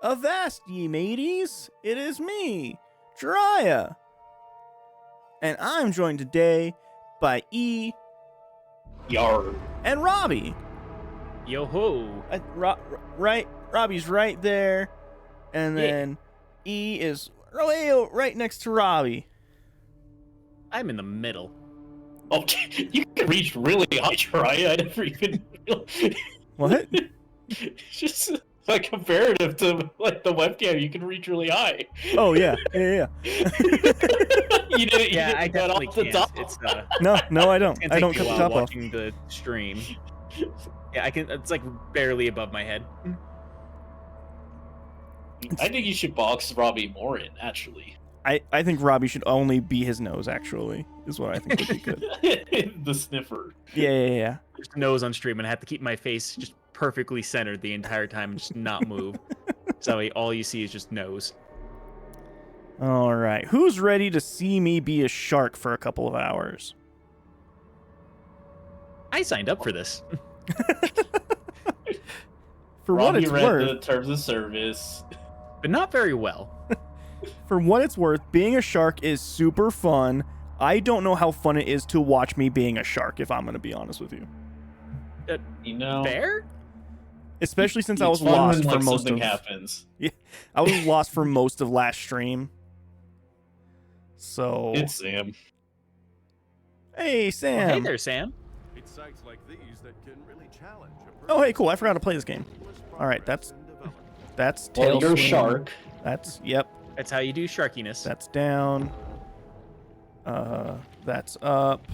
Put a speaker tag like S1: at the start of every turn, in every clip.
S1: Avast ye mateys, it is me, Jiraiya. And I'm joined today by E
S2: Yar.
S1: and Robbie.
S3: Yo ho!
S1: Right, Robbie's right there, and then E is right next to Robbie.
S3: I'm in the middle.
S2: Oh, you can reach really high, Jiraiya. I never even realized.
S1: What?
S2: It's just like comparative to like the webcam, you can reach really high.
S1: Oh yeah.
S2: You didn't.
S3: Yeah, I
S2: cut
S3: definitely
S2: off the
S3: can't.
S2: top.
S3: It's
S1: No, I don't.
S3: it's
S1: I
S3: gonna
S1: don't
S3: take
S1: cut
S3: me
S1: the
S3: a while
S1: top off.
S3: watching the stream. Yeah, I can. It's like barely above my head.
S2: I think you should box Robbie more in. Actually,
S1: I think Robbie should only be his nose. Actually, is what I think would be good.
S2: the sniffer.
S1: Yeah.
S3: Just nose on stream, and I have to keep my face just perfectly centered the entire time and just not move. So all you see is just nose.
S1: All right. Who's ready to see me be a shark for a couple of hours?
S3: I signed up for this.
S1: For what
S2: Robbie
S1: it's
S2: read
S1: worth,
S2: the terms of service.
S3: But not very well.
S1: for what it's worth, being a shark is super fun. I don't know how fun it is to watch me being a shark, if I'm going to be honest with you.
S2: You know,
S3: Fair?
S1: Especially since I was
S2: it's fun
S1: lost
S2: when,
S1: for
S2: like,
S1: most
S2: something
S1: of
S2: happens.
S1: I was lost for most of last stream. So
S2: It's Sam.
S1: hey Sam.
S3: Well, hey there, Sam.
S4: It's sites like these that can really challenge
S1: Oh hey, cool. I forgot to play this game. All right, that's
S2: Well,
S1: tail
S2: you're a
S1: swing.
S2: shark.
S1: That's
S3: That's how you do sharkiness.
S1: That's down. That's up.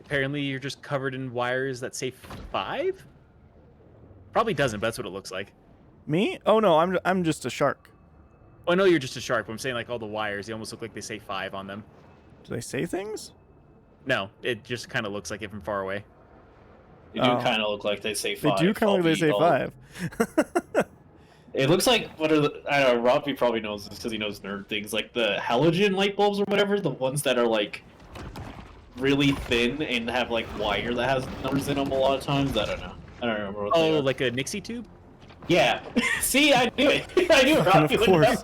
S3: Apparently, you're just covered in wires that say 5. Probably doesn't, but that's what it looks like.
S1: Me? Oh no, I'm just a shark.
S3: Oh, I know you're just a shark, but I'm saying like all the wires, they almost look like they say 5 on them.
S1: Do they say things?
S3: No, it just kind of looks like it from far away.
S2: They do
S1: Oh.
S2: kind of look like they say
S1: They
S2: 5.
S1: do kind of look like they say 5.
S2: It looks like what are the? I don't know. Robbie probably knows this because he knows nerd things, like the halogen light bulbs or whatever. The ones that are like really thin and have like wire that has numbers in them a lot of times. I don't know. I don't remember what they
S3: Oh,
S2: are.
S3: like a Nixie tube?
S2: Yeah. See, I knew it. I knew Robbie
S1: Of
S2: would
S1: course.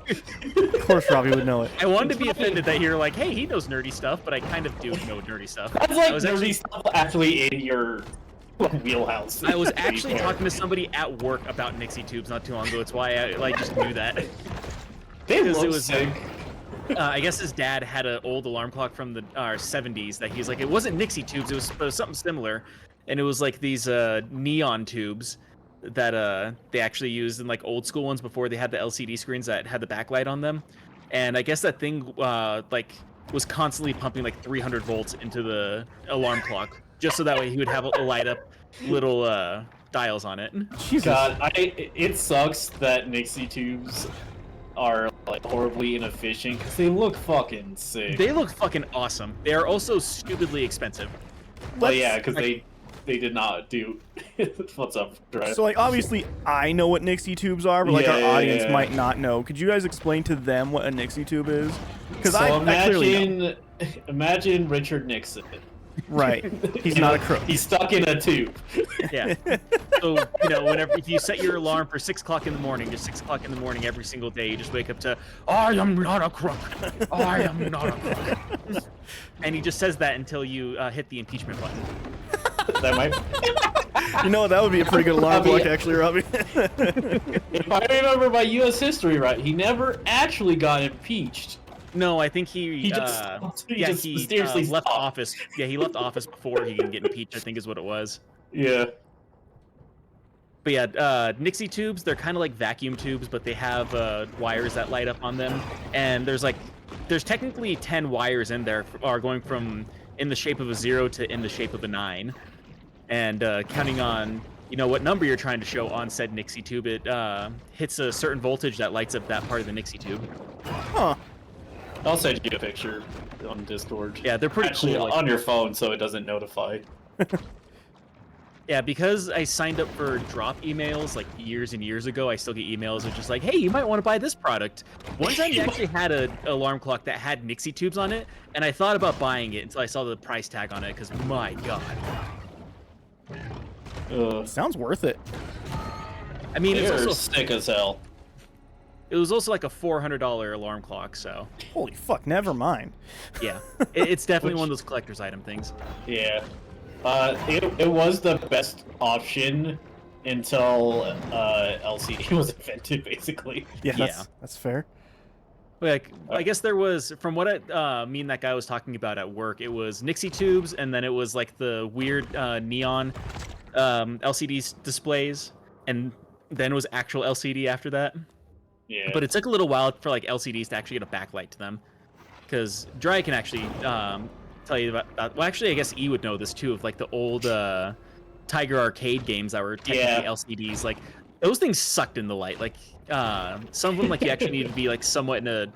S2: know.
S1: Of course, Robbie would know it.
S3: I wanted to be offended that you're like, hey, he knows nerdy stuff, but I kind of do know nerdy stuff.
S2: That's like
S3: I was
S2: nerdy
S3: actually,
S2: stuff actually in your wheelhouse.
S3: I was actually talking to somebody at work about Nixie tubes not too long ago. It's why I like just knew that.
S2: They
S3: because
S2: look
S3: it was
S2: sick.
S3: I guess his dad had an old alarm clock from the 70s that he's like, it wasn't Nixie tubes, it was something similar, and it was like these neon tubes that they actually used in like old school ones before they had the LCD screens that had the backlight on them, and I guess that thing like was constantly pumping like 300 volts into the alarm clock just so that way he would have a light up little dials on it.
S1: Jesus.
S2: God, it sucks that Nixie tubes are like horribly inefficient because they look fucking sick.
S3: They look fucking awesome. They are also stupidly expensive.
S2: Well, yeah, because they did not do. What's up, Dre?
S1: So like obviously I know what Nixie tubes are, but like our
S2: Yeah,
S1: audience
S2: yeah.
S1: might not know. Could you guys explain to them what a Nixie tube is? Because
S2: So
S1: I clearly know.
S2: imagine Richard Nixon.
S1: Right. He's
S2: You
S1: not
S2: know,
S1: a crook.
S2: He's stuck in a tube.
S3: Yeah. So, you know, whenever if you set your alarm for 6 o'clock in the morning, just 6 o'clock in the morning every single day, you just wake up to, I am not a crook. I am not a crook. And he just says that until you hit the impeachment button.
S2: That might.
S1: You know what? That would be a pretty good alarm
S2: Robbie-
S1: clock, actually, Robbie.
S2: If I remember my U.S. history right, he never actually got impeached.
S3: No, I think he
S2: He just mysteriously
S3: left
S2: stopped.
S3: office. Yeah, he left office before he can get impeached, I think is what it was.
S2: Yeah.
S3: But yeah, Nixie tubes, they're kind of like vacuum tubes, but they have wires that light up on them. And there's technically 10 wires in there, are going from in the shape of a 0 to in the shape of a 9. And counting on, you know, what number you're trying to show on said Nixie tube, it hits a certain voltage that lights up that part of the Nixie tube.
S1: Huh.
S2: I'll send you a picture on Discord.
S3: Yeah, they're pretty
S2: Actually,
S3: cool. Like,
S2: on your phone so it doesn't notify.
S3: yeah, because I signed up for drop emails like years and years ago, I still get emails of just like, hey, you might want to buy this product. One time they actually had an alarm clock that had Nixie tubes on it, and I thought about buying it until I saw the price tag on it, because my god.
S1: Sounds worth it.
S3: I mean, it's
S2: They're
S3: also
S2: sick as hell.
S3: It was also like a $400 alarm clock, so
S1: Holy fuck, never mind.
S3: yeah, it's definitely one of those collector's item things.
S2: Yeah. It was the best option until LCD was invented, basically.
S1: Yeah, that's fair.
S3: Like, I guess there was, from what me and that guy was talking about at work, it was Nixie tubes, and then it was like the weird neon LCD displays, and then it was actual LCD after that.
S2: Yeah.
S3: But it took a little while for like LCDs to actually get a backlight to them, because Dry can actually tell you about. Well, actually, I guess E would know this too, of like the old Tiger Arcade games that were technically LCDs. Like those things sucked in the light. Like some of them, like you actually need to be like somewhat in a.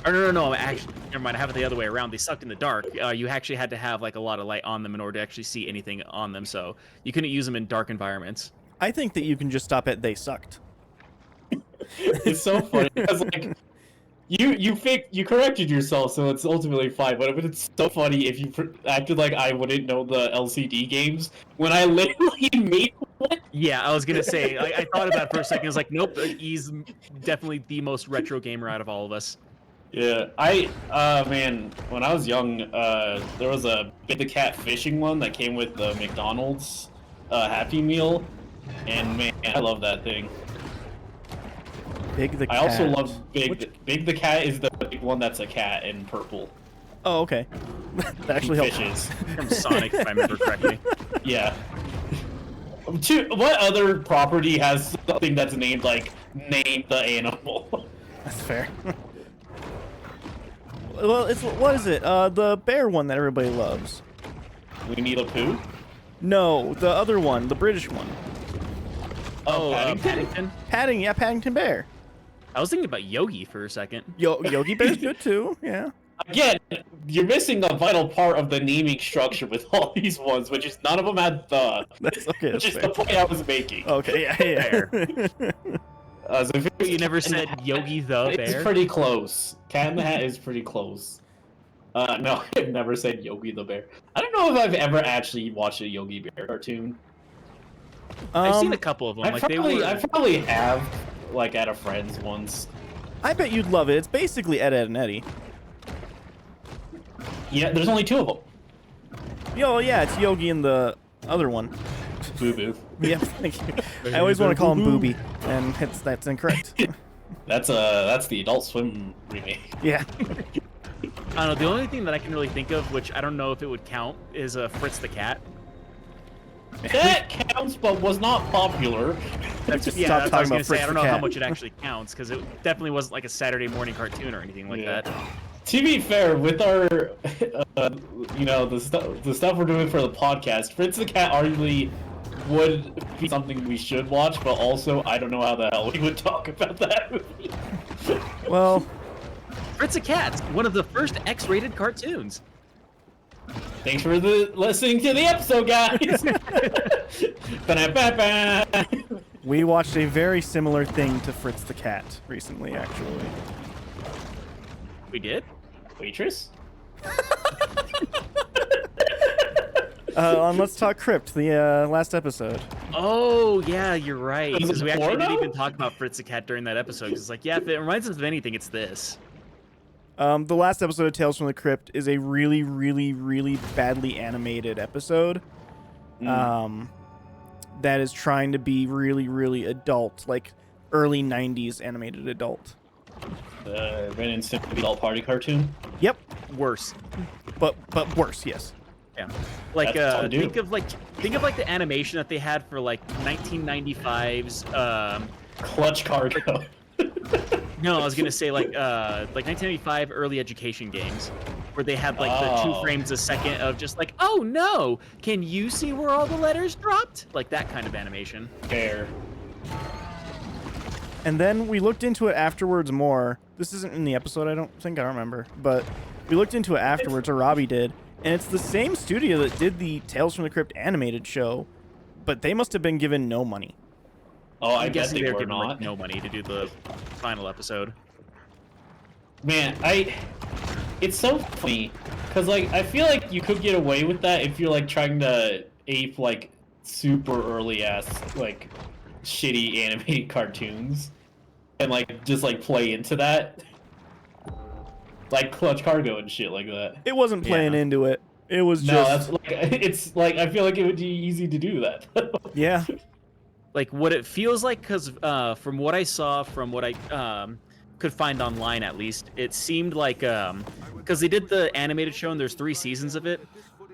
S3: Or no, actually, never mind. I have it the other way around. They sucked in the dark. You actually had to have like a lot of light on them in order to actually see anything on them. So you couldn't use them in dark environments.
S1: I think that you can just stop at they sucked.
S2: It's so funny because like you corrected yourself, so it's ultimately fine. But it's so funny if you acted like I wouldn't know the LCD games when I literally made one.
S3: Yeah, I was gonna say. I thought about it for a second. I was like, nope, he's definitely the most retro gamer out of all of us.
S2: Yeah, man, when I was young, there was a Big the Cat fishing one that came with the McDonald's Happy Meal, and man, I love that thing.
S1: Big the Cat.
S2: I also love Big the Cat is the big one that's a cat in purple.
S1: Oh, okay. That actually helps.
S2: Fishes.
S3: From Sonic, if I remember correctly.
S2: Yeah. What other property has something that's named like name the animal?
S1: That's fair. Well, what is it? The bear one that everybody loves.
S2: Winnie the Pooh?
S1: No, the other one, the British one.
S2: Oh,
S3: Paddington.
S1: Paddington Bear.
S3: I was thinking about Yogi for a second.
S1: Yogi Bear's good too. Yeah.
S2: Again, you're missing a vital part of the naming structure with all these ones, which is none of them had the.
S1: That's okay.
S2: Which
S1: That's
S2: is
S1: fair.
S2: the point I was making.
S1: Okay. Yeah.
S2: So
S3: You never said Yogi the Bear?
S2: It's pretty close. Cat in the Hat is pretty close. No, I've never said Yogi the Bear. I don't know if I've ever actually watched a Yogi Bear cartoon.
S3: I've seen a couple of them.
S2: I probably have, like, at a friend's once.
S1: I bet you'd love it. It's basically Ed, Edd and Eddy.
S2: Yeah, there's only two of them.
S1: Yeah, it's Yogi and the other one.
S2: Boo Boo.
S1: Yeah, thank you. I always want to call him Booby, and that's incorrect.
S2: That's the Adult Swim remake.
S1: Yeah.
S3: I don't know. The only thing that I can really think of, which I don't know if it would count, is Fritz the Cat.
S2: That counts, but was not popular.
S1: Just
S3: Yeah,
S1: stop
S3: that's what I
S1: talking
S3: was gonna
S1: about
S3: say.
S1: Fritz
S3: I don't
S1: the
S3: know how
S1: Cat.
S3: much it actually counts, because it definitely wasn't like a Saturday morning cartoon or anything like that.
S2: To be fair, with our, the stuff we're doing for the podcast, Fritz the Cat arguably would be something we should watch, but also I don't know how the hell we would talk about that movie.
S1: Well,
S3: Fritz the Cat, one of the first X-rated cartoons.
S2: Thanks for listening to the episode, guys. Ba-da-ba-ba.
S1: we watched a very similar thing to Fritz the Cat recently, actually.
S3: We did?
S2: Waitress?
S1: On Let's Talk Crypt, the last episode.
S3: Oh, yeah, you're right.
S2: Was it
S3: Because we actually didn't
S2: porno?
S3: even talk about Fritz the Cat during that episode. 'Cause it's like, yeah, if it reminds us of anything, it's this.
S1: The last episode of Tales from the Crypt is a really, really, really badly animated episode. That is trying to be really, really adult, like early 90s animated adult.
S2: Ren and Stimpy Adult Party cartoon?
S1: Yep,
S3: Worse.
S1: but worse, yes.
S3: Yeah. Like
S2: That's fun to do.
S3: think of like the animation that they had for like 1995's
S2: Clutch Cargo.
S3: no, I was gonna say like 1995 early education games, where they had like the 2 frames a second of just like, oh no, can you see where all the letters dropped? Like that kind of animation.
S2: Fair.
S1: And then we looked into it afterwards more. This isn't in the episode, I don't remember. But we looked into it afterwards, or Robbie did. And it's the same studio that did the Tales from the Crypt animated show. But they must have been given no money.
S2: Oh, I
S3: I'm
S2: guess
S3: guessing
S2: they
S3: they're
S2: were
S3: given
S2: not.
S3: like no money to do the final episode.
S2: Man, it's so funny because like I feel like you could get away with that if you're like trying to ape like super early ass like shitty animated cartoons. and like just like play into that, like Clutch Cargo and shit like that.
S1: It wasn't playing into it. It was
S2: No,
S1: just
S2: that's like it's like I feel like it would be easy to do that.
S1: yeah.
S3: Like what it feels like, because from what I saw, from what I could find online at least, it seemed like because they did the animated show and there's 3 seasons of it,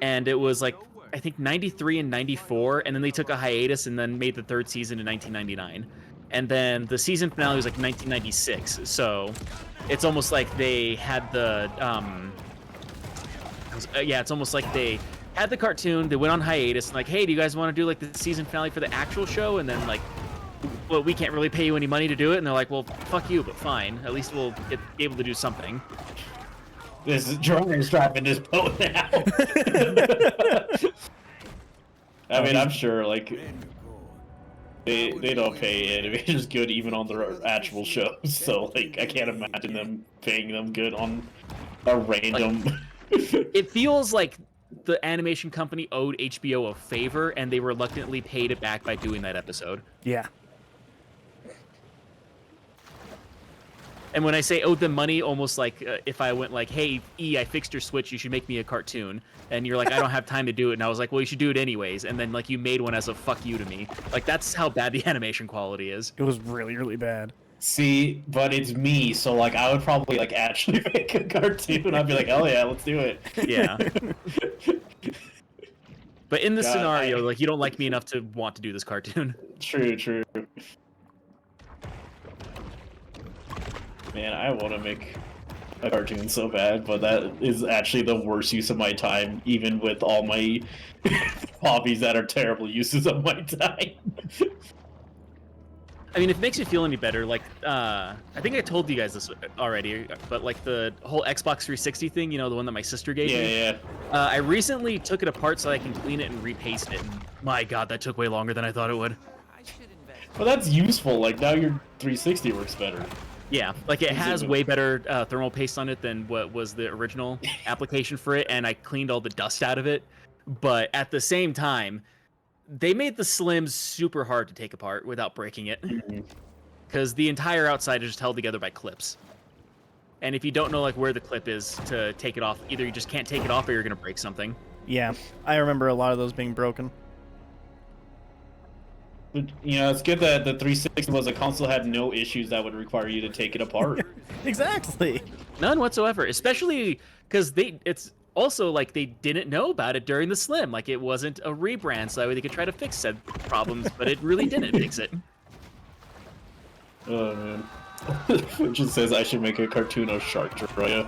S3: and it was like I think 93 and 94, and then they took a hiatus and then made the 3rd season in 1999, and then the season finale was like 1996. So it's almost like they had the yeah, it's almost like they had the cartoon, they went on hiatus, and like, hey, do you guys want to do like the season finale for the actual show? And then like, well, we can't really pay you any money to do it. And they're like, well, fuck you, but fine. At least we'll be able to do something.
S2: This Jordan's driving this boat now. I mean, I'm sure like they don't pay animators good even on their actual shows. So like, I can't imagine them paying them good on a random.
S3: It feels like the animation company owed HBO a favor, and they reluctantly paid it back by doing that episode.
S1: Yeah.
S3: And when I say owed them money, almost like if I went like, hey, I fixed your Switch, you should make me a cartoon. And you're like, I don't have time to do it. And I was like, well, you should do it anyways. And then like you made one as a fuck you to me. Like that's how bad the animation quality is.
S1: It was really, really bad.
S2: See, but it's me, so like I would probably like actually make a cartoon. I'd be like, oh yeah, let's do it.
S3: Yeah. But in this
S2: God,
S3: scenario, like you don't like me enough to want to do this cartoon.
S2: True. Man, I want to make a cartoon so bad, but that is actually the worst use of my time, even with all my hobbies that are terrible uses of my time.
S3: I mean, if it makes you feel any better, like, I think I told you guys this already, but like the whole Xbox 360 thing, you know, the one that my sister gave me?
S2: Yeah.
S3: I recently took it apart so I can clean it and repaste it, and my god, that took way longer than I thought it would.
S2: Well, that's useful, like now your 360 works better.
S3: Yeah, like it has way better thermal paste on it than what was the original application for it, and I cleaned all the dust out of it, but at the same time, they made the Slims super hard to take apart without breaking it, because the entire outside is just held together by clips. And if you don't know like where the clip is to take it off, either you just can't take it off or you're gonna break something.
S1: Yeah, I remember a lot of those being broken.
S2: But, you know, it's good that the 360 was a console that had no issues that would require you to take it apart.
S1: Exactly.
S3: None whatsoever, especially because it's also like they didn't know about it during the Slim. Like it wasn't a rebrand, so that way they could try to fix said problems, but it really didn't fix it.
S2: Oh man. It just says I should make a cartoon of Shark Jiraiya.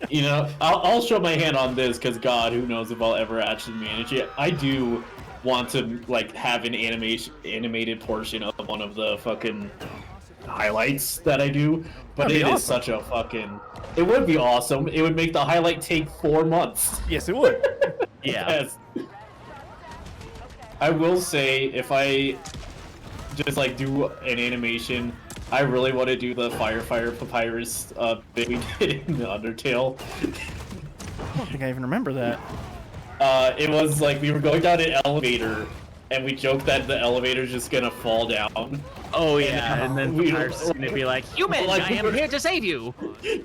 S2: You know, I'll show my hand on this because God, who knows if I'll ever actually manage it. I do want to like have an animated portion of one of the fucking highlights that I do, but
S1: That'd be
S2: it is
S1: awesome.
S2: such a fucking. It would be awesome. It would make the highlight take 4 months.
S1: Yes, it would.
S3: Yeah.
S2: Yes. I will say, if I just like do an animation, I really want to do the Firefire Papyrus thing we did in the Undertale.
S1: I don't think I even remember that.
S2: It was like we were going down an elevator, and we joked that the elevator's just gonna fall down.
S3: Oh yeah, and then
S2: we
S3: Papyrus is gonna be like, "Human,
S2: like,
S3: I am here to save you."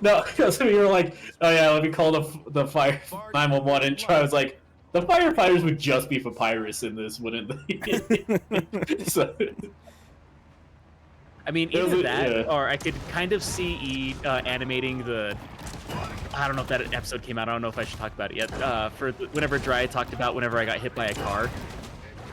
S2: No, because we were like, oh yeah, let me call the fire 911, and I was like, the firefighters would just be Papyrus in this, wouldn't they? So,
S3: I mean,
S2: It was
S3: either
S2: a-
S3: that,
S2: yeah.
S3: or I could kind of see animating the. I don't know if that episode came out. I don't know if I should talk about it yet. Whenever Dry talked about whenever I got hit by a car,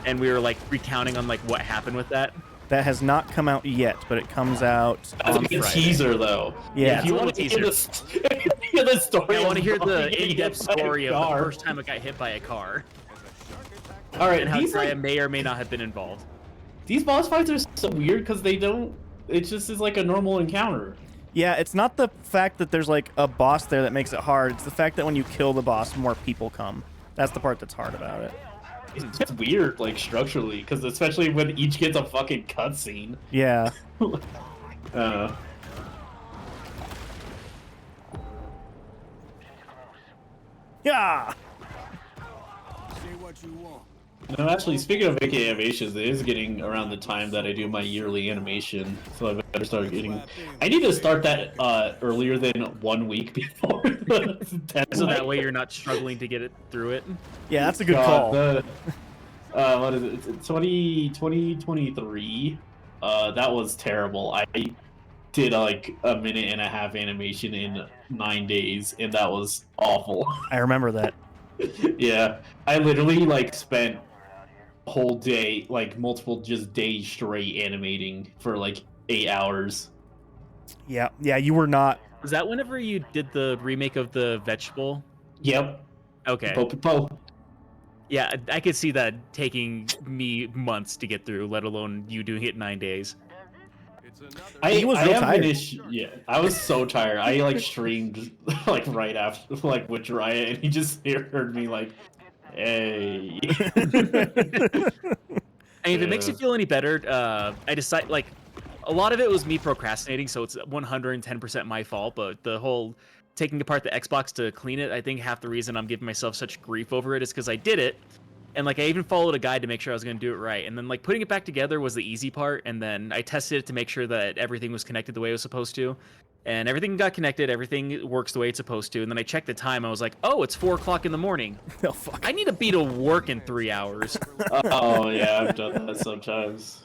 S3: and we were like recounting on like what happened with that.
S1: That has not come out yet, but it comes out
S2: that's
S1: on
S2: a good
S1: Friday.
S2: teaser, though.
S1: Yeah,
S2: if you
S3: it's a
S2: want to
S3: little
S2: hear the story,
S3: I want to hear the
S2: of getting
S3: in-depth
S2: hit by a
S3: story of the
S2: car.
S3: first time I got hit by a car,
S2: All right,
S3: and how
S2: these
S3: Dry
S2: like,
S3: may or may not have been involved.
S2: these boss fights are so weird because they don't. It just is like a normal encounter.
S1: Yeah, it's not the fact that there's like a boss there that makes it hard. It's the fact that when you kill the boss, more people come. That's the part that's hard about it.
S2: It's just weird, like structurally, because especially when each gets a fucking cutscene.
S1: Yeah. Yeah.
S4: Say what you want.
S2: No, actually, speaking of making animations, it is getting around the time that I do my yearly animation, so I better start getting. I need to start that earlier than 1 week before the deadline.
S3: So that way you're not struggling to get it through it.
S1: Yeah, that's a good
S2: God,
S1: call.
S2: What is it? It's 2023. That was terrible. I did like a minute and a half animation in 9 days, and that was awful.
S1: I remember that.
S2: Yeah, I literally like spent a whole day, like multiple just days straight animating for like 8 hours.
S1: Yeah, you were not.
S3: Was that whenever you did the remake of the vegetable?
S2: Yep.
S3: Okay.
S2: Po.
S3: Yeah, I could see that taking me months to get through, let alone you doing it in 9 days.
S1: He was real tired.
S2: Yeah, I was so tired. I like streamed like right after, like with Riot, and he just heard me like, "Hey."
S3: I mean, if it makes you
S2: Yeah.
S3: feel any better, I decide like a lot of it was me procrastinating, so it's 110% my fault. But the whole taking apart the Xbox to clean it, I think half the reason I'm giving myself such grief over it is because I did it, and like I even followed a guide to make sure I was going to do it right, and then like putting it back together was the easy part, and then I tested it to make sure that everything was connected the way it was supposed to, and everything got connected, everything works the way it's supposed to, and then I checked the time, I was like, oh, it's 4 o'clock in the morning.
S1: Oh fuck.
S3: I need to be to work in 3 hours.
S2: Oh yeah, I've done that sometimes.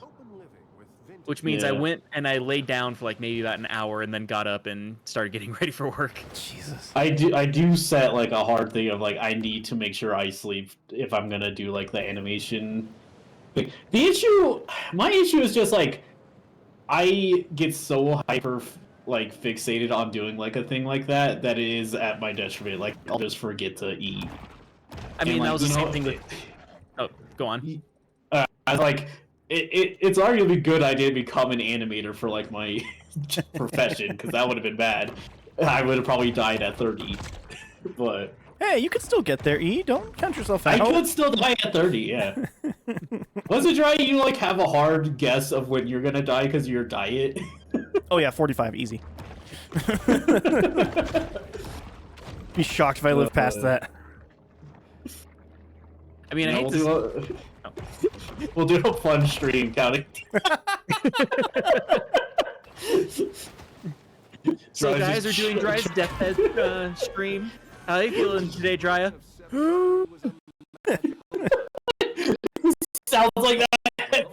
S3: Which means I
S2: Yeah.
S3: went and I laid down for like maybe about an hour and then got up and started getting ready for work.
S1: Jesus.
S2: I do set like a hard thing of like I need to make sure I sleep if I'm gonna do like the animation. The issue, my issue is just like I get so hyper like fixated on doing like a thing like that that it is at my detriment. Like I'll just forget to eat.
S3: I mean,
S2: And,
S3: that
S2: like,
S3: was the
S2: you
S3: same
S2: know,
S3: thing with. Oh, go on.
S2: I like it's arguably good I did become an animator for like my profession because that would have been bad. I would have probably died at 30. But
S1: Hey, you could still get there, E. Don't count yourself
S2: I
S1: out.
S2: could still die at 30, yeah. Was it right? You like have a hard guess of when you're gonna die because of your diet?
S1: Oh yeah, 45, easy. Be shocked if I live past that.
S3: I mean, I hate
S2: we'll,
S3: to.
S2: do we'll do a fun stream counting.
S3: So
S2: Dry's
S3: guys are
S2: just-
S3: doing Dry's deathbed stream. How you feeling today, Drya?
S2: Sounds like that.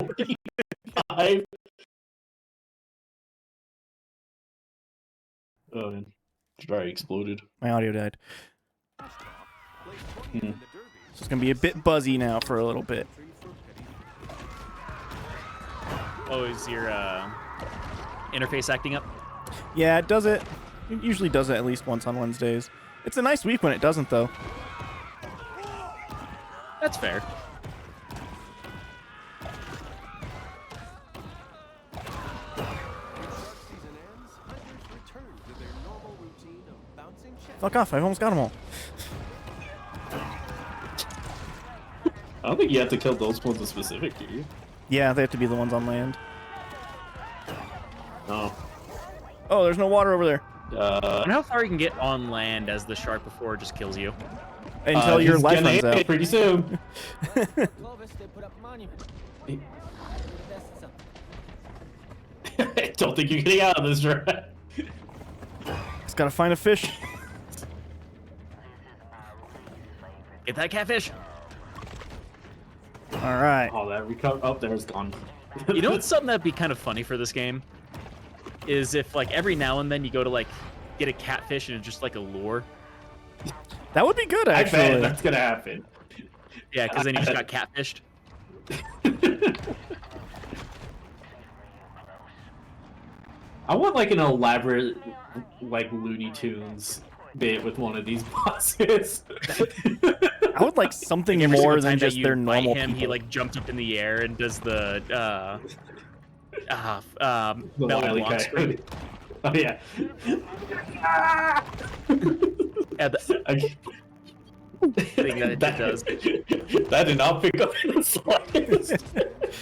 S2: 45. Oh man, Dry exploded.
S1: My audio died.
S2: Hmm.
S1: So it's gonna be a bit buzzy now for a little bit.
S3: Oh, is your interface acting up?
S1: Yeah, it does it. It usually does it at least once on Wednesdays. It's a nice week when it doesn't, though.
S3: That's fair.
S1: Fuck off, I've almost got them all.
S2: I don't think you have to kill those ones in specific, do you?
S1: Yeah, they have to be the ones on land.
S2: Oh.
S1: Oh, there's no water over there.
S3: I wonder how far you can get on land as the shark before it just kills you.
S1: Until your
S2: he's
S1: life
S2: gonna
S1: runs
S2: hit
S1: out.
S2: pretty soon. I don't think you're getting out of this, Dry.
S1: Just gotta find a fish.
S3: Get that catfish.
S1: Alright.
S2: Oh, that recover. Oh, there's gone.
S3: You know what's something that'd be kind of funny for this game? Is if like every now and then you go to like get a catfish and it's just like a lure.
S1: That would be good,
S2: I bet
S1: actually.
S2: that's gonna happen.
S3: Yeah, because then you just got catfished.
S2: I want like an elaborate, like Looney Tunes bit with one of these bosses.
S1: I would like something
S3: Every
S1: more
S3: single
S1: than
S3: time that
S1: just
S3: you
S1: their
S3: bite
S1: normal
S3: him,
S1: people.
S3: he like jumps up in the air and does the
S2: The
S3: melon
S2: Wile E.
S3: block screen.
S2: Coyote. Oh yeah.
S3: Yeah, I think that it does.
S2: That did not pick up in the slightest.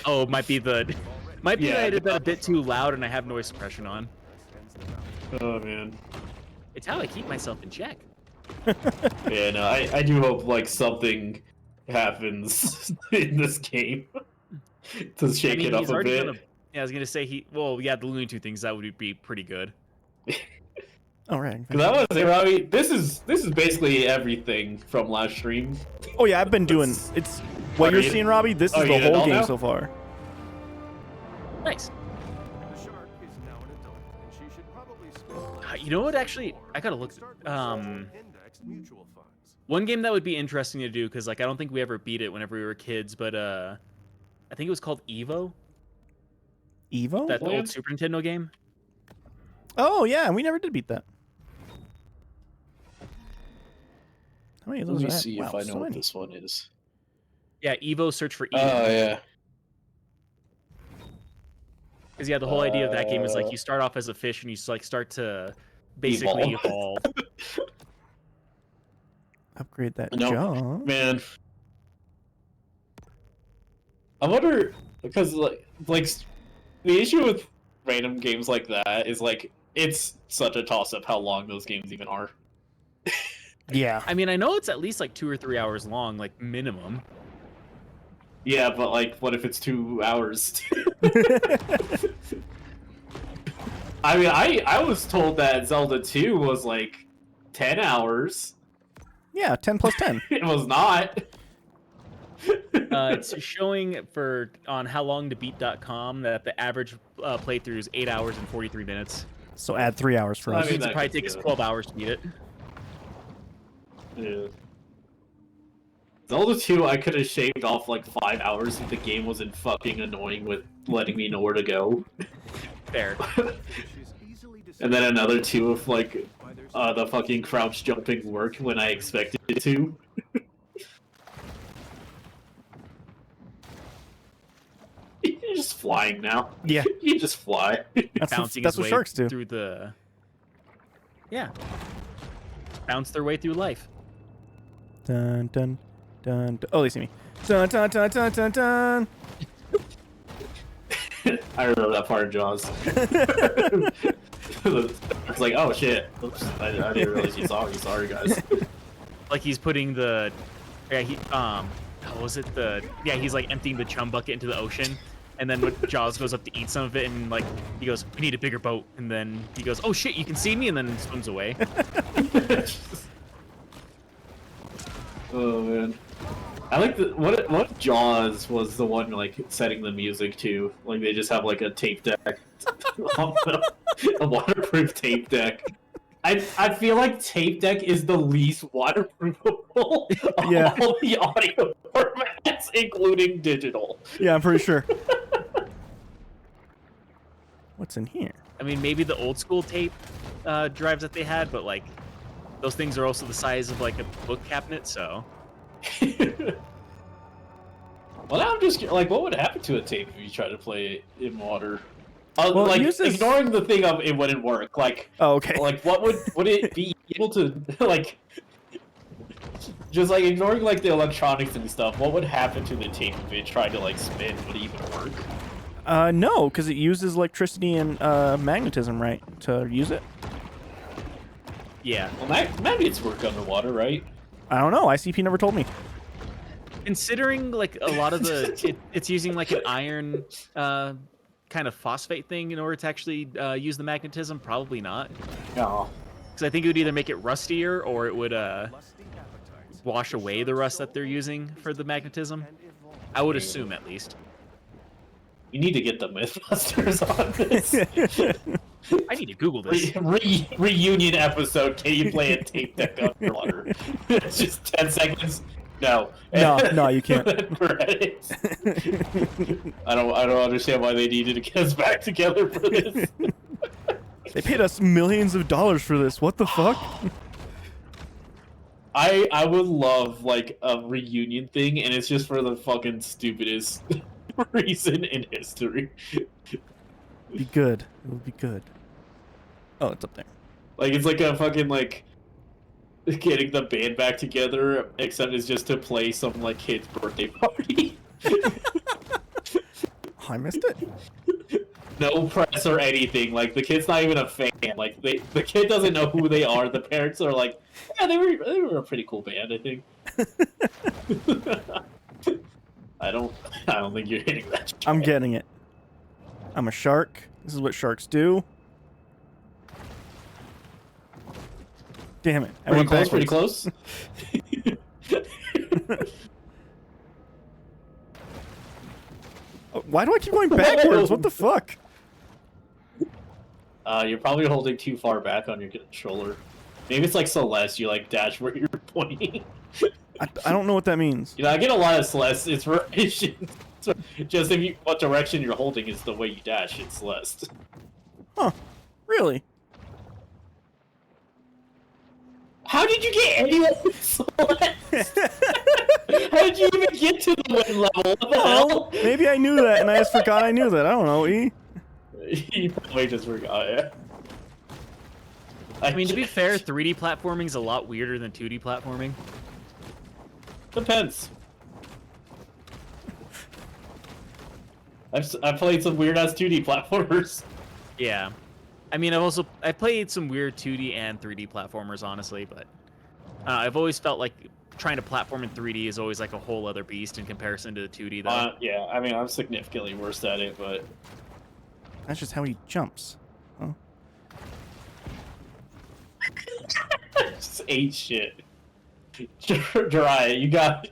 S3: Oh, it might be that
S2: Yeah.
S3: I did that a bit too loud and I have noise suppression on.
S2: Oh man.
S3: It's how I keep myself in check.
S2: Yeah, no, I do hope like something happens in this game to shake it up
S3: he's
S2: a
S3: already
S2: bit.
S3: done yeah, I was gonna say the Looney Tunes things that would be pretty good.
S1: All right.
S2: Because I was say, Robbie, this is basically everything from last stream.
S1: Oh yeah, I've been doing. It's what you're seeing, Robbie. This is
S2: you
S1: the
S2: did it
S1: whole
S2: all
S1: game
S2: now?
S1: so far.
S3: Nice.
S4: The shark is now an adult, and she should probably spend
S3: You know what? Actually, I gotta look.
S4: start with indexed mutual funds.
S3: One game that would be interesting to do because like I don't think we ever beat it whenever we were kids, but I think it was called Evo,
S1: Evo.
S3: that
S2: Oh, yeah.
S3: old Super Nintendo game.
S1: Oh yeah, we never did beat that. How many of those?
S2: Let me
S1: are at?
S2: see
S1: Wow,
S2: if I know
S1: so
S2: what
S1: many.
S2: this one is.
S3: Yeah, Evo Search for Eden.
S2: Oh yeah.
S3: Because yeah, the whole idea of that game is like you start off as a fish and you like start to basically evolve.
S1: Upgrade that
S2: No,
S1: jump.
S2: man. I wonder because like the issue with random games like that is like it's such a toss up how long those games even are.
S1: Yeah.
S3: I mean, I know it's at least like 2 or 3 hours long, like minimum.
S2: Yeah, but like, what if it's 2 hours? I mean, I was told that Zelda 2 was like 10 hours.
S1: Yeah, 10 plus 10.
S2: It was not.
S3: It's showing on howlongtobeat.com that the average playthrough is 8 hours and 43 minutes.
S1: So add 3 hours for
S2: I
S1: us.
S3: Which
S2: mean,
S3: means it
S2: that
S3: probably
S2: could be
S3: takes
S2: good.
S3: 12 hours to beat it.
S2: Yeah. Zelda 2, I could have shaved off like 5 hours if the game wasn't fucking annoying with letting me know where to go.
S3: Fair.
S4: She's easily
S2: And then another 2 of like
S4: by their
S2: the fucking crouch jumping worked when I expected it to. You're just flying now.
S1: Yeah.
S2: You just fly.
S3: Bouncing
S1: That's
S3: his
S1: what
S3: way
S1: sharks do.
S3: through the... Yeah. Bounce their way through life.
S1: Dun dun dun. dun. Oh, they see me. Dun dun dun dun dun dun.
S2: I remember that part of Jaws. It's like, oh shit. Oops, I didn't realize you saw me. Sorry, guys.
S3: Like he's putting the... Yeah, what was it? Yeah, he's like emptying the chum bucket into the ocean. And then when Jaws goes up to eat some of it, and like he goes, "We need a bigger boat." And then he goes, "Oh shit, you can see me!" And then swims away.
S2: Oh man, I like the what Jaws was the one like setting the music to. Like they just have like a tape deck, a waterproof tape deck. I feel like tape deck is the least waterproofable of
S1: Yeah.
S2: all the audio formats, including digital.
S1: Yeah, I'm pretty sure. What's in here?
S3: I mean, maybe the old school tape drives that they had, but like those things are also the size of like a book cabinet. So
S2: Well, now I'm just like, what would happen to a tape if you tried to play it in water?
S1: Well, it
S2: like
S1: uses-
S2: ignoring the thing of it wouldn't work. Like,
S1: Oh, okay.
S2: like what would it be able to like? Just like ignoring like the electronics and stuff. What would happen to the tape if it tried to like spin? Would it even work?
S1: No, because it uses electricity and magnetism, right, to use it.
S3: yeah,
S2: Well, magnets work underwater, right?
S1: I don't know. ICP never told me.
S3: considering like a lot of it's using like an iron kind of phosphate thing in order to actually use the magnetism. Probably not,
S2: No.
S3: because I think it would either make it rustier or it would
S4: lusty appetites.
S3: wash away the rust that they're using for the magnetism.
S4: And evolve.
S3: I would assume at least.
S2: You need to get the Mythbusters on this.
S3: I need to Google this.
S2: Reunion episode. Can you play a tape deck underwater? It's just 10 seconds. No.
S1: No, you can't.
S2: Credits. I don't understand why they needed to get us back together for this.
S1: They paid us millions of dollars for this. What the fuck?
S2: I would love like a reunion thing, and it's just for the fucking stupidest reason in history.
S1: Be good. It will be good. Oh, it's up there.
S2: Like it's like a fucking like getting the band back together, except it's just to play some like kid's birthday party.
S1: Oh, I missed it.
S2: No press or anything. Like the kid's not even a fan. Like the kid doesn't know who they are. The parents are like, yeah, they were a pretty cool band, I think. I don't think you're hitting that.
S1: I'm getting it. I'm a shark. This is what sharks do. Damn it! I
S2: Pretty
S1: went
S2: close.
S1: backwards.
S2: Pretty close.
S1: Why do I keep going backwards? What the fuck?
S2: You're probably holding too far back on your controller. Maybe it's like Celeste. You like dash where you're pointing.
S1: I don't know what that means.
S2: You know, I get a lot of Celeste inspirations. So just if you, what direction you're holding is the way you dash in Celeste.
S1: Huh? Really?
S2: How did you get anyone with Celeste? How did you even get to the win level? What the
S1: Well,
S2: hell?
S1: maybe I knew that and I just forgot I knew that. I don't know, E.
S2: You probably just forgot it.
S3: I mean, to be fair, 3D platforming is a lot weirder than 2D platforming.
S2: Depends. I've played some weird ass 2D platformers.
S3: Yeah. I mean, I've played some weird 2D and 3D platformers, honestly, but I've always felt like trying to platform in 3D is always like a whole other beast in comparison to the 2D, though.
S2: Yeah, I mean, I'm significantly worse at it, but
S1: That's just how he jumps. Huh?
S2: just ate shit. Jiraiya,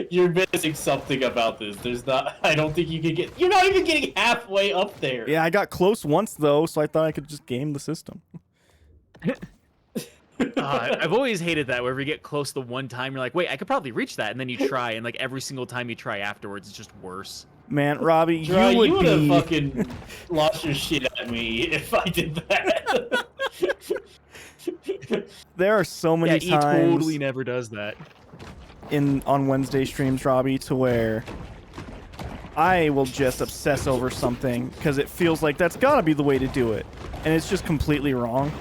S2: you're missing something about this. There's not. I don't think you can get. You're not even getting halfway up there.
S1: Yeah, I got close once though, so I thought I could just game the system.
S3: I've always hated that whenever you get close the one time, you're like, wait, I could probably reach that, and then you try, and like every single time you try afterwards, it's just worse.
S1: Man, Robbie,
S2: Jiraiya,
S1: you would
S2: have
S1: be.
S2: fucking lost your shit at me if I did that.
S1: There are so many
S3: Yeah, he
S1: times
S3: totally never does that.
S1: on Wednesday streams, Robbie, to where I will just obsess over something because it feels like that's gotta be the way to do it, and it's just completely wrong.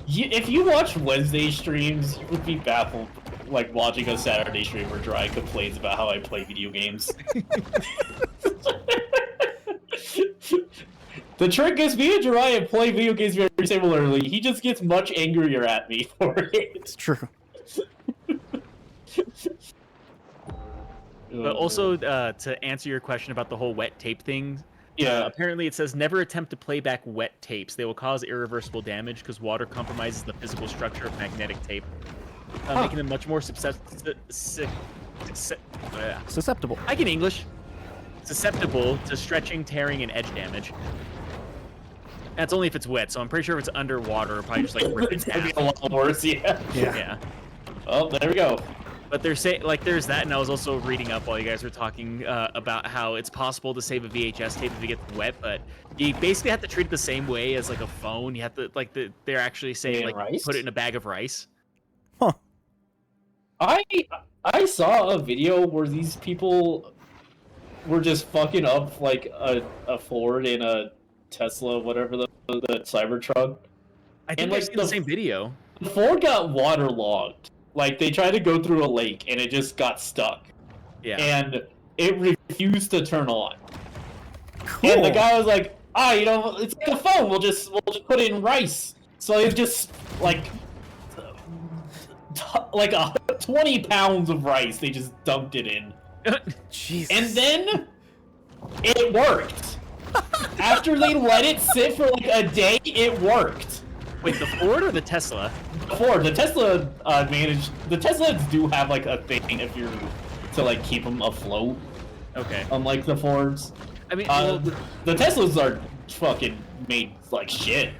S2: If you watch Wednesday streams, you would be baffled, like watching a Saturday stream where Dry complains about how I play video games. The trick is me and Jiraiya play video games very similarly. He just gets much angrier at me for it.
S1: It's true.
S3: But also, to answer your question about the whole wet tape thing,
S2: Yeah.
S3: apparently it says never attempt to play back wet tapes. They will cause irreversible damage because water compromises the physical structure of magnetic tape, making them much more
S1: Susceptible.
S3: I can English. Susceptible to stretching, tearing, and edge damage. That's only if it's wet, so I'm pretty sure if it's underwater, it'll probably just like rip in
S2: It's gonna be
S3: half.
S2: a lot worse, yeah.
S3: Yeah.
S2: Oh, there we go.
S3: But they're saying, like, there's that, and I was also reading up while you guys were talking about how it's possible to save a VHS tape if it gets wet, but you basically have to treat it the same way as like a phone. You have to they're actually saying
S2: In
S3: like
S2: rice?
S3: put it in a bag of rice.
S1: Huh.
S2: I saw a video where these people were just fucking up like a Ford and a Tesla, whatever the Cybertruck.
S3: I think
S2: like,
S3: I've seen the same video.
S2: The Ford got waterlogged. Like they tried to go through a lake and it just got stuck.
S3: Yeah.
S2: And it refused to turn on.
S1: Cool.
S2: And the guy was like, you know, it's like a phone. We'll just put it in rice. So it just like 20 pounds of rice. They just dumped it in,
S1: Jesus.
S2: and then it worked. After they let it sit for like a day, it worked.
S3: Wait, the Ford or the Tesla?
S2: The Tesla managed. The Teslas do have like a thing if you're to like keep them afloat,
S3: Okay.
S2: unlike the Fords.
S3: I mean, well,
S2: The Teslas are fucking made like shit.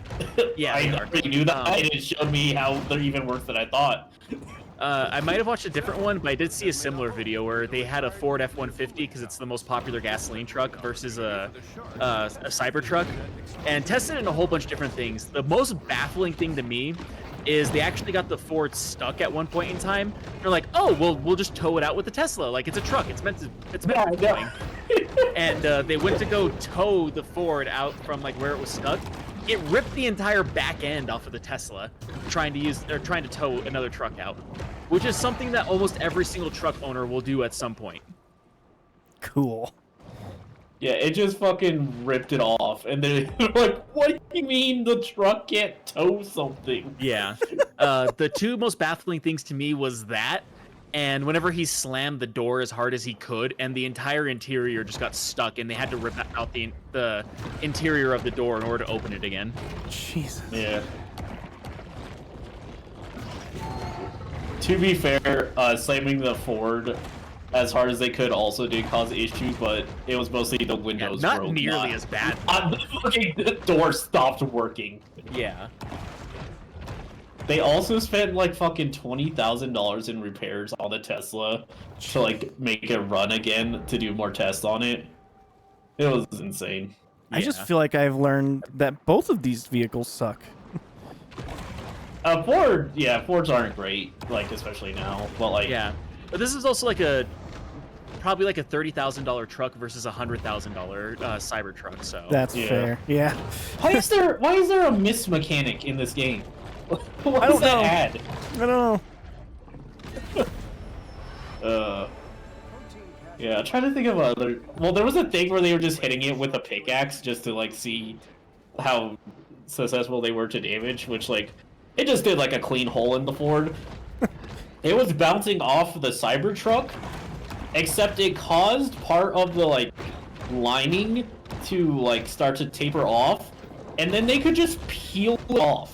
S3: Yeah,
S2: I
S3: they are.
S2: already knew that, and it showed me how they're even worse than I thought.
S3: I might have watched a different one, but I did see a similar video where they had a Ford F-150 because it's the most popular gasoline truck versus a Cybertruck, and tested it in a whole bunch of different things. The most baffling thing to me is they actually got the Ford stuck at one point in time. They're like, oh, well, we'll just tow it out with the Tesla. Like, it's a truck. It's meant to be going. And they went to go tow the Ford out from like where it was stuck. It ripped the entire back end off of the Tesla, trying to tow another truck out, which is something that almost every single truck owner will do at some point.
S1: Cool.
S2: Yeah, it just fucking ripped it off, and they're like, "What do you mean the truck can't tow something?"
S3: Yeah. The two most baffling things to me was that, and whenever he slammed the door as hard as he could, and the entire interior just got stuck, and they had to rip out the interior of the door in order to open it again.
S1: Jesus.
S2: Yeah. To be fair, slamming the Ford as hard as they could also did cause issues, but it was mostly the windows
S3: Not
S2: broke,
S3: nearly as bad.
S2: The fucking door stopped working.
S3: Yeah.
S2: They also spent like fucking $20,000 in repairs on the Tesla to like make it run again to do more tests on it. It was insane.
S1: I just feel like I've learned that both of these vehicles suck.
S2: Fords aren't great, like especially now. But like,
S3: yeah, but this is also like probably like a $30,000 truck versus a $100,000 Cybertruck. So
S1: that's fair. Yeah.
S2: Why is there a miss mechanic in this game? What
S1: I don't
S2: does that
S1: know.
S2: add?
S1: I don't know.
S2: Yeah, I'm trying to think of other. Well, there was a thing where they were just hitting it with a pickaxe just to like see how successful they were to damage, which like it just did like a clean hole in the Ford. It was bouncing off the Cybertruck, except it caused part of the like lining to like start to taper off, and then they could just peel it off.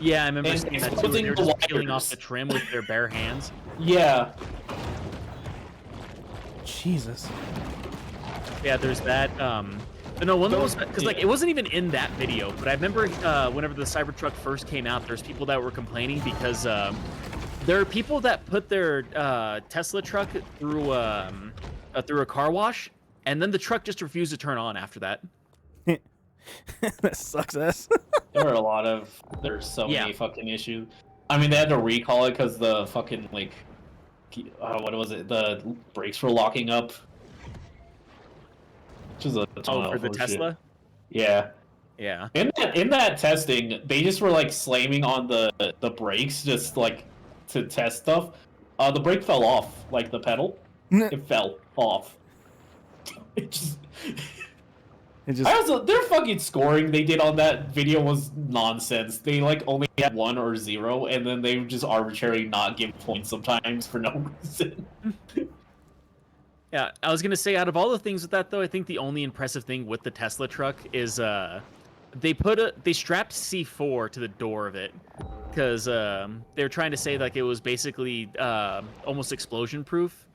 S3: Yeah, I remember
S2: And
S3: seeing that too.
S2: exposing
S3: They were
S2: the
S3: just peeling
S2: wires.
S3: off the trim with their bare hands.
S2: Yeah.
S1: Jesus.
S3: Yeah, there's that. But no, one of those, because like it wasn't even in that video, but I remember whenever the Cybertruck first came out, there's people that were complaining because there are people that put their Tesla truck through a car wash, and then the truck just refused to turn on after that.
S1: That sucks ass.
S2: There's so many fucking issues. I mean, they had to recall it because the fucking like, what was it? The brakes were locking up. Which is a ton
S3: for the Tesla.
S2: Shit. Yeah.
S3: Yeah.
S2: In that testing, they just were like slamming on the brakes just like to test stuff. The brake fell off, like the pedal. It fell off. It just. Their fucking scoring they did on that video was nonsense. They like only had 1 or 0, and then they just arbitrarily not give points sometimes for no reason.
S3: Yeah, I was gonna say, out of all the things with that though, I think the only impressive thing with the Tesla truck is they strapped C4 to the door of it because they were trying to say like it was basically almost explosion proof.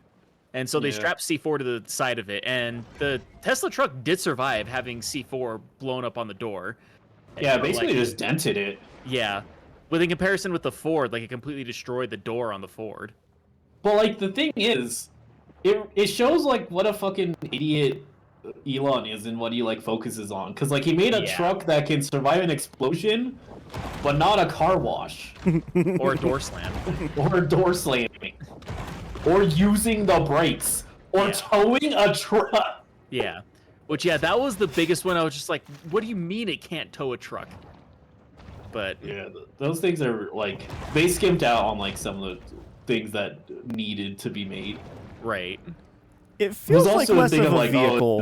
S3: And so they strapped C4 to the side of it, and the Tesla truck did survive having C4 blown up on the door.
S2: Yeah, basically just dented it.
S3: Yeah, but in comparison with the Ford, like it completely destroyed the door on the Ford.
S2: But like the thing is, it shows like what a fucking idiot Elon is and what he like focuses on. Because like he made a truck that can survive an explosion, but not a car wash
S3: or a door slam
S2: or a door slamming. Or using the brakes, or towing a truck.
S3: Yeah, which that was the biggest one. I was just like, what do you mean it can't tow a truck? But
S2: yeah, those things are like they skimped out on like some of the things that needed to be made.
S3: Right.
S1: It feels like less of a
S2: like,
S1: vehicle.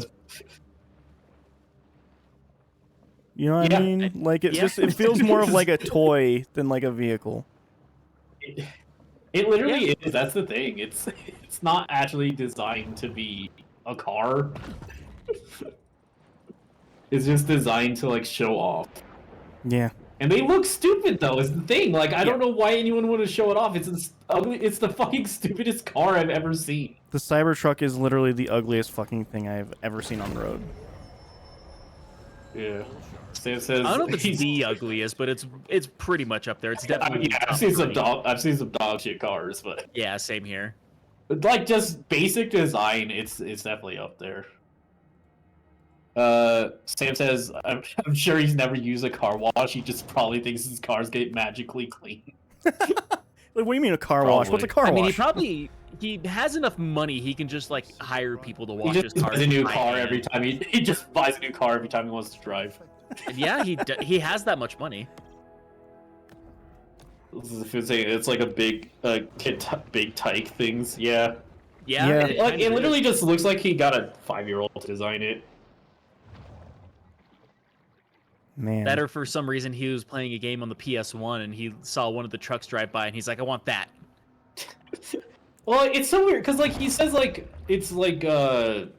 S1: You know what I mean? Like it feels more of like a toy than like a vehicle.
S2: It literally is. That's the thing. It's not actually designed to be a car. It's just designed to like show off.
S1: Yeah.
S2: And they look stupid though. Is the thing. Like I don't know why anyone would show it off. It's ugly. It's the fucking stupidest car I've ever seen.
S1: The Cybertruck is literally the ugliest fucking thing I've ever seen on the road.
S2: Yeah. Sam says,
S3: I don't know if it's the ugliest, but it's pretty much up there. It's definitely.
S2: Yeah, I've seen some dog shit cars, but
S3: yeah, same here.
S2: But like just basic design, it's definitely up there. Sam says, I'm sure he's never used a car wash. He just probably thinks his cars get magically clean.
S1: Like, what do you mean a car wash? What's a car wash?
S3: I mean, he has enough money. He can just like hire people to wash his car.
S2: Buys a new car every time he just buys a new car every time he wants to drive.
S3: And yeah, he has that much money.
S2: It's like a big big tyke things. Yeah.
S3: Yeah.
S2: Like it literally just looks like he got a 5-year-old to design it.
S1: Man.
S3: That or for some reason he was playing a game on the PS1 and he saw one of the trucks drive by and he's like, I want that.
S2: Well, it's so weird because like he says like it's like I'm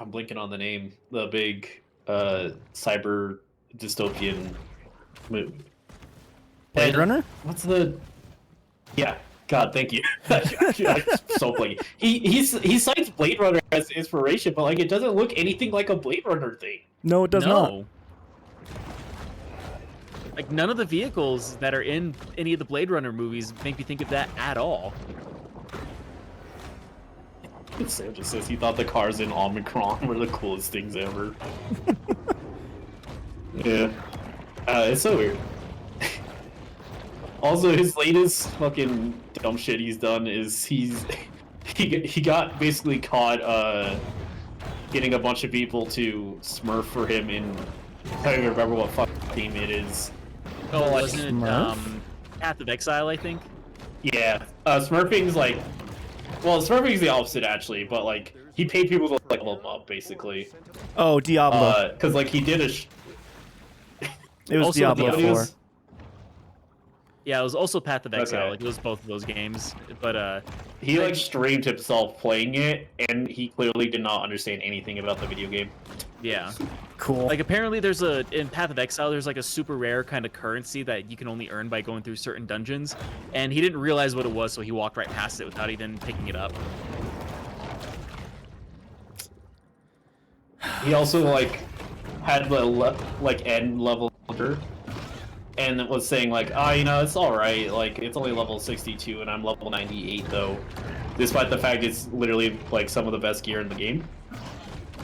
S2: blinking on the name, the big cyber dystopian movie.
S1: Blade
S2: And
S1: Runner?
S2: What's the? Yeah. God, thank you. I'm so blanking. He cites Blade Runner as inspiration, but like it doesn't look anything like a Blade Runner thing.
S1: No, it does not.
S3: No. Like none of the vehicles that are in any of the Blade Runner movies make me think of that at all.
S2: Sam just says he thought the cars in Omicron were the coolest things ever. Yeah. It's so weird. Also, his latest fucking dumb shit he's done is he got basically caught getting a bunch of people to smurf for him in, I don't even remember what fucking game it is.
S3: Oh,
S2: like
S3: wasn't it Path of Exile, I think?
S2: Yeah, smurfing's like, well, smurfing's the opposite actually, but like he paid people to like level them up basically.
S1: Oh, Diablo.
S2: Because like he did a.
S1: It was
S3: also
S1: Diablo
S2: Diablo
S1: 4.
S2: is-
S3: Yeah, it was also Path of Exile.
S2: Okay.
S3: Like, it was both of those games. But
S2: He like streamed himself playing it, and he clearly did not understand anything about the video game.
S3: yeah.
S1: Cool.
S3: Like apparently in Path of Exile there's like a super rare kind of currency that you can only earn by going through certain dungeons, and he didn't realize what it was, so he walked right past it without even picking it up.
S2: He also like had the like end level and was saying like, you know, it's all right. Like it's only level 62, and I'm level 98 though, despite the fact it's literally like some of the best gear in the game.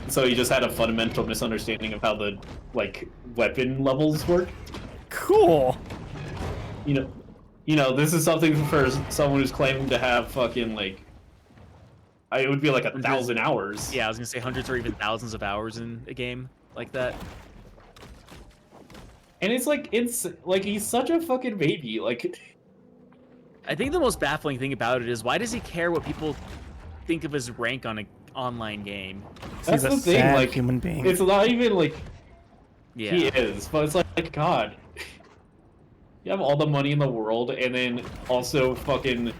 S2: So he just had a fundamental misunderstanding of how the like weapon levels work.
S1: Cool.
S2: You know, this is something for someone who's claiming to have fucking like, it would be like 1,000 hours.
S3: Yeah, I was gonna say hundreds or even thousands of hours in a game like that.
S2: And it's like he's such a fucking baby. Like,
S3: I think the most baffling thing about it is why does he care what people think of his rank on an online game?
S1: He's a
S2: the thing,
S1: sad
S2: like,
S1: human being.
S2: it's not even like
S3: Yeah.
S2: he is, but it's like God, you have all the money in the world, and then also fucking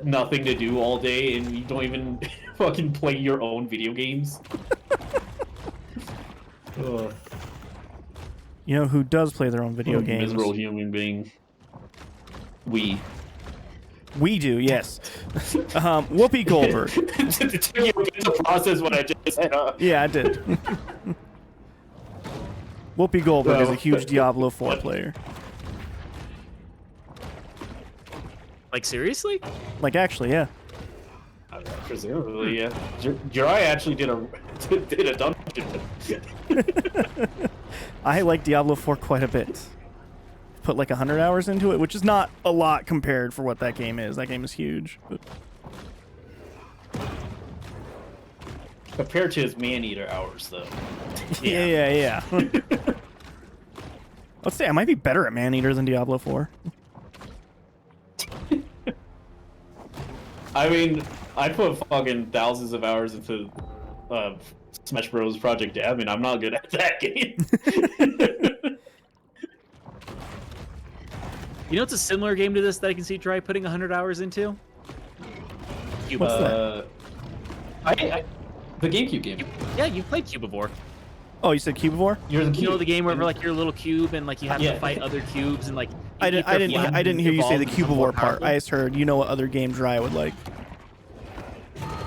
S2: nothing to do all day, and you don't even fucking play your own video games. Ugh.
S1: You know who does play their own video
S2: What a
S1: games?
S2: miserable human being. We.
S1: We do, yes. Whoopi Goldberg.
S2: Did you get to process what I just said?
S1: Yeah, I did. Whoopi Goldberg is a
S2: Well.
S1: huge Diablo 4 player.
S3: Like seriously?
S1: Like, actually, yeah.
S2: Presumably, yeah. Jirai actually did a dungeon.
S1: I like Diablo 4 quite a bit. Put like 100 hours into it, which is not a lot compared for what that game is. That game is huge. But...
S2: Compared to his ManEater hours, though.
S1: yeah. Let's say I might be better at ManEater than Diablo 4.
S2: I mean, I put fucking thousands of hours into Smash Bros. Project Admin. I'm not good at that game.
S3: You know, it's a similar game to this that I can see Dry putting 100 hours into.
S1: What's that?
S2: The GameCube game.
S3: Yeah, you've played Cubivore.
S1: Oh, you said Cubivore?
S2: You're the
S3: You know
S2: cube.
S3: the game where like you're a little cube and like you have
S2: Yeah.
S3: to fight other cubes and like.
S1: I didn't hear you say the Cubivore part. I
S3: I
S1: just heard you know what other game Dry would like.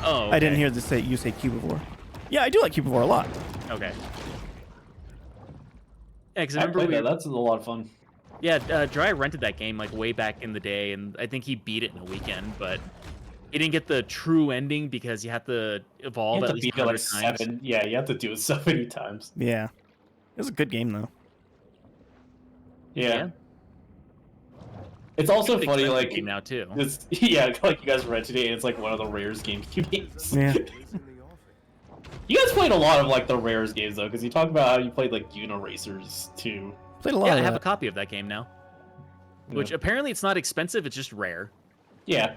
S3: Oh.
S1: I didn't
S3: okay.
S1: hear you say Cubivore. Yeah, I do like Cubivore a lot.
S3: Okay. Yeah, because I
S2: I
S3: remember
S2: played
S3: we.
S2: that. That's a lot of fun.
S3: Yeah, Dry rented that game like way back in the day, and I think he beat it in a weekend, but he didn't get the true ending because you have to evolve
S2: You have
S3: at
S2: to
S3: least
S2: beat it
S3: 100
S2: like
S3: times.
S2: 7. Yeah, you have to do it so many times.
S1: Yeah. It was a good game, though.
S2: Yeah. It's also
S3: Big
S2: funny,
S3: expensive
S2: like,
S3: game now too.
S2: it's, yeah, like you guys rented it, and it's like one of the rarest GameCube games.
S1: Yeah.
S4: Is in the offing.
S2: You guys played a lot of like the rarest games though, because you talk about how you played like Uno Racers too.
S1: Played a lot
S3: Yeah,
S1: of
S3: I have a
S1: that.
S3: copy of that game now. Which apparently it's not expensive, it's just rare.
S2: Yeah.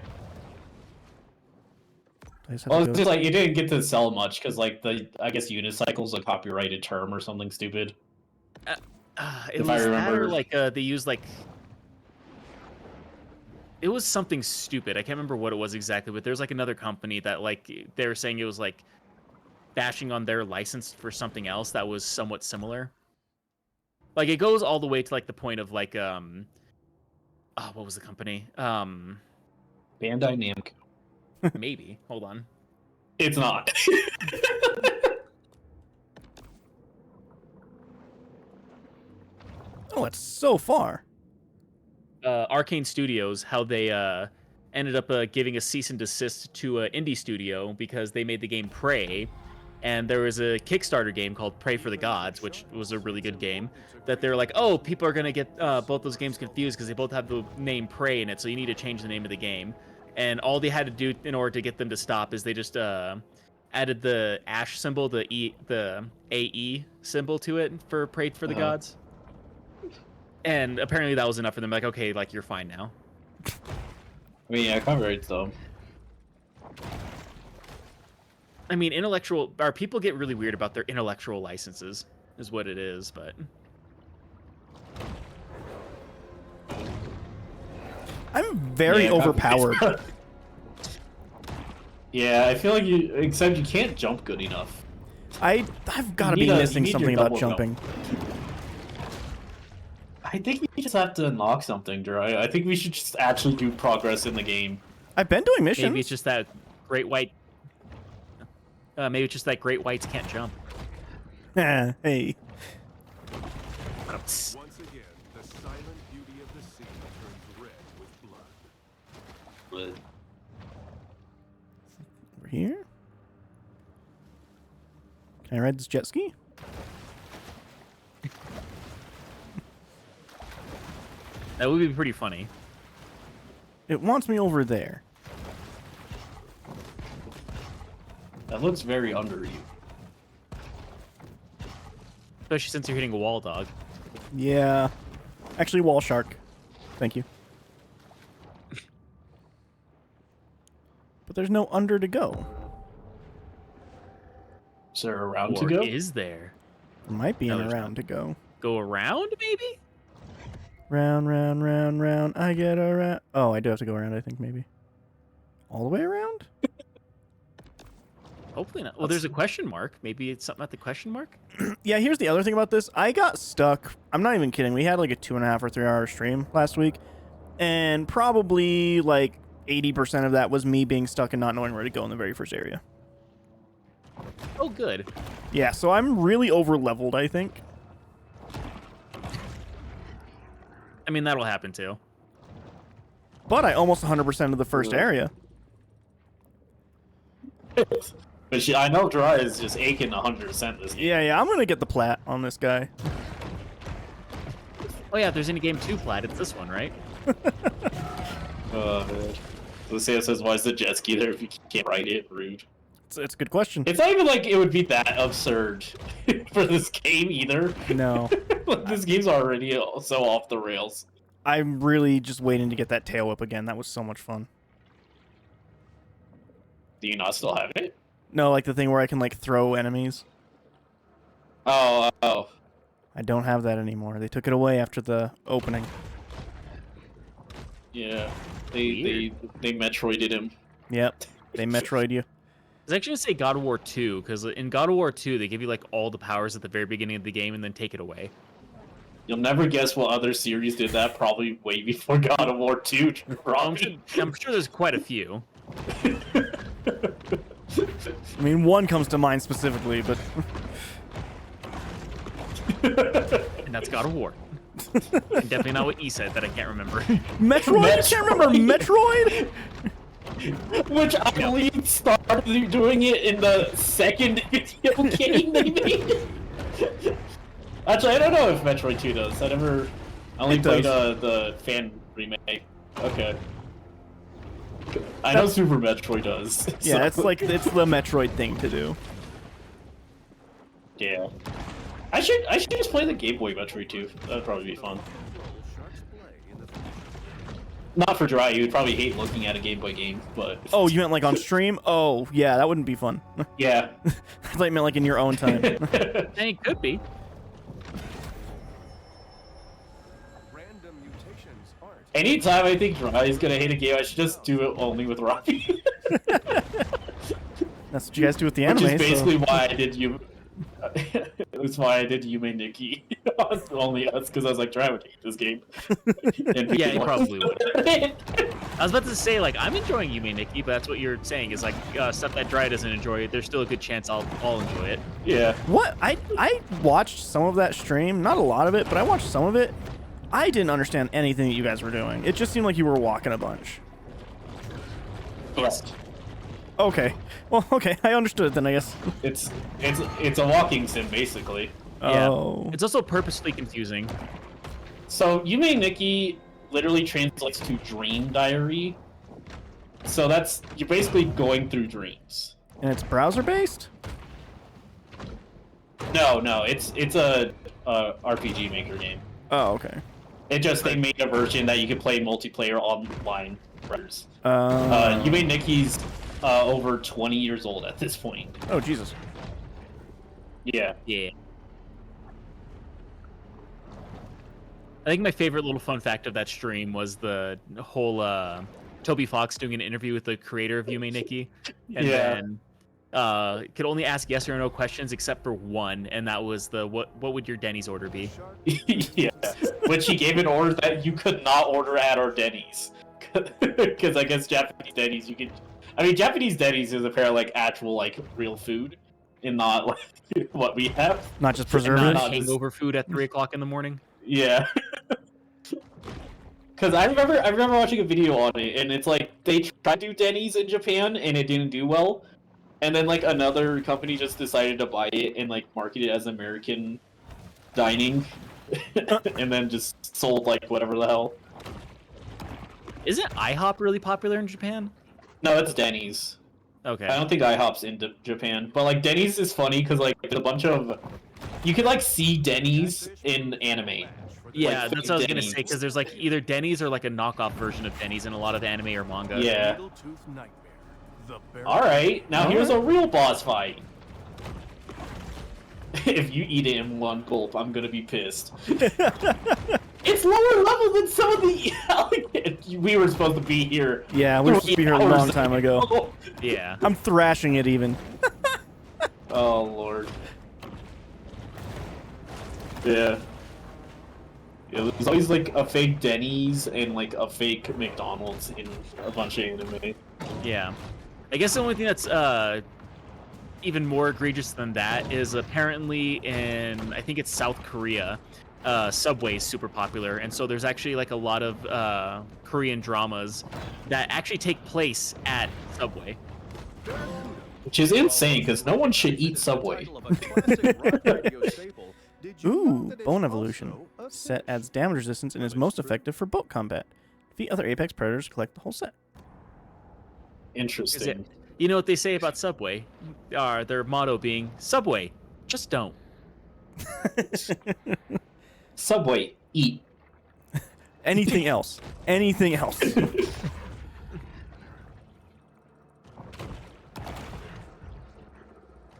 S1: I just have
S2: Well,
S1: to
S2: it's
S1: go-
S2: just like it didn't get to sell much because like I guess unicycle's a copyrighted term or something stupid.
S3: It
S2: If
S3: was
S2: I
S3: that
S2: remember.
S3: or like they used like it was something stupid. I can't remember what it was exactly, but there's like another company that like they were saying it was like bashing on their license for something else that was somewhat similar. Like it goes all the way to like the point of like what was the company?
S2: Bandai Namco.
S3: Maybe. Hold on.
S2: It's not.
S1: Oh, it's so far.
S3: Arcane Studios, how they ended up giving a cease and desist to an indie studio because they made the game Prey, and there was a Kickstarter game called Pray for the Gods, which was a really good game. That they're like, oh, people are gonna get both those games confused because they both have the name Prey in it, so you need to change the name of the game. And all they had to do in order to get them to stop is they just added the ash symbol, the AE symbol to it for Pray for the Gods. And apparently that was enough for them. Like, okay, like you're fine now.
S2: I mean, yeah, copyright's dumb.
S3: I mean, people get really weird about their intellectual licenses, is what it is. But
S1: I'm very overpowered.
S2: Yeah, I feel like except you can't jump good enough.
S1: I've got to be
S2: You
S1: missing
S2: need your
S1: something about
S2: double jump.
S1: jumping.
S2: I think we just have to unlock something, Drew. I think we should just actually do progress in the game.
S1: I've been doing missions.
S3: maybe it's just that great white. Maybe it's just that great whites can't jump.
S1: Hey.
S4: Once again, the silent beauty of the sea turns red with blood.
S1: Over here. Can I ride this jet ski?
S3: That would be pretty funny.
S1: It wants me over there.
S2: That looks very under you.
S3: Especially since you're hitting a wall, dog.
S1: Yeah. Actually, wall shark. Thank you. But there's no under to go.
S2: Is there a round to
S3: Or
S2: go?
S3: is there?
S1: There might be
S3: No,
S1: an
S3: there's
S1: around to go.
S3: Go around, maybe?
S1: Round, round, round, round. I get around. Oh, I do have to go around, I think, maybe. All the way around?
S3: Hopefully not. Well, there's a question mark. Maybe it's something at the question mark?
S1: Yeah, here's the other thing about this. I got stuck. I'm not even kidding. We had like a 2.5 or 3 hour stream last week. And probably like 80% of that was me being stuck and not knowing where to go in the very first area.
S3: Oh, good.
S1: Yeah, so I'm really over leveled, I think.
S3: I mean, that'll happen too.
S1: But I almost 100% of the first area.
S2: But I know Dry is just aching 100% this game.
S1: Yeah, I'm going to get the plat on this guy.
S3: Oh yeah, if there's any game 2 plat, it's this one, right?
S2: Man. So Sam says, why is the jet ski there if you can't ride it? Rude.
S1: It's a good question.
S2: It's not even like it would be that absurd for this game either.
S1: No.
S2: This game's already so off the rails.
S1: I'm really just waiting to get that tail whip again. That was so much fun.
S2: Do you not still have it?
S1: No, like the thing where I can like throw enemies.
S2: Oh.
S1: I don't have that anymore. They took it away after the opening.
S2: Yeah. They Metroided him.
S1: Yep. They Metroid you.
S3: I was actually gonna say God of War 2, because in God of War 2, they give you like all the powers at the very beginning of the game and then take it away.
S2: You'll never guess what other series did that, probably way before God of War 2.
S3: I'm sure there's quite a few.
S1: I mean, one comes to mind specifically, but
S3: And that's God of War. And definitely not what E said that I can't remember.
S1: Metroid? You can't remember Metroid?
S2: Which I believe started doing it in the second video game they made. Actually, I don't know if Metroid 2 does. I only
S1: It
S2: played
S1: does.
S2: the fan remake. Okay. I know Super Metroid does.
S1: Yeah,
S2: so-
S1: it's the Metroid thing to do.
S2: Yeah. I should just play the Game Boy Metroid 2. That'd probably be fun.
S4: Sharks play in the
S2: Not for Dry, you would probably hate looking at a Game Boy game, but
S1: Oh, you meant like on stream? Oh, yeah, that wouldn't be fun.
S2: yeah.
S1: I thought you meant like in your own time.
S3: And it could be.
S2: Anytime I think Dry is gonna hate a game, I should just do it only with Robbie.
S1: That's what you guys do with the
S2: Which
S1: anime.
S2: is basically
S1: so.
S2: why I did you. That's why I did Yume Nikki on only us, because I was like, Dry would hate this game. And
S3: Yeah, he
S2: people-
S3: probably would. I was about to say, like, I'm enjoying Yume Nikki, but that's what you're saying is like stuff that Dry doesn't enjoy. There's still a good chance I'll enjoy it.
S2: Yeah.
S1: What? I watched some of that stream, not a lot of it, but I watched some of it. I didn't understand anything that you guys were doing. It just seemed like you were walking a bunch.
S2: Yes.
S1: Okay. Well, okay, I understood it then, I guess.
S2: It's a walking sim basically.
S3: Yeah.
S1: Oh.
S3: It's also purposely confusing.
S2: So Yume Nikki literally translates to dream diary. So that's you're basically going through dreams.
S1: And it's browser based?
S2: No, it's a RPG Maker game.
S1: Oh, okay.
S2: It just they made a version that you can play multiplayer online.
S1: Uh,
S2: Yume Nikki's over 20 years old at this point.
S1: Oh, Jesus.
S2: Yeah.
S3: Yeah. I think my favorite little fun fact of that stream was the whole Toby Fox doing an interview with the creator of Yume Nikki, and
S2: Yeah.
S3: then could only ask yes or no questions except for one, and that was the what would your Denny's order be?
S2: Yeah. Which he gave an order that you could not order at our Denny's. Because I guess Japanese Denny's you could. I mean, Japanese Denny's is apparently like actual like real food, and not like what we have.
S1: Not just
S3: And
S1: preservatives?
S3: not hangover food at 3 o'clock in the morning.
S2: Yeah. Because I remember watching a video on it, and it's like they tried to do Denny's in Japan, and it didn't do well, and then like another company just decided to buy it and like market it as American dining, and then just sold like whatever the hell.
S3: Isn't IHOP really popular in Japan?
S2: No, it's Denny's.
S3: Okay.
S2: I don't think IHOP's in Japan, but like Denny's is funny because like there's a bunch of you can like see Denny's in anime.
S3: Yeah,
S2: like,
S3: that's what I was gonna
S2: Denny's.
S3: say because there's like either Denny's or like a knockoff version of Denny's in a lot of anime or manga.
S2: Yeah.
S4: Needletooth Nightmare, the barrel-
S2: All right, now
S1: All
S2: here's
S1: right.
S2: a real boss fight. If you eat it in one gulp, I'm gonna be pissed. It's lower level than some of the. We were supposed to be here.
S1: Yeah, we were supposed to be here a long
S2: hours
S1: time ago.
S3: Yeah.
S1: I'm thrashing it even.
S2: Oh lord. Yeah. Yeah, there's always like a fake Denny's and like a fake McDonald's in a bunch of anime.
S3: Yeah. I guess the only thing that's even more egregious than that is apparently in I think it's South Korea, Subway is super popular, and so there's actually like a lot of Korean dramas that actually take place at Subway.
S2: Which is insane because no one should eat Subway.
S1: Ooh, Bone Evolution. Set adds damage resistance and is most effective for boat combat. Defeat other Apex Predators, collect the whole set.
S2: Interesting.
S3: You know what they say about Subway? Their motto being Subway, just don't.
S2: Subway, eat.
S1: Anything else? Anything else?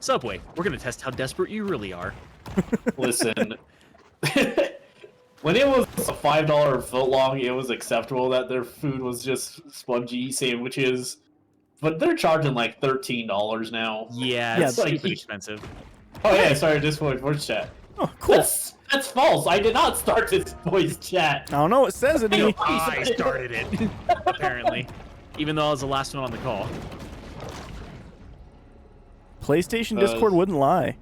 S3: Subway, we're gonna test how desperate you really are.
S2: Listen, when it was a $5 footlong, it was acceptable that their food was just spongy sandwiches, but they're charging like $13 now.
S3: Yeah,
S1: Yeah,
S3: it's
S2: like
S3: stupid
S2: he-
S3: expensive.
S2: Oh yeah, sorry, this voice chat.
S1: Oh, cool.
S2: That's false. I did not start this voice chat.
S1: I don't know. It says it. E.
S3: I started it, apparently. Even though I was the last one on the call.
S1: PlayStation Discord wouldn't lie.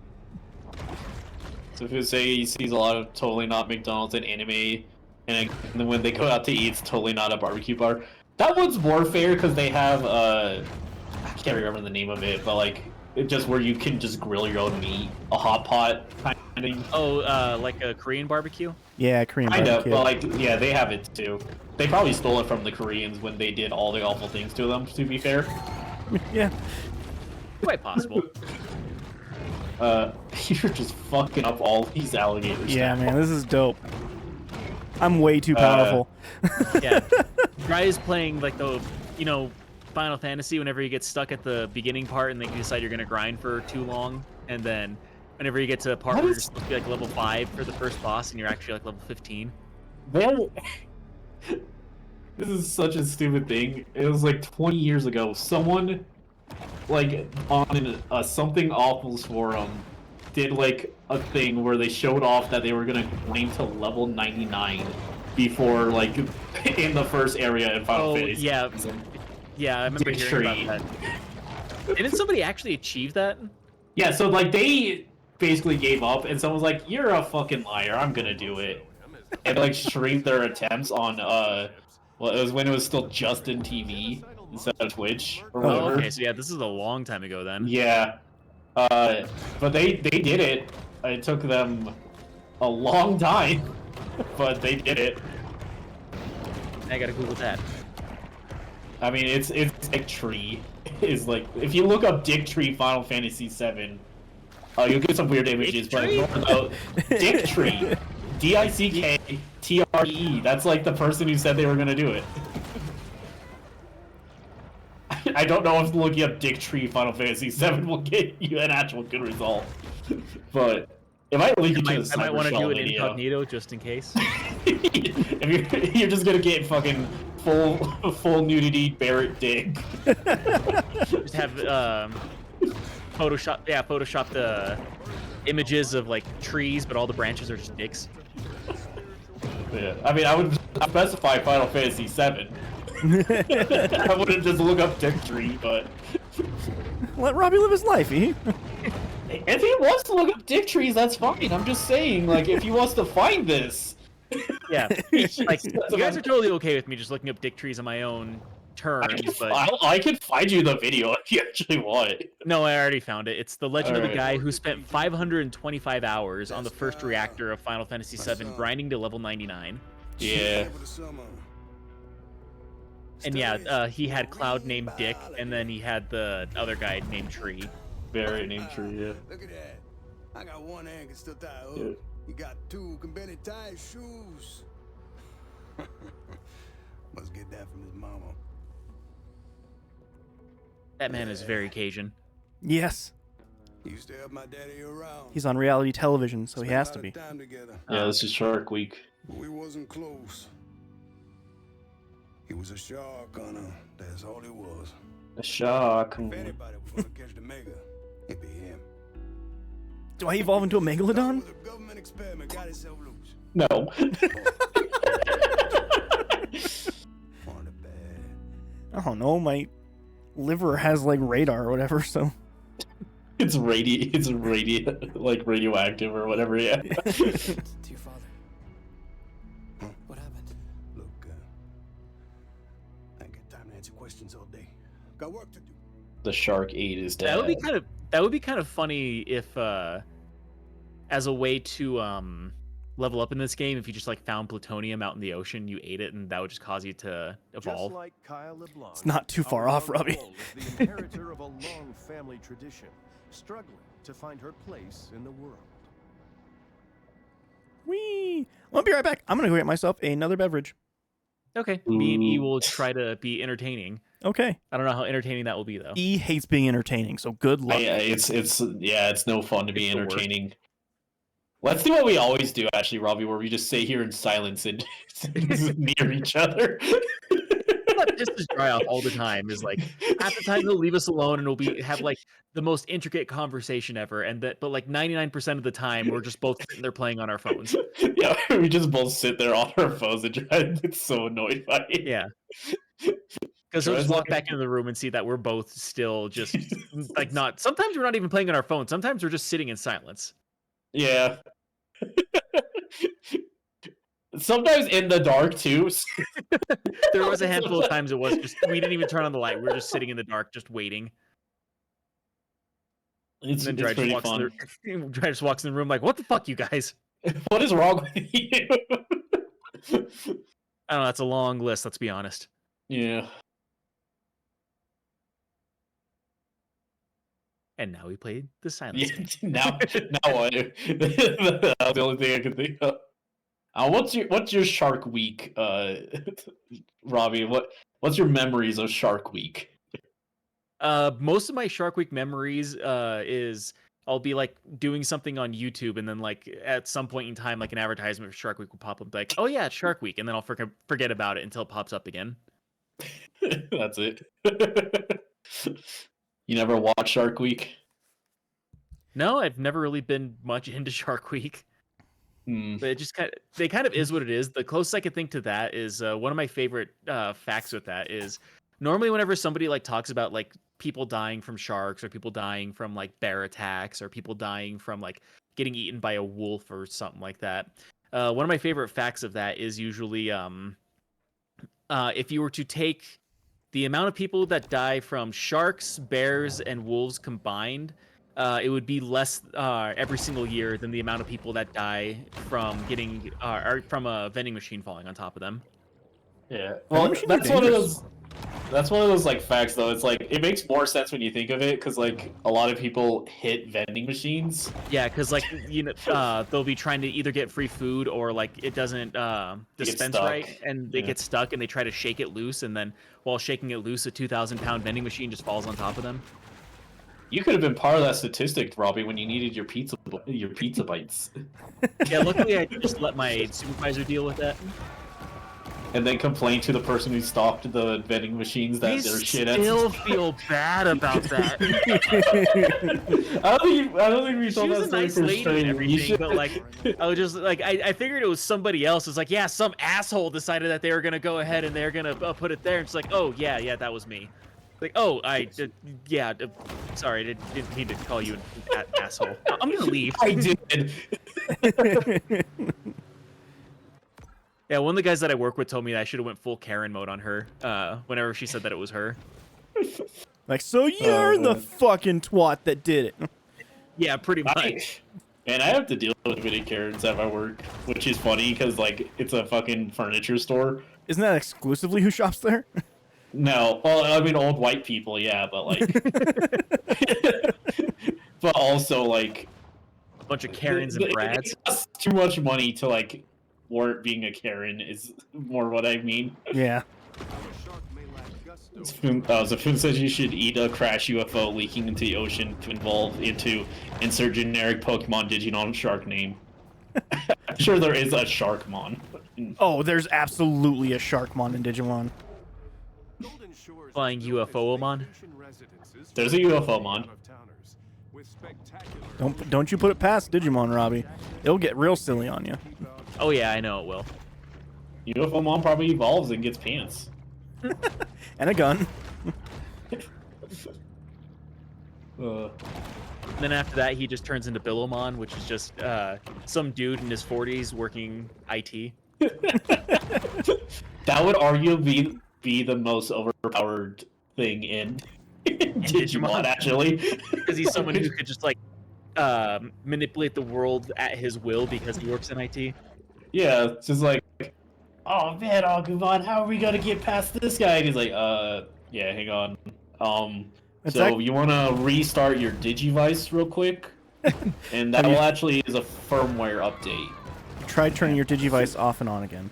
S2: So if you say he sees a lot of totally not McDonald's in anime, and then when they go out to eat, it's totally not a barbecue bar. That one's more fair because they have I can't remember the name of it, but like it just where you can just grill your own meat, a hot pot kind of thing.
S3: Oh, like a Korean barbecue?
S1: Yeah, Korean
S2: Kind of,
S1: barbecue.
S2: but like yeah, they have it too. They probably stole it from the Koreans when they did all the awful things to them. To be fair,
S1: Yeah.
S3: Quite possible.
S2: you're just fucking up all these alligators.
S1: Yeah,
S2: now.
S1: man, this is dope. I'm way too powerful.
S3: Yeah. Guy is playing like the, Final Fantasy whenever you get stuck at the beginning part and then you decide you're going to grind for too long. And then whenever you get to a part where you're supposed to be like level 5 for the first boss and you're actually like level 15.
S2: This is such a stupid thing. It was like 20 years ago. Someone, like, on a Something Awful's forum, did like a thing where they showed off that they were gonna climb to level 99 before, like, in the first area in Final Fantasy.
S3: Yeah. Yeah, I remember
S2: Dick
S3: hearing about that. Didn't somebody actually achieve that?
S2: Yeah, so, like, they basically gave up, and someone was like, "You're a fucking liar, I'm gonna do it." And, like, streamed their attempts on, well, it was when it was still Justin TV instead of Twitch or whatever.
S3: Oh, okay, so yeah, this is a long time ago then.
S2: Yeah. But they did it. It took them a long time, but they did it.
S3: I gotta Google that.
S2: I mean, it's Dick Tree. Is like, if you look up Dick Tree Final Fantasy VII, you'll get some weird images. But Dick Tree, DICKTRE. That's like the person who said they were gonna do it. I don't know if looking up Dick Tree Final Fantasy VII will get you an actual good result, but it might lead you to the
S3: I might want to do it
S2: video.
S3: incognito just in case.
S2: If you're just gonna get fucking full nudity Barrett dick.
S3: Just have Photoshop the images of like trees, but all the branches are just dicks.
S2: Yeah, I mean, I would specify Final Fantasy VII. I wouldn't just look up Dick Tree, but
S1: Let Robbie live his life, eh?
S2: if he wants to look up Dick Trees, that's fine. I'm just saying, like, if he wants to find this.
S3: Yeah, like you guys are totally okay with me just looking up dick trees on my own terms, but
S2: I can find you the video if you actually want.
S3: no, I already found it. It's the legend of the
S2: Alright.
S3: guy who spent 525 hours on the first reactor of Final Fantasy VII, grinding to level 99.
S2: Yeah.
S3: And yeah, he had Cloud named Dick, and then he had the other guy named Tree.
S2: Barrett named Tree, yeah.
S5: Look at that. I got one hand can still tie a hook.
S2: Yeah.
S5: You got two can barely tie his shoes. Must get that from his mama.
S3: That man is very Cajun.
S1: Yes.
S5: He used to help my daddy around.
S1: He's on reality television, so he
S5: Spent a
S1: has
S5: lot
S1: to
S5: of
S1: be.
S5: time together,
S2: Yeah, this is Shark Week.
S5: but we wasn't close. He was a shark hunter. That's all he was.
S2: A shark.
S5: If anybody was gonna catch the mega, it'd be him.
S1: Do I evolve into a
S5: That
S1: megalodon?
S5: was a government experiment. Got itself loose.
S2: No.
S5: On the bad.
S1: I don't know. My liver has like radar or whatever, so.
S2: It's like radioactive or whatever, yeah.
S6: To your father. What happened?
S5: Look, I ain't got time to answer questions all day. Got work to do.
S2: The shark ate his dad.
S3: That would be kind of funny if as a way to level up in this game, if you just like found plutonium out in the ocean, you ate it, and that would just cause you to evolve.
S4: Just like Kyle LeBlanc,
S1: It's not too far off,
S4: our
S1: Robbie.
S4: Nicole is the inheritor of a long family tradition, struggling to find her place in the world.
S1: Whee! I'll be right back. I'm gonna go get myself another beverage.
S3: Okay, me and E
S2: Ooh.
S3: will try to be entertaining.
S1: Okay.
S3: I don't know how entertaining that will be though.
S1: E hates being entertaining, so good luck.
S2: It's no fun to be
S3: It's the worst.
S2: entertaining. Let's do what we always do, actually, Robbie, where we just sit here in silence and near each other.
S3: That pisses Dry off all the time. Is like half the time he'll leave us alone and we'll have like the most intricate conversation ever, and but like 99% of the time we're just both sitting there playing on our phones.
S2: Yeah, we just both sit there on our phones and try. It's so annoyed by it.
S3: Yeah. Because he'll just walk back into the room and see that we're both still just like not. Sometimes we're not even playing on our phone. Sometimes we're just sitting in silence.
S2: Yeah. Sometimes in the dark too.
S3: There was a handful of times it was just we didn't even turn on the light. We were just sitting in the dark, just waiting.
S2: It's
S3: And then Dry
S2: pretty
S3: just,
S2: fun.
S3: Dry just walks in the room like, "What the fuck, you guys?"
S2: What is wrong with you?
S3: I don't know. That's a long list. Let's be honest.
S2: Yeah.
S3: And now we played the silence
S2: Yeah.
S3: game.
S2: Now what? That was the only thing I could think of. What's your Shark Week, Robbie? What's your memories of Shark Week?
S3: Most of my Shark Week memories is I'll be like doing something on YouTube, and then like at some point in time, like an advertisement for Shark Week will pop up, like, oh yeah, it's Shark Week, and then I'll forget about it until it pops up again.
S2: That's it. You never watch Shark Week?
S3: No, I've never really been much into Shark Week. But it just kind of is what it is. The closest I could think to that is one of my favorite facts with that is normally whenever somebody like talks about like people dying from sharks or people dying from like bear attacks or people dying from like getting eaten by a wolf or something like that. One of my favorite facts of that is usually if you were to take the amount of people that die from sharks, bears, and wolves combined, it would be less every single year than the amount of people that die from getting or from a vending machine falling on top of them.
S2: Yeah. Well, that's one of those. That's one of those like facts, though. It's like it makes more sense when you think of it, because like a lot of people hit vending machines.
S3: Yeah, because like they'll be trying to either get free food or like it doesn't dispense right, and they get stuck and they try to shake it loose, and then while shaking it loose, a 2,000-pound vending machine just falls on top of them.
S2: You could have been part of that statistic, Robbie, when you needed your pizza bites.
S3: Yeah, luckily I just let my supervisor deal with that.
S2: And then complain to the person who stopped the vending machines that they're shit at.
S3: I still feel bad about that.
S2: I don't think we
S3: She
S2: told
S3: was
S2: that
S3: a
S2: story
S3: nice
S2: for
S3: lady
S2: straight.
S3: and everything, but like, I was just like, I figured it was somebody else. It's like, yeah, some asshole decided that they were gonna go ahead and they're gonna put it there. And it's like, oh yeah, that was me. Like, oh, sorry, I didn't mean to call you an asshole. I'm gonna leave.
S2: I did.
S3: Yeah, one of the guys that I work with told me that I should have went full Karen mode on her whenever she said that it was her.
S1: Like, so you're the fucking twat that did it.
S3: Yeah, pretty much.
S2: And I have to deal with many Karens at my work, which is funny because like it's a fucking furniture store.
S1: Isn't that exclusively who shops there?
S2: No, well, I mean old white people, yeah, but like, but also like
S3: a bunch of Karens and Brads.
S2: It costs too much money to like warrant being a Karen is more what I mean.
S1: Yeah.
S2: Zafun says you should eat a crash UFO leaking into the ocean to insert generic Pokemon Digimon shark name. I'm sure there is a Sharkmon.
S1: Oh, there's absolutely a Sharkmon in Digimon.
S3: Flying UFO-omon?
S2: There's a UFO-mon.
S1: Don't you put it past Digimon, Robbie. It'll get real silly on you.
S3: Oh yeah, I know it will.
S2: UFO-mon probably evolves and gets pants.
S1: And a gun.
S3: Then after that, he just turns into Billowmon, which is just some dude in his 40s working IT.
S2: That would arguably be the most overpowered thing in Digimon, actually.
S3: Because he's someone who could just like manipulate the world at his will because he works in IT.
S2: Yeah, it's just like, oh man, Agumon, how are we gonna get past this guy? And he's like, yeah, hang on. So you want to restart your Digivice real quick? And that will actually is a firmware update.
S1: Try turning your Digivice off and on again.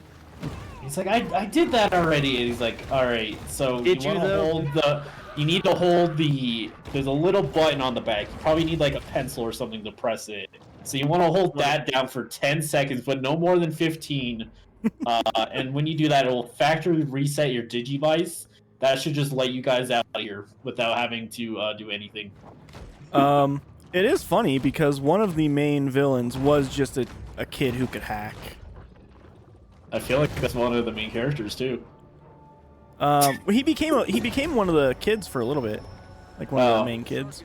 S2: He's like, I did that already. And he's like, all right, so you need to hold there's a little button on the back. You probably need like a pencil or something to press it. So you want to hold that down for 10 seconds, but no more than 15. And when you do that, it will factory reset your Digivice. That should just let you guys out of here without having to do anything.
S1: It is funny because one of the main villains was just a kid who could hack.
S2: I feel like that's one of the main characters too.
S1: He became one of the kids for a little bit, like one of the main kids.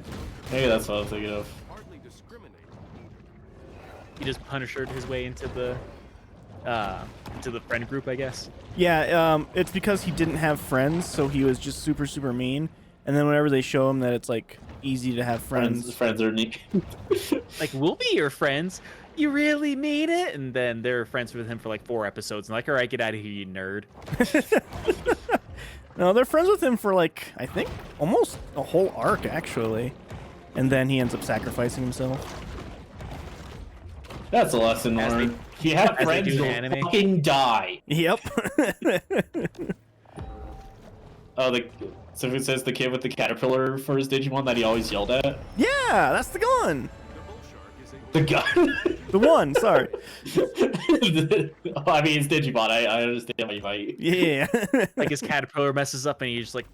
S2: Maybe that's what I was thinking of.
S3: He just Punishered his way into the friend group, I guess.
S1: Yeah, it's because he didn't have friends, so he was just super mean. And then whenever they show him that it's like easy to have friends,
S2: friends are neat.
S3: Like, we'll be your friends. You really mean it? And then they're friends with him for like 4 episodes. And like, all right, get out of here, you nerd.
S1: No, they're friends with him for like, I think, almost a whole arc actually. And then he ends up sacrificing himself.
S2: That's a lesson learned. If you have friends, you'll fucking die.
S1: Yep.
S2: Oh, so it says the kid with the caterpillar for his Digimon that he always yelled at.
S1: Yeah, that's the gun.
S2: The guy.
S1: The one. Sorry.
S2: I mean, it's Digimon. I understand why you might.
S1: Yeah.
S3: Like his caterpillar messes up and he just like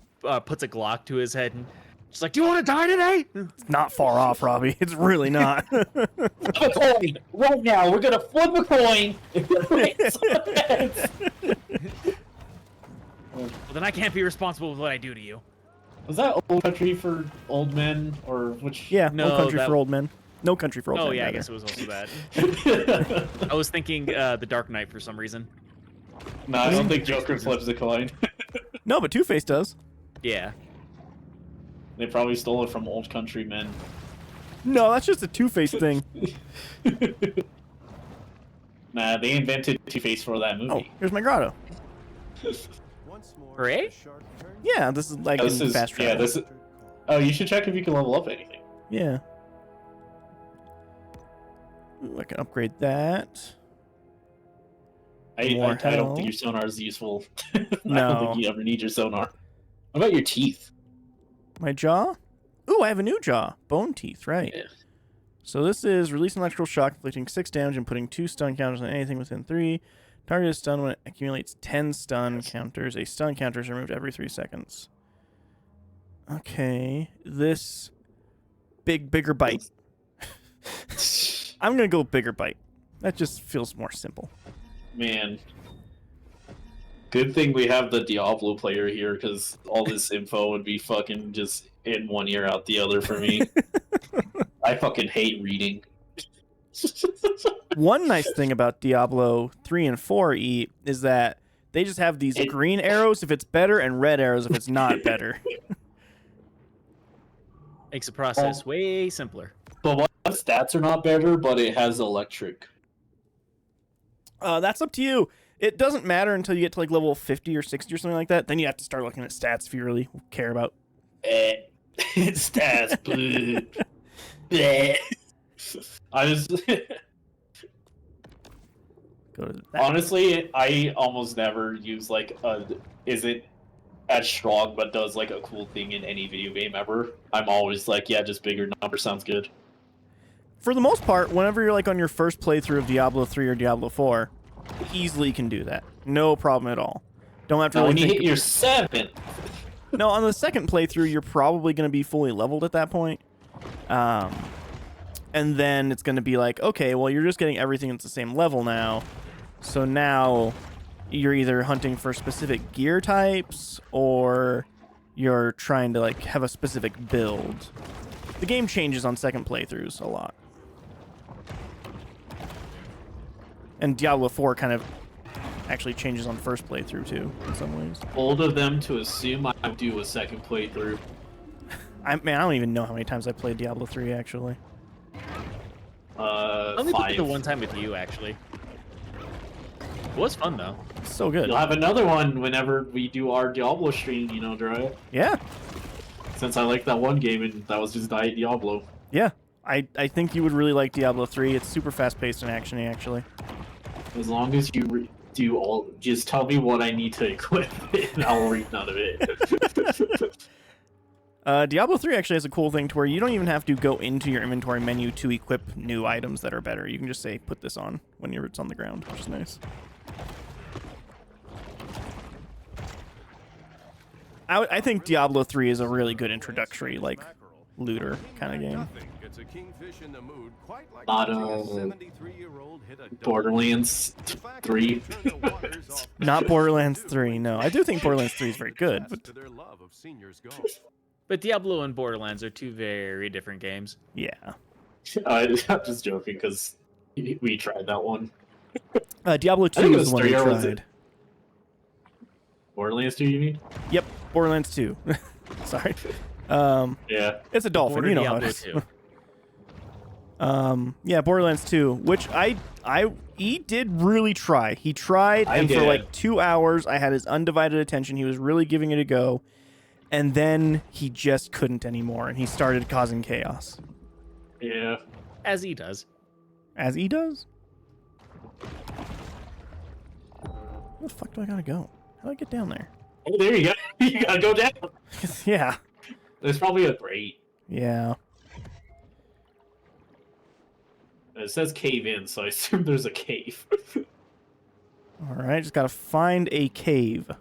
S3: puts a Glock to his head and just like, do you want to die today?
S1: It's not far off, Robbie. It's really not.
S2: Flip a coin right now. We're gonna flip a coin.
S3: Well, then I can't be responsible with what I do to you.
S2: Was that Old Country for Old Men or which?
S1: Yeah,
S3: No,
S1: No Country
S3: that-
S1: for Old Men. No Country for Old Men.
S3: Oh yeah, I
S1: rather.
S3: guess it was also that. I was thinking The Dark Knight for some reason.
S2: No, I don't think Joker flips a coin.
S1: No, but Two-Face does.
S3: Yeah.
S2: They probably stole it from Old Country Men.
S1: No, that's just a Two-Face thing.
S2: Nah, they invented Two-Face for that
S1: Oh,
S2: movie.
S1: here's my grotto.
S5: Once more,
S3: Hooray?
S5: the shark turns
S1: Yeah, this is like
S2: This
S1: in
S2: is
S1: fast travel.
S2: this is. Oh, you should check if you can level up anything.
S1: Yeah. Ooh, I can upgrade that.
S2: I
S1: More
S2: don't
S1: health.
S2: think your sonar is useful. I don't
S1: No.
S2: think you ever need your sonar. What about your teeth?
S1: My jaw? Ooh, I have a new jaw. Bone teeth, right.
S2: Yeah.
S1: So this is release an electrical shock, inflicting 6 damage and putting 2 stun counters on anything within 3. Target is stunned when it accumulates 10 stun counters. A stun counter is removed every 3 seconds. Okay. This bigger bite. I'm going to go bigger bite. That just feels more simple.
S2: Man. Good thing we have the Diablo player here, because all this info would be fucking just in one ear out the other for me. I fucking hate reading.
S1: One nice thing about Diablo 3 and 4E is that they just have these green arrows if it's better and red arrows if it's not better.
S3: Makes the process way simpler.
S2: But what stats are not better, but it has electric.
S1: That's up to you. It doesn't matter until you get to like level 50 or 60 or something like that. Then you have to start looking at stats if you really care about.
S2: Stats. Bleh. Bleh. I just
S1: Go to that.
S2: honestly, I almost never use like a isn't as strong but does like a cool thing in any video game ever. I'm always like, yeah, just bigger number sounds good.
S1: For the most part, whenever you're like on your first playthrough of Diablo 3 or Diablo 4, easily can do that. No problem at all. Don't have to
S2: Now
S1: really
S2: when you
S1: think.
S2: hit your 7th,
S1: No, on the second playthrough, you're probably going to be fully leveled at that point. And then it's going to be like, okay, well, you're just getting everything at the same level now. So now you're either hunting for specific gear types or you're trying to like have a specific build. The game changes on second playthroughs a lot. And Diablo 4 kind of actually changes on first playthrough too, in some ways.
S2: bold of them to assume I would do a second playthrough.
S1: I don't even know how many times I played Diablo 3 actually.
S3: I only played
S2: 5.
S3: it the one time with you, actually. It was fun, though.
S1: It's so good.
S2: You'll have another one whenever we do our Diablo stream, you know, Dry.
S1: Yeah.
S2: Since I like that one game and that was just Diet Diablo.
S1: Yeah. I think you would really like Diablo 3. It's super fast-paced and actiony, actually.
S2: As long as you do all, just tell me what I need to equip, and I'll read none of it.
S1: Diablo 3 actually has a cool thing to where you don't even have to go into your inventory menu to equip new items that are better. You can just say, put this on when it's on the ground, which is nice. I think Diablo 3 is a really good introductory, like, looter kind of game.
S5: Nothing gets a kingfish in the mood quite like
S2: Not,
S5: watching a 73-year-old hit a double.
S2: Borderlands
S5: The fact
S2: 3.
S5: that they turn the waters off
S1: Not
S5: the
S1: Borderlands
S5: too.
S1: 3, no. I do think Borderlands 3 is very good, but
S5: To their love of seniors go.
S3: But Diablo and Borderlands are two very different games.
S1: yeah.
S2: I'm just joking because we tried that one.
S1: Diablo
S2: I think
S1: 2
S2: it
S1: is the
S2: was
S1: one we
S2: 3 or was
S1: tried.
S2: it- Borderlands 2, you mean?
S1: Yep, Borderlands 2. Sorry.
S2: Yeah.
S1: It's a dolphin,
S3: Border
S1: you know how it
S3: Diablo
S1: is.
S3: 2.
S1: Yeah, Borderlands 2, which he did really try. He tried,
S2: I
S1: and for
S2: did.
S1: like 2 hours, I had his undivided attention. He was really giving it a go, and then he just couldn't anymore, and he started causing chaos,
S2: Yeah.
S3: As he does.
S1: as he does. Where the fuck do I gotta go? How do I get down there?
S2: Oh, there you go. You gotta go down.
S1: Yeah.
S2: There's probably a grate.
S1: Yeah.
S2: It says cave in, so I assume there's a cave.
S1: All right, just gotta find a cave.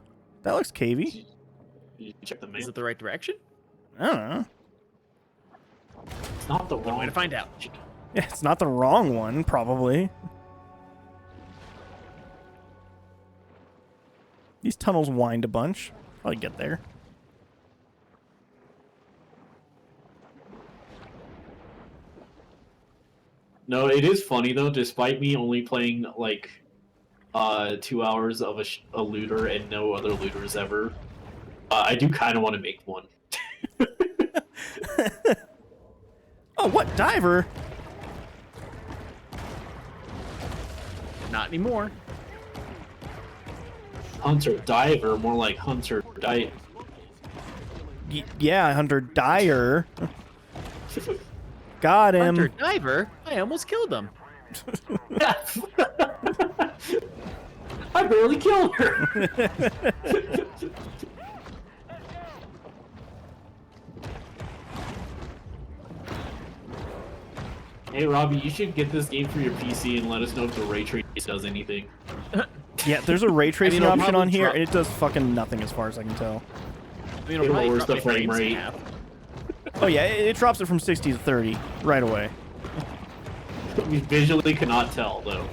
S1: That looks cavey.
S2: You check the map.
S3: Is it the right direction?
S1: I don't know.
S2: It's not the
S3: One
S2: wrong
S3: way to find out.
S1: Yeah, it's not the wrong one, probably. These tunnels wind a bunch. Probably get there.
S2: No, it is funny though. Despite me only playing like 2 hours of a looter and no other looters ever, I do kind of want to make one.
S1: Oh, what diver?
S3: Not anymore.
S2: Hunter diver, more like hunter dive.
S1: Yeah, Hunter Dyer. Got him.
S3: Hunter Diver? I almost killed him.
S2: I barely killed her. Hey Robbie, you should get this game for your PC and let us know if the ray trace does anything.
S1: Yeah, there's a ray tracing
S3: it'll
S1: option
S3: probably
S1: on here,
S3: drop-
S1: and it does fucking nothing as far as I can tell.
S3: I mean,
S2: It
S3: it'll probably
S2: lowers
S3: drop
S2: the
S3: my
S2: frame
S3: frames in
S2: rate.
S3: half.
S1: Oh yeah, it drops it from 60 to 30 right away.
S2: We visually cannot tell though.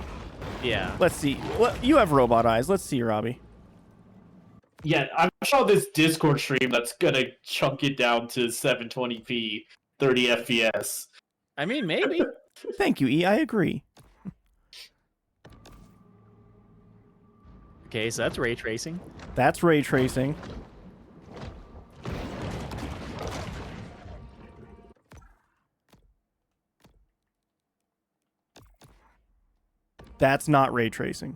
S3: Yeah.
S1: Let's see. What you have robot eyes. Let's see, Robbie.
S2: Yeah, I'm sure this Discord stream that's gonna chunk it down to 720p, 30 FPS.
S3: I mean, maybe.
S1: Thank you, E. I agree.
S3: Okay, so that's ray tracing.
S1: That's ray tracing. That's not ray tracing.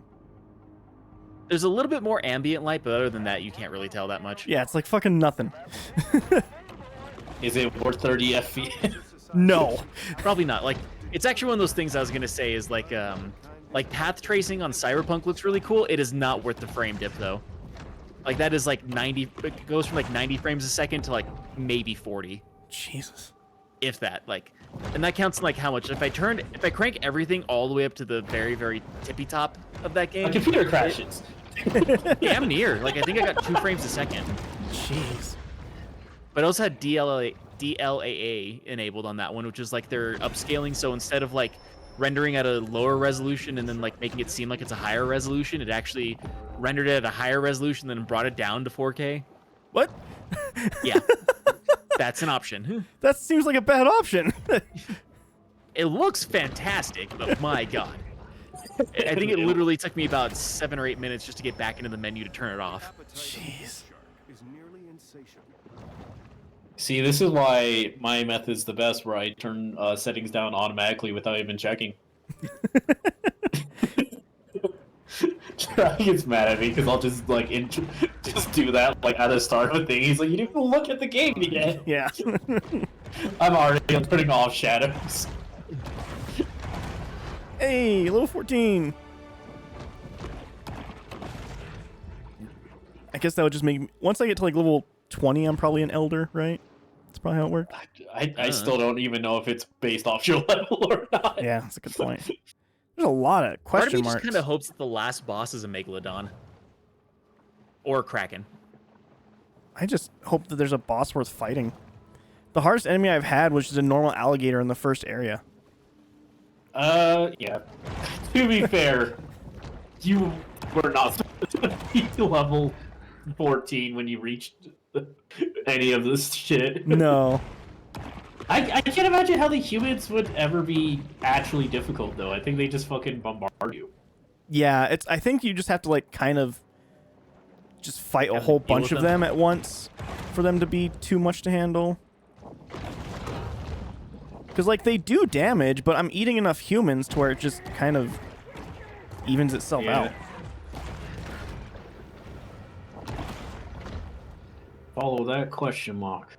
S3: There's a little bit more ambient light, but other than that, you can't really tell that much.
S1: Yeah, it's like fucking nothing.
S2: Is it worth 30 FPS?
S1: No.
S3: Probably not. Like, it's actually one of those things I was gonna say is like path tracing on Cyberpunk looks really cool. It is not worth the frame dip though. Like that is like 90. It goes from like 90 frames a second to like maybe 40,
S1: Jesus.
S3: if that. Like, and that counts in like how much. If I crank everything all the way up to the very very tippy top of that game,
S2: My computer crashes.
S3: damn near. Like I think I got 2 frames a second.
S1: Jeez.
S3: But I also had DLAA enabled on that one, which is like they're upscaling. So instead of like rendering at a lower resolution and then like making it seem like it's a higher resolution, it actually rendered it at a higher resolution, then brought it down to 4K.
S1: What?
S3: Yeah, that's an option.
S1: That seems like a bad option.
S3: It looks fantastic, but my god. I think it literally took me about 7 or 8 minutes just to get back into the menu to turn it off.
S1: Jeez.
S5: Is nearly insatiable.
S2: See, this is why my method's the best, where I turn settings down automatically without even checking. He gets mad at me because I'll just like just do that like at the start of a thing. He's like, "You didn't even look at the game yet."
S1: Yeah.
S2: I'm already turning off shadows.
S1: Hey, level 14. I guess that would just make me, once I get to like level 20, I'm probably an elder, right? That's probably how it works.
S2: I still don't even know if it's based off your level or not.
S1: Yeah, that's a good point. There's a lot of
S3: Part of me
S1: question
S3: just
S1: marks.
S3: kind of hopes that the last boss is a Megalodon. Or Kraken.
S1: I just hope that there's a boss worth fighting. The hardest enemy I've had was just a normal alligator in the first area.
S2: Yeah. To be fair, you were not supposed to be level 14 when you reached any of this shit.
S1: No.
S2: I can't imagine how the humans would ever be actually difficult, though. I think they just fucking bombard you.
S1: Yeah, it's. I think you just have to like kind of just fight a
S3: Have to
S1: whole
S3: deal
S1: bunch
S3: with
S1: of them at once for them to be too much to handle. Because like they do damage, but I'm eating enough humans to where it just kind of evens itself out.
S2: Follow that question mark.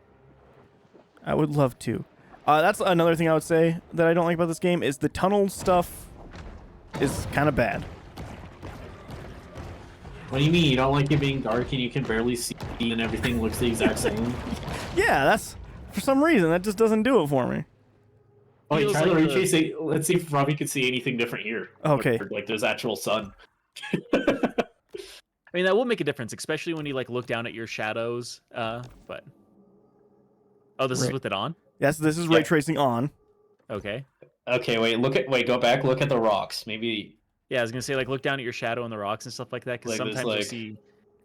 S1: I would love to. That's another thing I would say that I don't like about this game is the tunnel stuff is kind of bad.
S2: What do you mean? You don't like it being dark and you can barely see and everything looks the exact same?
S1: Yeah, that's for some reason that just doesn't do it for me.
S2: Oh,
S3: Feels
S2: try the
S3: like
S2: ray
S3: the-
S2: tracing. Let's see if Robbie can see anything different here.
S1: Okay.
S2: Where, like there's actual sun.
S3: I mean, that will make a difference, especially when you like look down at your shadows. But oh, this is
S1: Right.
S3: with it on.
S1: Yes, this is ray
S2: Yeah.
S1: tracing on.
S3: Okay.
S2: Okay, wait, go back, look at the rocks. Maybe
S3: Yeah, I was gonna say like look down at your shadow and the rocks and stuff like that, because
S2: Like this,
S3: sometimes you'll
S2: like-
S3: see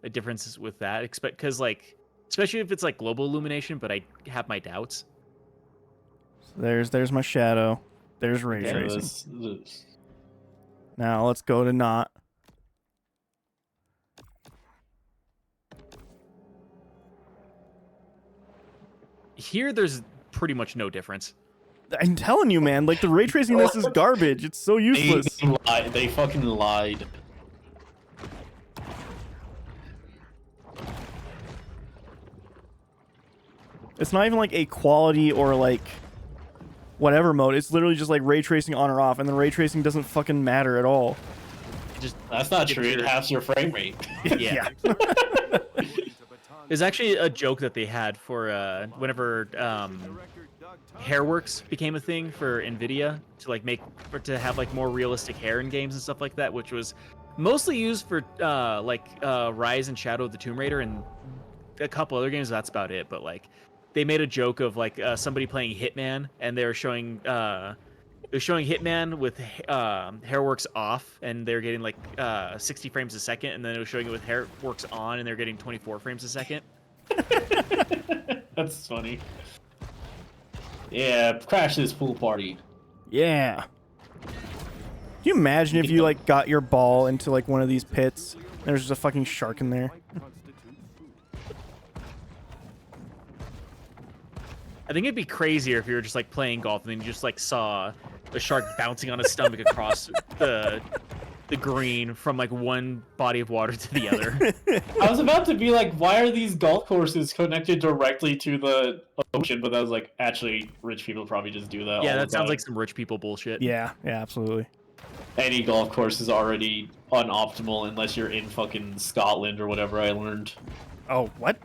S3: a difference with that. Because like, especially if it's like global illumination, but I have my doubts.
S1: There's my shadow. There's ray
S2: yeah,
S1: tracing.
S2: this.
S1: Now let's go to not.
S3: Here, there's pretty much no difference.
S1: I'm telling you, man, like the ray tracing this is garbage. It's so useless.
S2: They fucking lied.
S1: It's not even like a quality or like whatever mode. It's literally just like ray tracing on or off, and the ray tracing doesn't fucking matter at all.
S3: Just
S2: That's not
S3: Get
S2: true. It
S3: your-
S2: halves your frame rate.
S3: yeah. There's actually a joke that they had for whenever Hairworks became a thing for Nvidia to like to have like more realistic hair in games and stuff like that, which was mostly used for Rise and Shadow of the Tomb Raider and a couple other games. That's about it. But like they made a joke of like somebody playing Hitman, and they were showing Hitman with Hairworks off, and they're getting like 60 frames a second, and then it was showing it with Hairworks on, and they're getting 24 frames a second.
S2: That's funny. Yeah, crash this pool party.
S1: Yeah. Can you imagine if you like got your ball into like one of these pits? And there's just a fucking shark in there.
S3: I think it'd be crazier if you were just like playing golf and then you just like saw a shark bouncing on his stomach across the green from like one body of water to the other.
S2: I was about to be like, why are these golf courses connected directly to the ocean? But I was like, actually, rich people probably just do that.
S3: Yeah,
S2: all
S3: that
S2: the
S3: sounds
S2: time.
S3: like some rich people bullshit.
S1: Yeah, absolutely.
S2: Any golf course is already unoptimal unless you're in fucking Scotland or whatever. I learned
S1: Oh, what?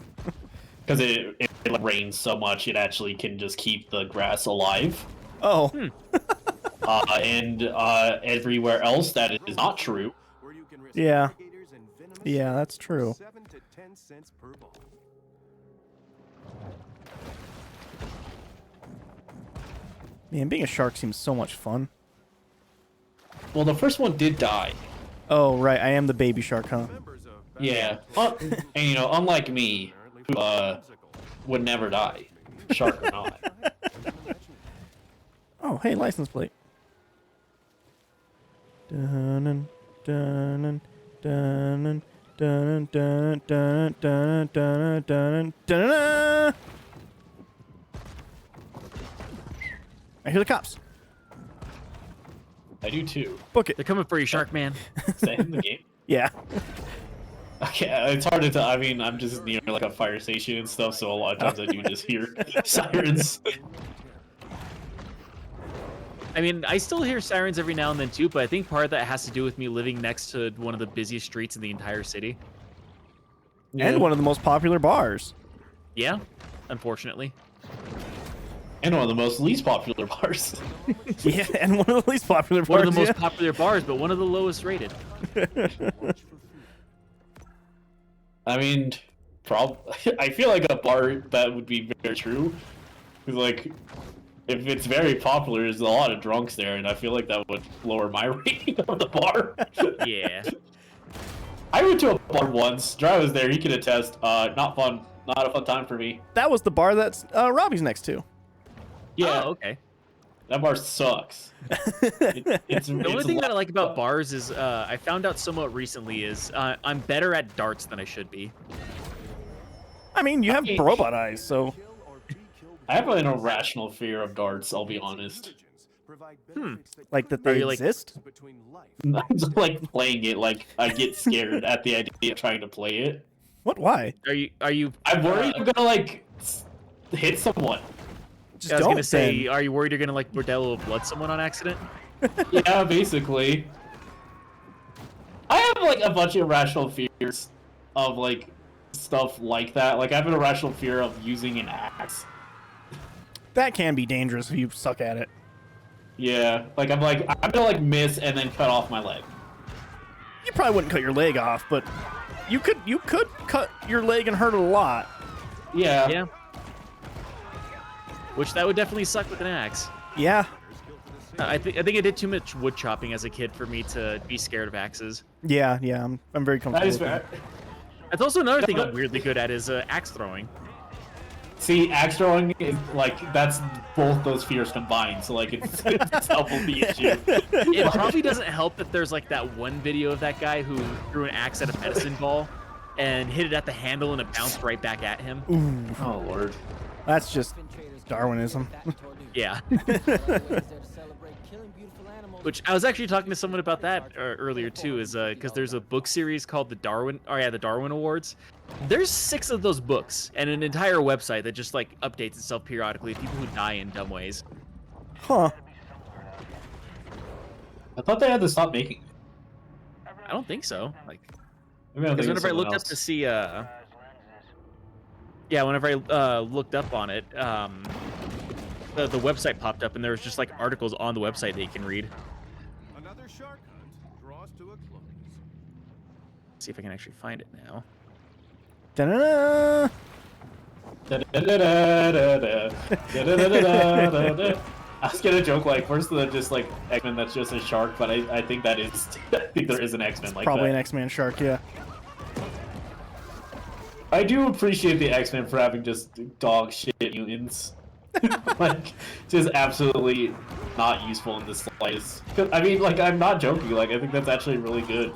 S2: because it like, rains so much, it actually can just keep the grass alive.
S1: Oh,
S2: And everywhere else that is not true.
S1: Yeah. Yeah, that's true.
S5: 7 to 10 cents per ball.
S1: man, being a shark seems so much fun.
S2: Well, the first one did die.
S1: Oh, right, I am the baby shark, huh?
S5: Members of
S2: Yeah, and you know, unlike me, who would never die, shark or not.
S1: Oh, hey, license plate. Dun dun dun dun dun dun dun dun dun dun dun. I hear the cops.
S2: I do too.
S1: Book it.
S3: They're coming for you, Shark Man.
S2: Is that in the game?
S1: Yeah.
S2: Okay, it's hard to tell. I mean, I'm just near like a fire station and stuff, so a lot of times I do just hear sirens.
S3: I mean, I still hear sirens every now and then too, but I think part of that has to do with me living next to one of the busiest streets in the entire city.
S1: And one of the most popular bars.
S3: Yeah, unfortunately.
S2: And one of the most least popular bars.
S1: Yeah, and one of the least popular bars.
S3: One of the most
S1: yeah.
S3: popular bars, but one of the lowest rated.
S2: I mean, I feel like a bar that would be very true. Because, like, if it's very popular, there's a lot of drunks there, and I feel like that would lower my rating of the bar.
S3: Yeah.
S2: I went to a bar once. Dry was there. He could attest. Not fun. Not a fun time for me.
S1: That was the bar that's Robbie's next to.
S2: Yeah,
S3: Oh, okay.
S2: that bar sucks. It's
S3: The only thing that I like about bars is I found out somewhat recently is I'm better at darts than I should be.
S1: I mean, you have robot eyes, so
S2: I have an irrational fear of darts. I'll be honest.
S1: like that
S3: Are
S1: they
S3: you, like-
S1: exist.
S2: I'm just like playing it. Like I get scared at the idea of trying to play it.
S1: What? Why?
S3: Are you?
S2: I'm worried I'm gonna like hit someone.
S1: Just
S3: I was
S1: don't.
S3: gonna say,
S1: then.
S3: are you worried you're gonna like Bordello blood someone on accident?
S2: Yeah, basically. I have like a bunch of irrational fears of like stuff like that. Like I have an irrational fear of using an axe.
S1: That can be dangerous if you suck at it.
S2: Yeah, like I'm gonna like miss and then cut off my leg.
S1: You probably wouldn't cut your leg off, but you could cut your leg and hurt it a lot.
S2: Yeah.
S3: Yeah. Which that would definitely suck with an axe.
S1: Yeah.
S3: I think I did too much wood chopping as a kid for me to be scared of axes.
S1: Yeah, I'm very
S2: That
S1: comfortable
S2: is
S1: with
S2: fair.
S1: that.
S3: That's also another thing I'm weirdly good at is axe throwing.
S2: See, axe throwing is like that's both those fears combined. So like it's helpful the issue.
S3: It probably doesn't help that there's like that one video of that guy who threw an axe at a medicine ball and hit it at the handle and it bounced right back at him.
S1: Ooh,
S2: Oh lord.
S1: that's just Darwinism.
S3: Yeah. Which I was actually talking to someone about that earlier too, is because there's a book series called the Darwin Awards. There's 6 of those books and an entire website that just like updates itself periodically. People who die in dumb ways.
S1: Huh.
S2: I thought they had to stop making.
S3: I don't think so. Like,
S2: Maybe I'm
S3: because
S2: thinking
S3: whenever I
S2: of
S3: looked
S2: someone
S3: up to see, yeah, whenever I looked up on it, the website popped up and there was just like articles on the website that you can read.
S4: Another shark hunt draws to a close.
S3: See if I can actually find it now.
S1: Da-da-da.
S2: I was gonna joke like first the just like X-Men that's just a shark, but I think that is I think there is an X-Men like
S1: Probably
S2: that.
S1: an X-Man shark, yeah.
S2: I do appreciate the X-Men for having just dog shit mutants. Like just absolutely not useful in the slightest. I mean like I'm not joking, like I think that's actually really good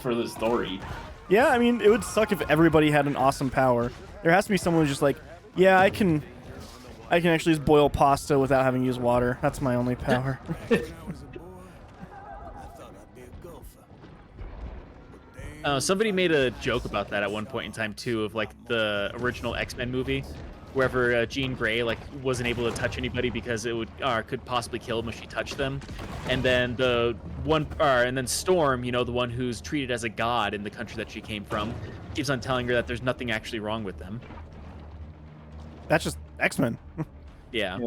S2: for the story.
S1: Yeah, I mean, it would suck if everybody had an awesome power. There has to be someone who's just like, yeah, I can actually just boil pasta without having to use water. That's my only power.
S5: When I was a boy, I thought I'd be a golfer. But damn,
S3: Somebody made a joke about that at one point in time too, of like the original X-Men movie, wherever Jean Grey like wasn't able to touch anybody because it would could possibly kill them if she touched them, and then and then Storm, you know, the one who's treated as a god in the country that she came from, keeps on telling her that there's nothing actually wrong with them.
S1: That's just X-Men.
S3: Yeah.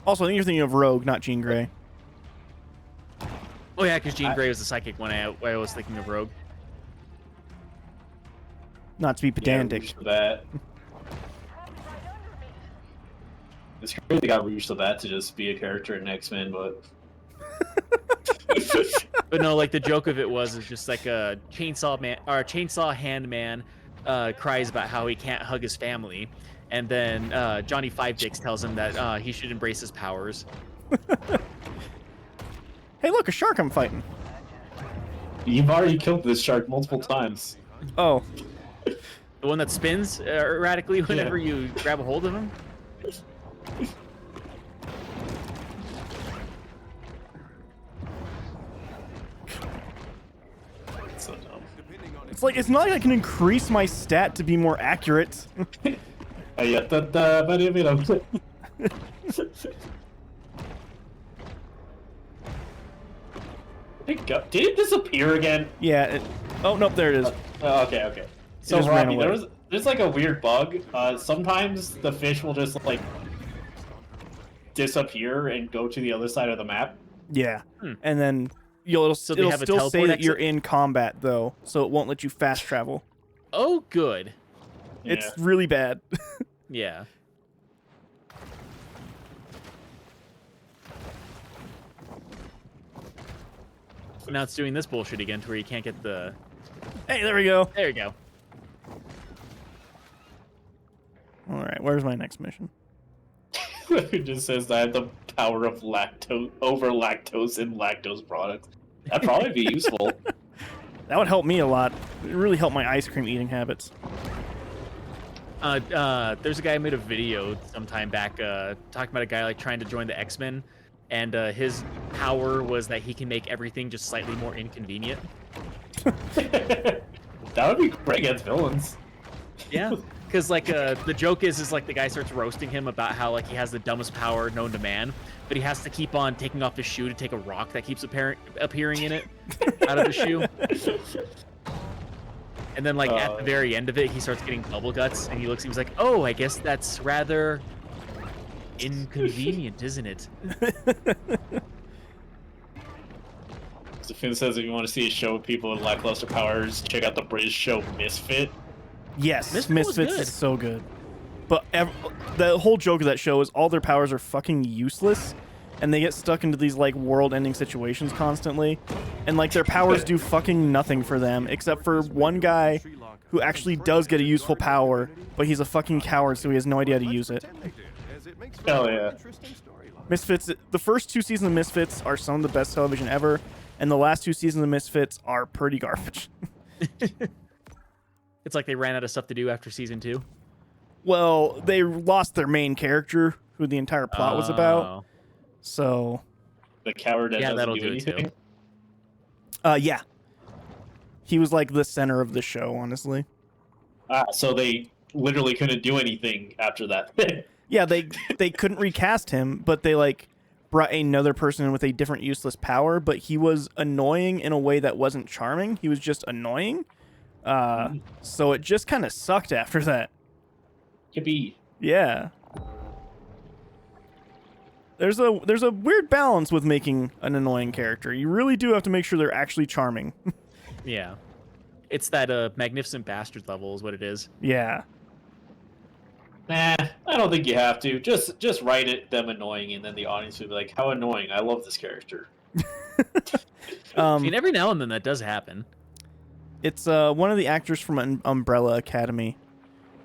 S1: Also, I think you're thinking of Rogue, not Jean Grey.
S3: Oh yeah, because Jean Grey was the psychic one. I was thinking of Rogue.
S1: Not to be pedantic.
S2: Yeah, for that. It's crazy they got Rouge to that to just be a character in X-Men, but
S3: But no, like the joke of it was just like a chainsaw hand man cries about how he can't hug his family, and then Johnny Five Dicks tells him that he should embrace his powers.
S1: Hey, look, a shark I'm fighting.
S2: you've already killed this shark multiple times.
S1: Oh,
S3: The one that spins erratically whenever you grab a hold of him.
S2: So dumb.
S1: it's like it's not like I can increase my stat to be more accurate.
S2: Did it disappear again?
S1: Yeah. Oh nope, there it is.
S2: Oh, okay. So
S1: just ran
S2: Robbie,
S1: away.
S2: there's like a weird bug. Sometimes the fish will just like disappear and go to the other side of the map.
S1: Yeah,
S3: Hmm.
S1: and then
S3: So they
S1: it'll
S3: have a
S1: still say
S3: teleport
S1: that you're
S3: exit?
S1: in combat though, so it won't let you fast travel.
S3: Oh, good.
S1: It's
S2: Yeah.
S1: really bad.
S3: Yeah. Now it's doing this bullshit again to where you can't get the...
S1: Hey, there we go.
S3: There you go.
S1: All right, where's my next mission?
S2: It just says I have the power of lactose in lactose products. That'd probably be useful.
S1: That would help me a lot. It really helped my ice cream eating habits.
S3: There's a guy who made a video sometime back talking about a guy like trying to join the X-Men, and his power was that he can make everything just slightly more inconvenient.
S2: That would be great against villains.
S3: Yeah. Because like the joke is like the guy starts roasting him about how like he has the dumbest power known to man, but he has to keep on taking off his shoe to take a rock that keeps appearing in it out of the shoe. And then like at the very end of it, he starts getting bubble guts, and he was like, "Oh, I guess that's rather inconvenient, isn't it?"
S2: So Finn says if you want to see a show with people with lackluster powers, check out the British show Misfit.
S1: Yes,
S3: Misfit was
S1: Misfits
S3: good.
S1: is so good. But the whole joke of that show is all their powers are fucking useless, and they get stuck into these like world-ending situations constantly, and like their powers do fucking nothing for them except for one guy who actually does get a useful power, but he's a fucking coward, so he has no idea how to use it.
S2: Hell yeah.
S1: Misfits, the first 2 seasons of Misfits are some of the best television ever, and the last 2 seasons of Misfits are pretty garbage.
S3: It's like they ran out of stuff to do after season 2.
S1: Well, they lost their main character, who the entire plot was about.
S3: Oh.
S1: So,
S2: The coward that doesn't
S3: that'll
S2: do
S3: do it
S2: anything.
S3: too.
S1: yeah. He was like the center of the show, honestly.
S2: So they literally couldn't do anything after that.
S1: Yeah, they couldn't recast him, but they like brought another person in with a different useless power, but he was annoying in a way that wasn't charming. He was just annoying. So it just kind of sucked after that.
S2: Yippee.
S1: Yeah. There's a weird balance with making an annoying character. You really do have to make sure they're actually charming.
S3: Yeah. It's that magnificent bastard level is what it is.
S1: Yeah.
S2: Nah, I don't think you have to. Just write it them annoying, and then the audience will be like, "How annoying! I love this character."
S3: I mean, every now and then that does happen.
S1: It's one of the actors from Umbrella Academy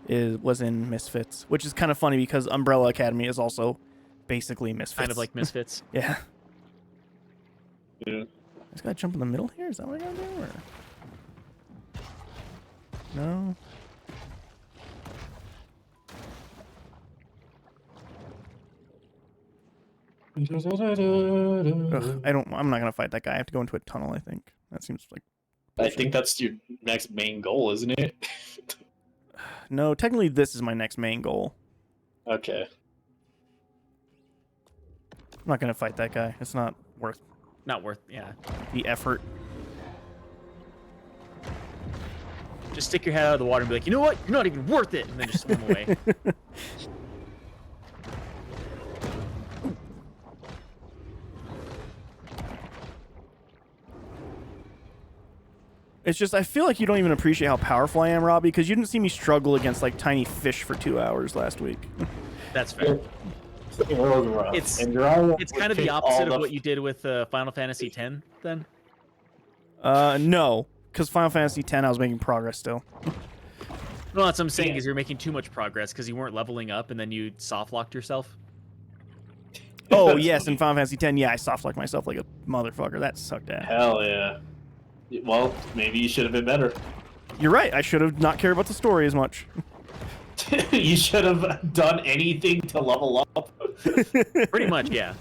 S1: was in Misfits, which is kind of funny because Umbrella Academy is also basically Misfits.
S3: Kind of like Misfits.
S1: Yeah.
S2: Yeah.
S1: I just gotta jump in the middle here? Is that what I gotta do? Or... No? Ugh, I'm not gonna fight that guy. I have to go into a tunnel, I think. That seems like...
S2: I think that's your next main goal, isn't it?
S1: No, technically this is my next main goal.
S2: Okay.
S1: I'm not gonna fight that guy. It's not worth
S3: Not worth, yeah.
S1: the effort.
S3: Just stick your head out of the water and be like, you know what? You're not even worth it, and then just swim away.
S1: It's just, I feel like you don't even appreciate how powerful I am, Robbie, because you didn't see me struggle against, like, tiny fish for 2 hours last week.
S3: That's fair.
S2: It was rough.
S3: It's-
S2: And Uriah
S3: It's
S2: would
S3: kind of the
S2: pick
S3: opposite
S2: all
S3: of what you did with Final Fantasy X, then.
S1: No, because Final Fantasy X, I was making progress still.
S3: No, that's what I'm saying, is you're making too much progress because you weren't leveling up and then you soft-locked yourself.
S1: Oh,
S2: That's
S1: yes,
S2: funny.
S1: in Final Fantasy X, yeah, I soft-locked myself like a motherfucker. That sucked ass.
S2: Hell yeah. Well, maybe you should have been better.
S1: You're right, I should have not cared about the story as much.
S2: You should have done anything to level up.
S3: Pretty much, yeah.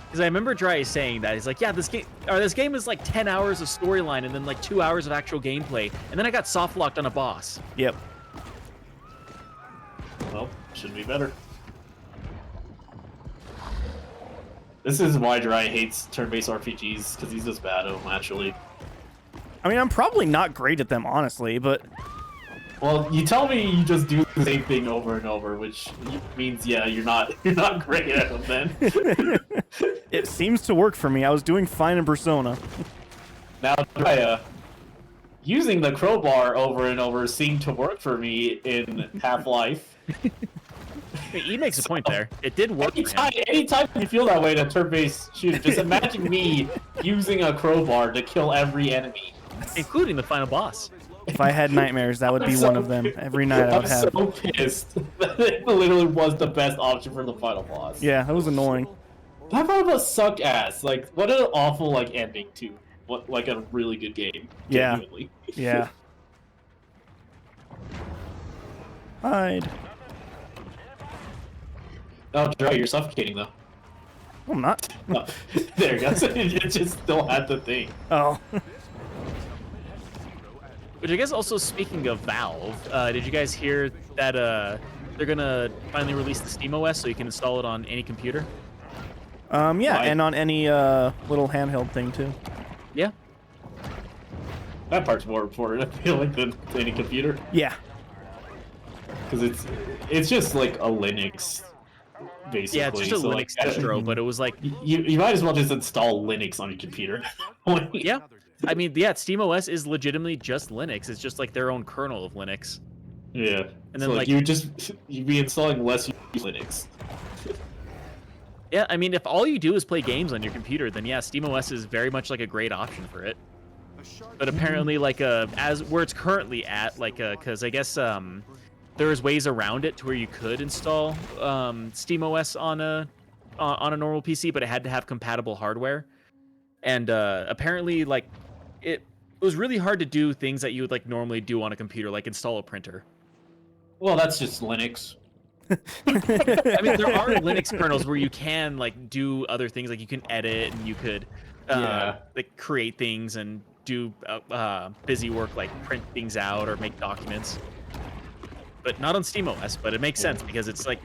S3: Because I remember Dry saying that. He's like, yeah, this game is like 10 hours of storyline and then like 2 hours of actual gameplay. And then I got soft-locked on a boss.
S1: Yep.
S2: Well, should be better. This is why Dry hates turn-based RPGs, because he's just bad at them, actually.
S1: I mean, I'm probably not great at them, honestly, but...
S2: Well, you tell me you just do the same thing over and over, which means, yeah, you're not great at them then.
S1: It seems to work for me. I was doing fine in Persona.
S2: Now, Dry, using the crowbar over and over seemed to work for me in Half-Life.
S3: He makes a point there. It did work for him.
S2: Anytime you feel that way in a turn-based shooter, just imagine me using a crowbar to kill every enemy.
S3: Including the final boss.
S1: If I had nightmares, that would be one of them. Every night I would have.
S2: I'm so pissed. It literally was the best option for the final boss.
S1: Yeah, that was annoying.
S2: That final boss sucked ass. Like, what an awful ending to what a really good game.
S1: Yeah.
S2: Genuinely.
S1: Yeah. Hide.
S2: Oh, Dry, you're suffocating though.
S1: I'm not.
S2: Oh, there you go. It just still had the thing.
S1: Oh.
S3: Which I guess also speaking of Valve, did you guys hear that they're gonna finally release the SteamOS so you can install it on any computer?
S1: Yeah,
S2: Why?
S1: and on any little handheld thing too.
S3: Yeah.
S2: That part's more important, I feel like, than any computer.
S1: Yeah.
S2: Because it's just like a Linux, basically.
S3: Yeah, it's just a
S2: so,
S3: Linux
S2: like,
S3: distro, but it was like,
S2: you might as well just install Linux on your computer.
S3: yeah. I mean, yeah, SteamOS is legitimately just Linux. It's just like their own kernel of Linux.
S2: Yeah.
S3: And
S2: So
S3: then,
S2: like, you'd be installing less Linux.
S3: Yeah, I mean, if all you do is play games on your computer, then yeah, SteamOS is very much like a great option for it. But apparently, like, as where it's currently at, like, because I guess there is ways around it to where you could install SteamOS on a normal PC, but it had to have compatible hardware. And apparently, like, it was really hard to do things that you would like normally do on a computer, like install a printer.
S2: Well, that's just Linux.
S3: I mean, there are Linux kernels where you can like do other things, like you can edit and you could like create things and do busy work like print things out or make documents. But not on SteamOS. But it makes sense because it's like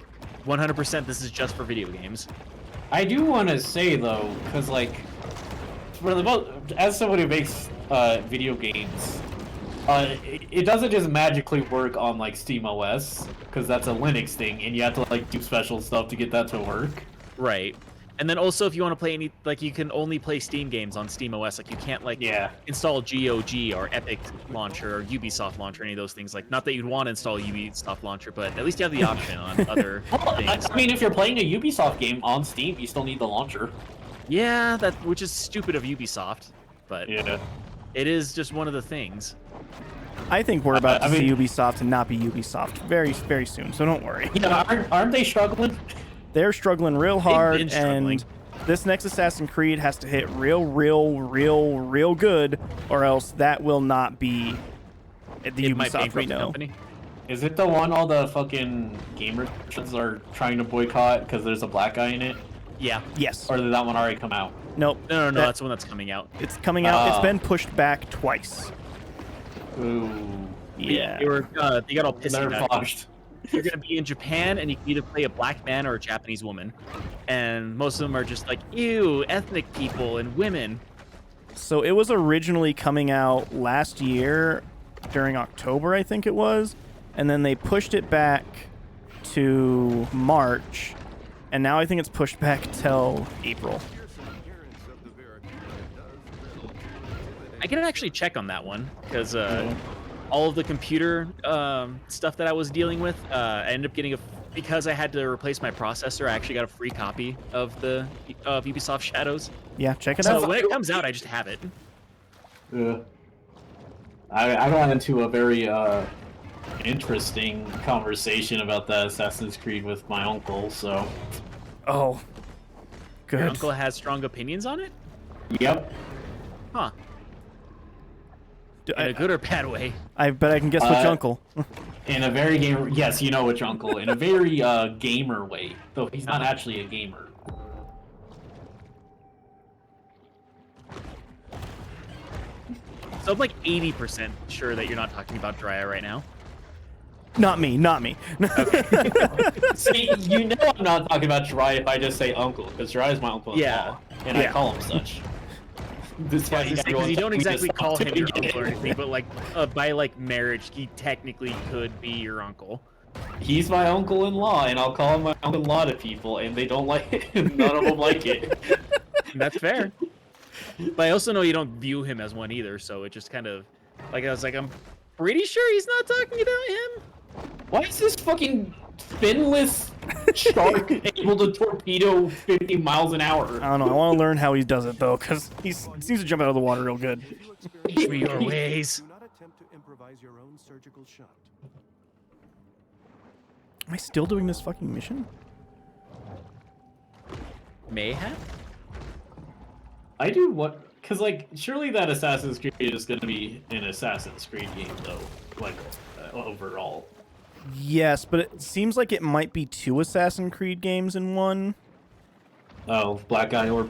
S3: 100% this is just for video games.
S2: I do want to say though, because like, as somebody who makes video games, it doesn't just magically work on like SteamOS, because that's a Linux thing, and you have to like do special stuff to get that to work.
S3: Right. And then also, if you want to play any, like, you can only play Steam games on SteamOS. Like, you can't like install GOG or Epic Launcher or Ubisoft Launcher, any of those things. Like, not that you'd want to install Ubisoft Launcher, but at least you have the option on other things.
S2: I mean, if you're playing a Ubisoft game on Steam, you still need the launcher.
S3: Yeah, which is stupid of Ubisoft, but
S2: Yeah.
S3: it is just one of the things.
S1: I think we're about to
S2: I
S1: see
S2: mean-
S1: Ubisoft and not be Ubisoft very, very soon. So don't worry.
S2: Yeah, aren't they struggling?
S1: They're struggling real hard,
S3: been struggling.
S1: and this next Assassin's Creed has to hit real good, or else that will not be the
S3: It might
S1: Ubisoft we
S3: bankrupt the
S1: know.
S3: company.
S2: Is it the one all the fucking gamer are trying to boycott because there's a black guy in it?
S3: Yeah.
S1: Yes.
S2: Or did that one already come out?
S1: Nope.
S3: No,
S1: That-
S3: that's the one that's coming out.
S1: It's coming out. It's
S2: Oh.
S1: been pushed back twice.
S2: Ooh.
S1: Yeah.
S3: They got all pissy
S2: They're
S3: about it.
S2: flushed.
S3: You're gonna be in Japan, and you can either play a black man or a Japanese woman, and most of them are just like, ew, ethnic people and women.
S1: So it was originally coming out last year during October, I think it was, and then they pushed it back to March, and now I think it's pushed back till April.
S3: I can actually check on that one because all of the computer stuff that I was dealing with, I ended up getting because I had to replace my processor. I actually got a free copy of the Ubisoft Shadows.
S1: Yeah, check it
S3: So
S1: out.
S3: when it comes out, I just have it.
S2: Yeah. I got into a very interesting conversation about that Assassin's Creed with my uncle, so...
S1: Oh, good.
S3: Your uncle has strong opinions on it?
S2: Yep.
S3: Huh. In a good or bad way?
S1: I bet I can guess which uncle.
S2: In a very gamer... Yes, you know which uncle. In a very gamer way, though he's not actually a gamer.
S3: So I'm like 80% sure that you're not talking about Drya right now.
S1: Not me.
S2: See, you know I'm not talking about Jiraiya if I just say uncle, because Jiraiya is my uncle in
S3: Yeah.
S2: law, and I call him such. Despite
S3: Because
S2: everyone
S3: you don't
S2: telling me
S3: exactly
S2: to
S3: call
S2: stop
S3: him your
S2: doing
S3: uncle or
S2: it.
S3: anything, but like by like marriage, he technically could be your uncle.
S2: He's my uncle-in-law, and I'll call him my uncle-in-law to people, and they don't like it. None of them like it.
S3: That's fair. But I also know you don't view him as one either, so it just kind of like I was like, I'm pretty sure he's not talking about him.
S2: Why is this fucking finless shark able to torpedo 50 miles an hour?
S1: I don't know. I want to learn how he does it though, because he seems to jump out of the water real good.
S3: Teach me your ways.
S5: Do not attempt to improvise your own surgical shot.
S1: Am I still doing this fucking mission?
S3: Mayhap?
S2: I do what? Because, like, surely that Assassin's Creed is going to be an Assassin's Creed game, though, like, overall.
S1: Yes, but it seems like it might be two Assassin's Creed games in one.
S2: Oh, Black Eye or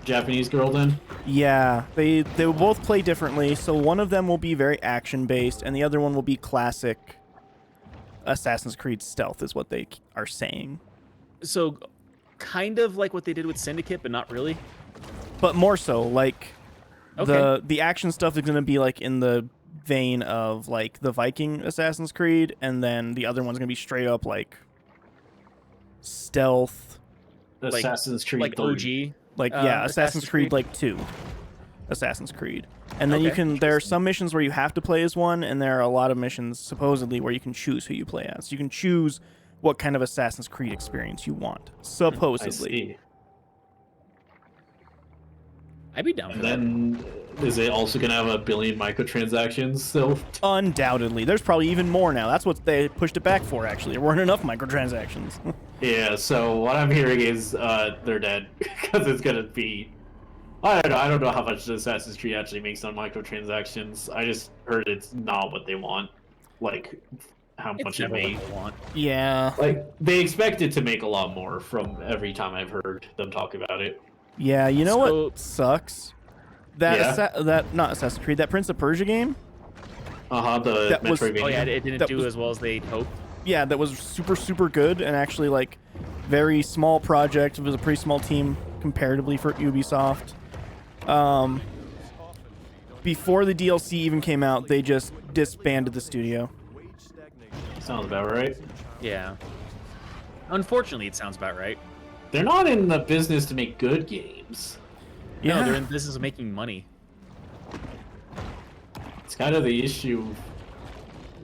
S2: Japanese girl then?
S1: Yeah, they will both play differently. So one of them will be very action based, and the other one will be classic Assassin's Creed stealth, is what they are saying.
S3: So, kind of like what they did with Syndicate, but not really.
S1: But more so, like
S3: Okay.
S1: the action stuff is going to be like in the vein of like the Viking Assassin's Creed, and then the other one's going to be straight up like stealth,
S3: Like-
S2: Assassin's Creed
S3: Like
S2: 3.
S3: OG.
S1: like yeah, Assassin's
S3: Assassin's
S1: Creed
S3: Creed?
S1: like 2. Assassin's Creed. And then you
S3: Okay,
S1: can there are
S3: interesting.
S1: some missions where you have to play as one, and there are a lot of missions supposedly where you can choose who you play as. You can choose what kind of Assassin's Creed experience you want,
S2: I
S1: supposedly.
S2: see.
S3: I'd be down for
S2: And
S3: that.
S2: then is it also gonna have a billion microtransactions? So
S1: Undoubtedly. There's probably even more now. That's what they pushed it back for, actually. There weren't enough microtransactions.
S2: yeah. So what I'm hearing is they're dead because it's gonna be. I don't know. I don't know how much Assassin's Creed actually makes on microtransactions. I just heard it's not what they want. Like how
S3: It's
S2: much it
S3: never what
S2: made.
S3: they want.
S1: Yeah.
S2: Like they expect it to make a lot more from every time I've heard them talk about it.
S1: Yeah, you know
S3: So-
S1: what sucks? That
S2: Yeah?
S1: that not Assassin's Creed, that Prince of Persia game?
S2: The
S1: That was-
S2: Metroidvania.
S3: Oh yeah, it didn't
S1: That
S3: do
S1: was-
S3: as well as they'd hoped.
S1: Yeah, that was super good and actually like very small project. It was a pretty small team comparatively for Ubisoft. Before the DLC even came out, they just disbanded the studio.
S2: Sounds about right.
S3: Yeah. Unfortunately, it sounds about right.
S2: They're not in the business to make good games.
S3: No,
S1: Yeah.
S3: they're in the business of making money.
S2: It's kind of the issue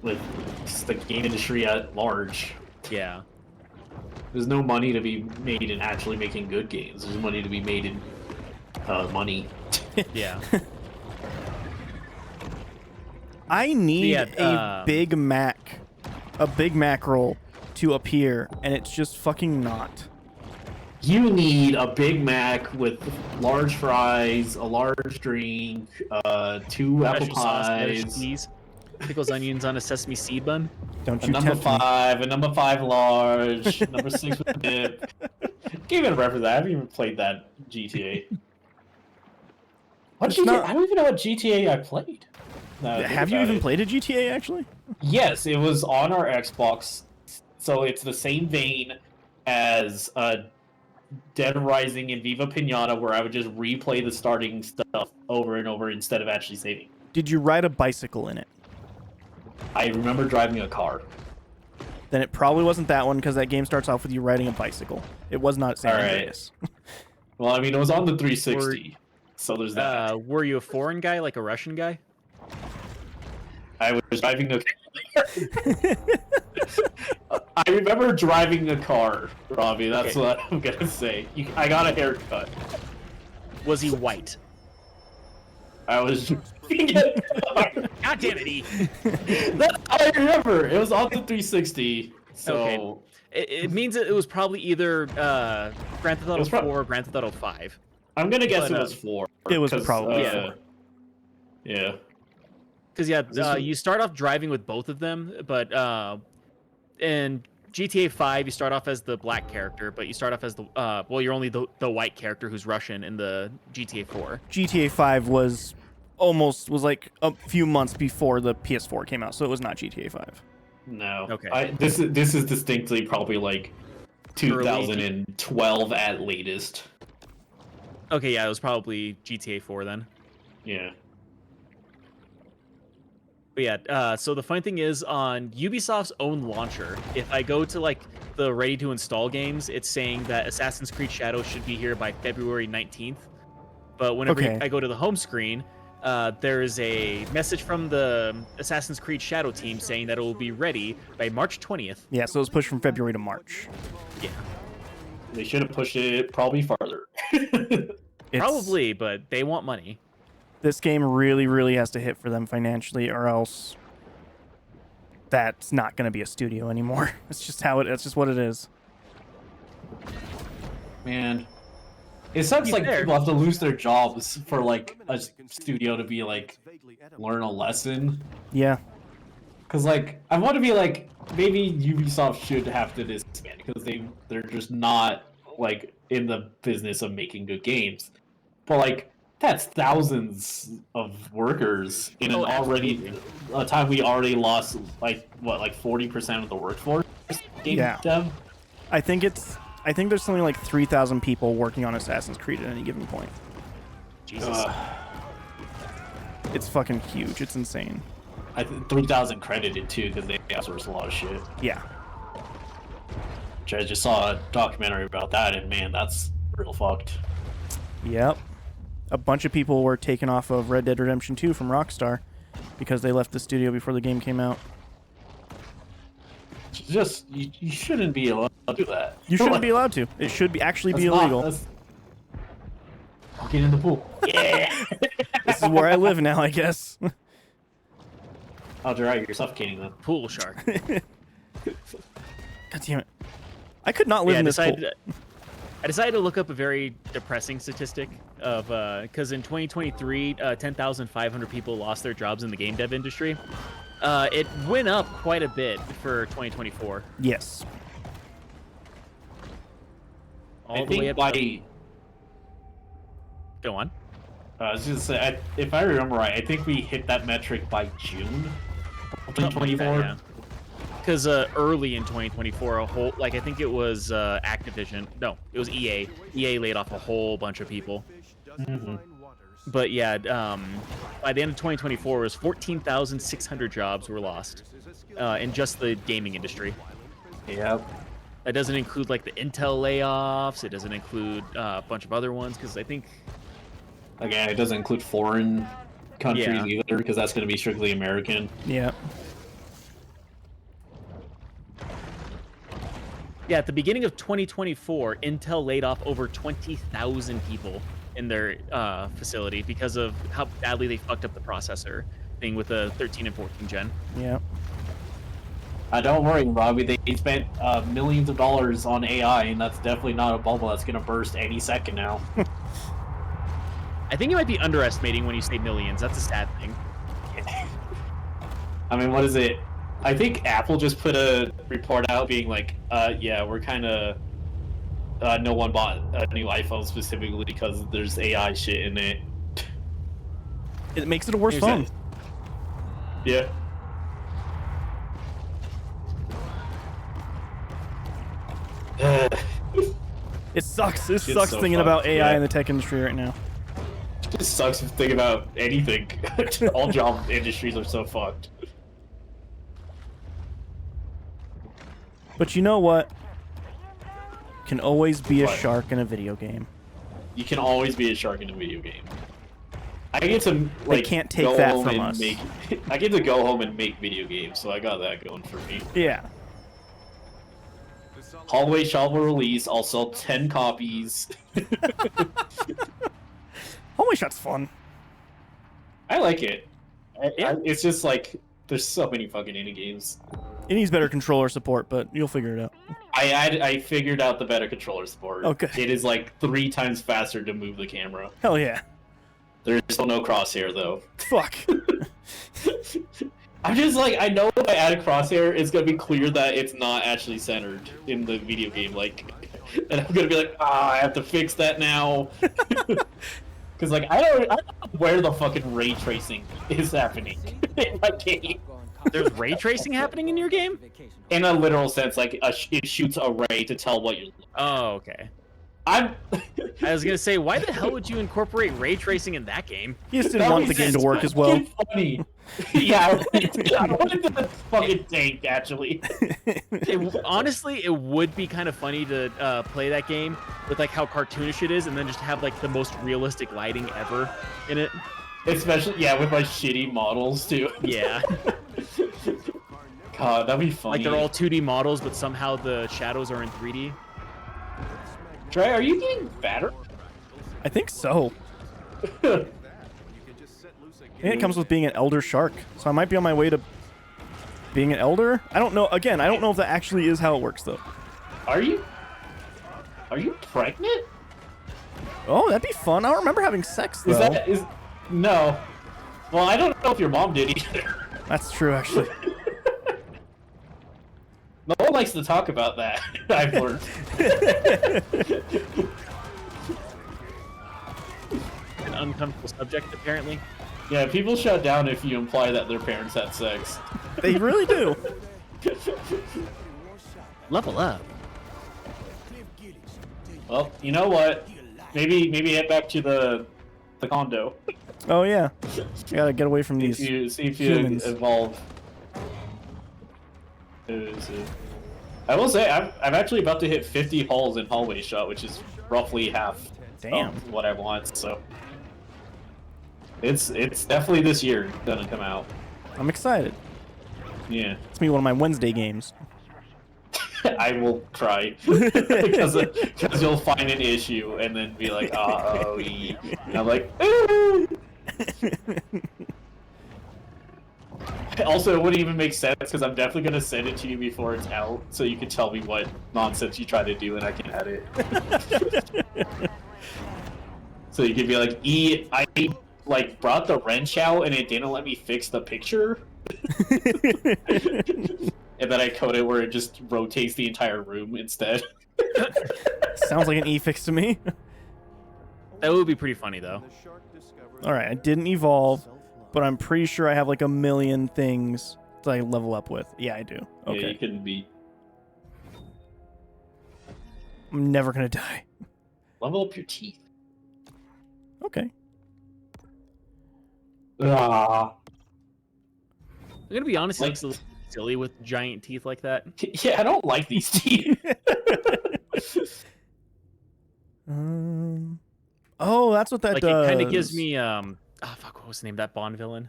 S2: with just the game industry at large.
S3: Yeah.
S2: There's no money to be made in actually making good games. There's money to be made in money.
S3: Yeah.
S1: I need
S3: Yeah,
S1: a Big Mac roll to appear, and it's just fucking not.
S2: You need a Big Mac with large fries, a large drink, 2 apple
S3: Special sauce, lettuce,
S2: pies,
S3: cheese, pickles, onions on a sesame seed bun.
S1: Don't
S2: a
S1: you
S2: number
S1: tempt me.
S2: 5, a number 5 large, number 6 with dip. Give it a reference. I haven't even played that GTA. What
S1: It's
S2: GTA?
S1: not-
S2: I don't even know what GTA I played. Now that I think
S1: Have you
S2: about
S1: even
S2: it.
S1: played a GTA actually?
S2: Yes, it was on our Xbox, so it's the same vein as Dead Rising and Viva Pinata, where I would just replay the starting stuff over and over instead of actually saving.
S1: Did you ride a bicycle in it?
S2: I remember driving a car.
S1: Then it probably wasn't that one because that game starts off with you riding a bicycle. It was not San
S2: Alright.
S1: Andreas.
S2: Well, I mean, it was on the 360, so there's that.
S3: Were you a foreign guy, like a Russian guy?
S2: I was driving a. I remember driving a car, Robbie. That's
S3: Okay.
S2: what I'm gonna say. I got a haircut.
S3: Was he white?
S2: I was. That's
S3: God damn it, E.
S2: all I remember. It was on the 360. So
S3: Okay. It means that it was probably either Grand Theft Auto
S2: was prob-
S3: 4 or Grand Theft Auto 5.
S2: I'm gonna guess
S3: But,
S2: it was 4.
S1: It was
S2: 'cause,
S1: probably
S3: Yeah.
S2: Yeah.
S3: Because yeah,
S2: This
S3: you start off driving with both of them, but in GTA 5 you start off as the black character, but you start off as the well, you're only the white character who's Russian in the GTA 4.
S1: GTA 5 was like a few months before the PS4 came out, so it was not GTA 5.
S2: No.
S3: Okay.
S2: This is distinctly probably like 2012 at latest.
S3: Okay, yeah, it was probably GTA 4 then.
S2: Yeah.
S3: But yeah, so the funny thing is on Ubisoft's own launcher, if I go to like the ready to install games, it's saying that Assassin's Creed Shadows should be here by February 19th. But whenever
S1: Okay.
S3: I go to the home screen, there is a message from the Assassin's Creed Shadow team saying that it will be ready by March 20th.
S1: Yeah, so it was pushed from February to March.
S3: Yeah,
S2: They should have pushed it probably farther.
S1: It's-
S3: probably, but they want money.
S1: This game really has to hit for them financially, or else that's not going to be a studio anymore. It's just that's just what it is.
S2: Man. It sucks
S3: be
S2: like
S3: fair-
S2: people have to lose their jobs for like a studio to be like learn a lesson.
S1: Yeah.
S2: Cause like I want to be like maybe Ubisoft should have to disband because they're just not like in the business of making good games. But like that's thousands of workers in an already a time we already lost like 40% of the workforce. Game
S1: Yeah.
S2: dev.
S1: I think there's something like 3,000 people working on Assassin's Creed at any given point.
S3: Jesus.
S1: It's fucking huge. It's insane.
S2: 3,000 credited too because they outsource a lot of shit.
S1: Yeah.
S2: Which I just saw a documentary about that, and man, that's real fucked.
S1: Yep. A bunch of people were taken off of Red Dead Redemption 2 from Rockstar because they left the studio before the game came out.
S2: Just you shouldn't be allowed to do that.
S1: You shouldn't be allowed to. It should be actually be illegal.
S2: I'll get in the pool. Yeah.
S1: This is where I live now, I guess.
S2: Oh, right, you're suffocating them.
S3: Pool shark.
S1: God damn it. I could not live in this pool.
S3: I decided to look up a very depressing statistic of because in 2023, 10,500 people lost their jobs in the game dev industry. It went up quite a bit for 2024.
S1: Yes.
S3: All the way up. Go on.
S2: I was just say, if I remember right, I think we hit that metric by June of 2024.
S3: Because early in 2024, I think it was Activision. No, it was EA. EA laid off a whole bunch of people.
S2: Mm-hmm.
S3: But yeah, by the end of 2024, it was 14,600 jobs were lost in just the gaming industry.
S2: Yep.
S3: That doesn't include like the Intel layoffs. It doesn't include a bunch of other ones because I think.
S2: Again, it doesn't include foreign countries either because that's going to be strictly American.
S1: Yeah.
S3: Yeah, at the beginning of 2024, Intel laid off over 20,000 people in their facility because of how badly they fucked up the processor thing with the 13 and 14 gen.
S1: Yeah.
S2: Don't worry, Robbie. They spent millions of dollars on AI, and that's definitely not a bubble that's going to burst any second now.
S3: I think you might be underestimating when you say millions. That's a sad thing.
S2: I mean, what is it? I think Apple just put a report out being like, yeah, we're kind of... no one bought a new iPhone specifically because there's AI shit in it.
S1: It makes it a worse phone.
S2: Yeah.
S1: It sucks. It
S2: It's
S1: sucks
S2: so
S1: thinking
S2: fucked,
S1: about AI
S2: yeah.
S1: in the tech industry right now.
S2: It just sucks to think about anything. All job industries are so fucked.
S1: But you know what? Can always be a
S2: What?
S1: shark in a video game.
S2: You can always be a shark in a video game. I get to like
S1: can't take
S2: go
S1: that
S2: home
S1: from
S2: and
S1: us.
S2: Make, I get to go home and make video games, so I got that going for me.
S1: Yeah.
S2: Hallway Shop will release. I'll sell 10 copies.
S1: Hallway Shot's fun.
S2: I like it.
S3: Yeah.
S2: It's just like there's so many fucking indie games.
S1: It needs better controller support, but you'll figure it out.
S2: I figured out the better controller support.
S1: Okay.
S2: It is like 3 times faster to move the camera.
S1: Hell yeah.
S2: There's still no crosshair though.
S1: Fuck.
S2: I'm just like, I know if I add a crosshair, it's gonna be clear that it's not actually centered in the video game. Like, and I'm gonna be like, I have to fix that now. Because like, I don't know where the fucking ray tracing is happening in my game.
S3: There's ray tracing happening in your game?
S2: In a literal sense, like it shoots a ray to tell what you're.
S3: Oh, okay.
S2: I'm.
S3: I was gonna say, why the hell would you incorporate ray tracing in that game?
S1: You just didn't want the game to work as well.
S2: Funny. Yeah, I wanted the fucking tank actually.
S3: Honestly, it would be kind of funny to play that game with like how cartoonish it is, and then just have like the most realistic lighting ever in it.
S2: Especially, yeah, with my shitty models too.
S3: Yeah,
S2: God, that'd be funny.
S3: like they're all 2D models, but somehow the shadows are in 3D.
S2: Trey, are you getting fatter?
S1: I think so. I think it comes with being an elder shark, so I might be on my way to being an elder. I don't know. Again, I don't know if that actually is how it works, though.
S2: Are you pregnant?
S1: Oh, that'd be fun. I don't remember having sex, though.
S2: No. Well, I don't know if your mom did either.
S1: That's true, actually.
S2: No one likes to talk about that. I've learned.
S3: uncomfortable subject, apparently.
S2: Yeah, people shut down if you imply that their parents had sex.
S1: They really do.
S3: Level up.
S2: Well, you know what? Maybe head back to the condo.
S1: Oh yeah. I gotta get away from
S2: See
S1: these.
S2: if you
S1: humans.
S2: evolve. I will say I'm actually about to hit 50 holes in hallway shot, which is roughly half
S1: Damn.
S2: of what I want. So it's definitely this year gonna come out.
S1: I'm excited.
S2: Yeah,
S1: It's me one of my Wednesday games.
S2: I will try because you'll find an issue and then be like, oh, and I'm like. Also, it wouldn't even make sense because I'm definitely gonna send it to you before it's out, so you can tell me what nonsense you try to do, and I can edit. So you could be like, I like brought the wrench out and it didn't let me fix the picture, and then I code it where it just rotates the entire room instead.
S1: Sounds like an E fix to me.
S3: That would be pretty funny, though.
S1: All right, I didn't evolve, but I'm pretty sure I have like a million things that I level up with. Yeah, I do. Okay.
S2: Yeah, you couldn't be.
S1: I'm never gonna die.
S2: Level up your teeth.
S1: Okay.
S2: Ah.
S3: I'm gonna be honest, it looks a little silly with giant teeth like that.
S2: Yeah, I don't like these teeth.
S1: Oh, that's what that
S3: Like
S1: does.
S3: it kind of gives me fuck, what was the name of that Bond villain?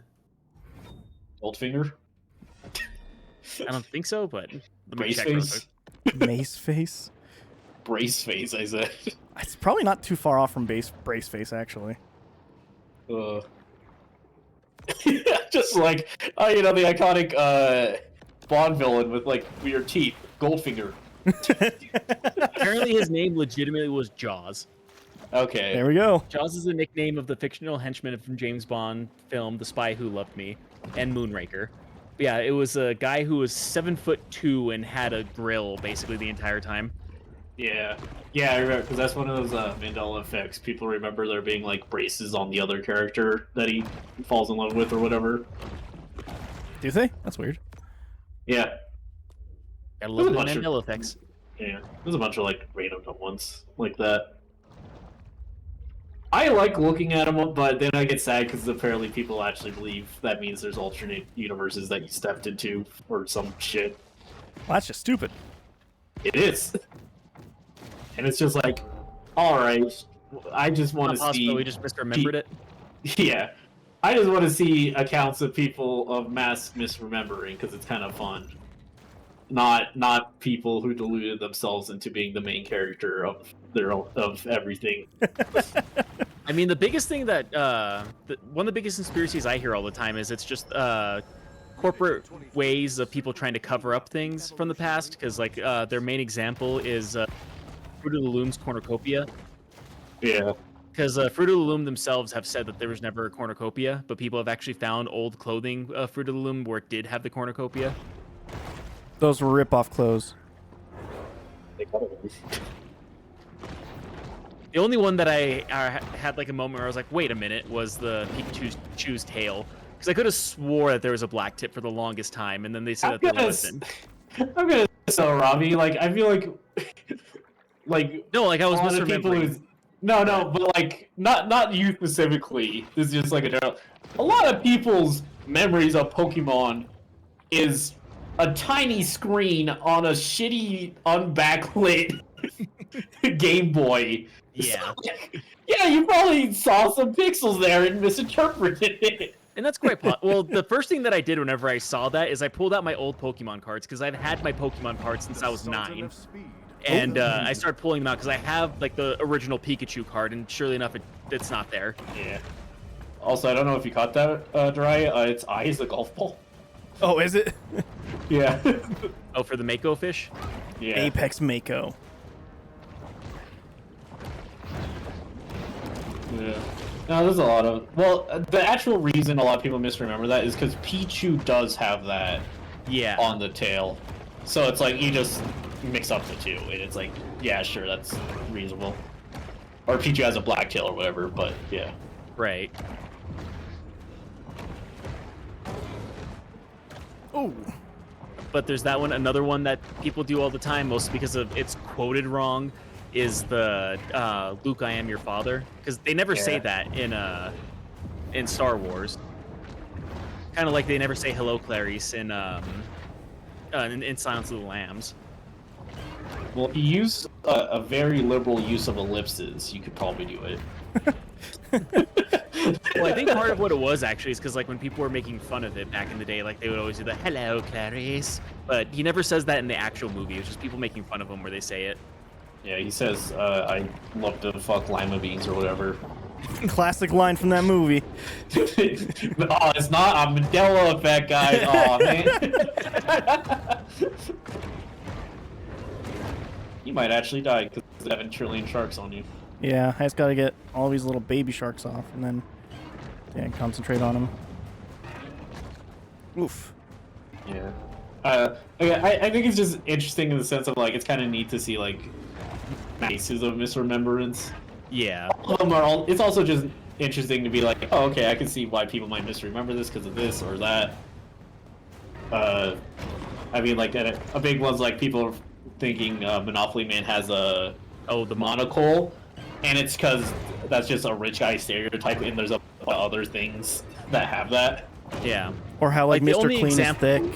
S2: Goldfinger?
S3: I don't think so, but let me
S2: Brace
S3: check real
S2: face?
S3: quick.
S1: Mace face.
S2: Brace face, I said.
S1: It's probably not too far off from brace face, actually.
S2: Just like, oh, you know, the iconic Bond villain with like weird teeth, Goldfinger.
S3: Apparently, his name legitimately was Jaws.
S2: Okay.
S1: There we go.
S3: Jaws is the nickname of the fictional henchman from James Bond film The Spy Who Loved Me and Moonraker. But yeah, it was a guy who was 7'2" and had a grill basically the entire time.
S2: Yeah. Yeah, I remember, because that's one of those Mandela effects. People remember there being like braces on the other character that he falls in love with or whatever.
S1: Do they? That's weird.
S2: Yeah.
S3: Gotta love the
S2: bunch of-
S3: Mandela effects.
S2: Yeah. There's a bunch of like random ones like that. I like looking at them, but then I get sad because apparently people actually believe that means there's alternate universes that you stepped into or some shit.
S1: Well, that's just stupid.
S2: It is. And it's just like, alright, I just want
S3: Not
S2: to
S3: possible,
S2: see...
S3: we just misremembered it.
S2: Yeah. I just want to see accounts of people of mass misremembering because it's kind of fun. Not people who deluded themselves into being the main character of of everything.
S3: I mean, the biggest thing that one of the biggest conspiracies I hear all the time is it's just corporate ways of people trying to cover up things from the past. Because like their main example is Fruit of the Loom's cornucopia.
S2: Yeah.
S3: Because Fruit of the Loom themselves have said that there was never a cornucopia, but people have actually found old clothing Fruit of the Loom where it did have the cornucopia.
S1: Those were rip-off clothes.
S3: The only one that I had like a moment where I was like, wait a minute, was the Pikachu's tail. Because I could have swore that there was a black tip for the longest time, and then they said that there wasn't.
S2: I'm gonna so Robbie, like I feel like
S3: No, like I was
S2: a lot of people
S3: misremembering.
S2: who, no, but like not you specifically. This is just like a general. A lot of people's memories of Pokemon is a tiny screen on a shitty unbacklit Game Boy.
S3: Yeah.
S2: So, yeah, you probably saw some pixels there and misinterpreted it.
S3: And that's quite well, the first thing that I did whenever I saw that is I pulled out my old Pokemon cards, because I've had my Pokemon cards since I was 9. And I started pulling them out because I have like the original Pikachu card, and surely enough, it's not there.
S2: Yeah. Also, I don't know if you caught that, Dry. Its eye is a golf ball.
S1: Oh, is it?
S2: Yeah.
S3: Oh, for the Mako fish?
S2: Yeah.
S1: Apex Mako.
S2: Yeah. No, there's a lot of... Well, the actual reason a lot of people misremember that is because Pichu does have that
S3: Yeah.
S2: on the tail. So it's like, you just mix up the two, and it's like, yeah, sure, that's reasonable. Or Pichu has a black tail or whatever, but yeah.
S3: Right.
S1: Oh.
S3: But there's that one. Another one that people do all the time, mostly because of it's quoted wrong, is the Luke, I am your father, because they never say that in Star Wars. Kind of like they never say hello, Clarice in Silence of the Lambs.
S2: Well, if you use a very liberal use of ellipses, you could probably do it.
S3: Well, I think part of what it was actually is because like when people were making fun of it back in the day, like they would always do the "Hello, Clarice," but he never says that in the actual movie. It's just people making fun of him where they say it.
S2: Yeah, he says, "I love to fuck lima beans" or whatever.
S1: Classic line from that movie.
S2: Oh, it's not a Mandela effect, guys. Oh man. You might actually die because of having a trillion sharks on you.
S1: Yeah, I just gotta get all these little baby sharks off and then concentrate on them. Oof.
S2: Yeah. I think it's just interesting in the sense of like it's kind of neat to see like cases of misremembrance.
S3: Yeah.
S2: All of them are all. It's also just interesting to be like, oh, okay, I can see why people might misremember this because of this or that. I mean, like a big one's like people thinking Monopoly Man has the monocle, and it's because that's just a rich guy stereotype, and there's a lot of other things that have that.
S3: Yeah.
S1: Or how like
S3: the
S1: Mr.
S3: only
S1: Clean
S3: example-
S1: is thick.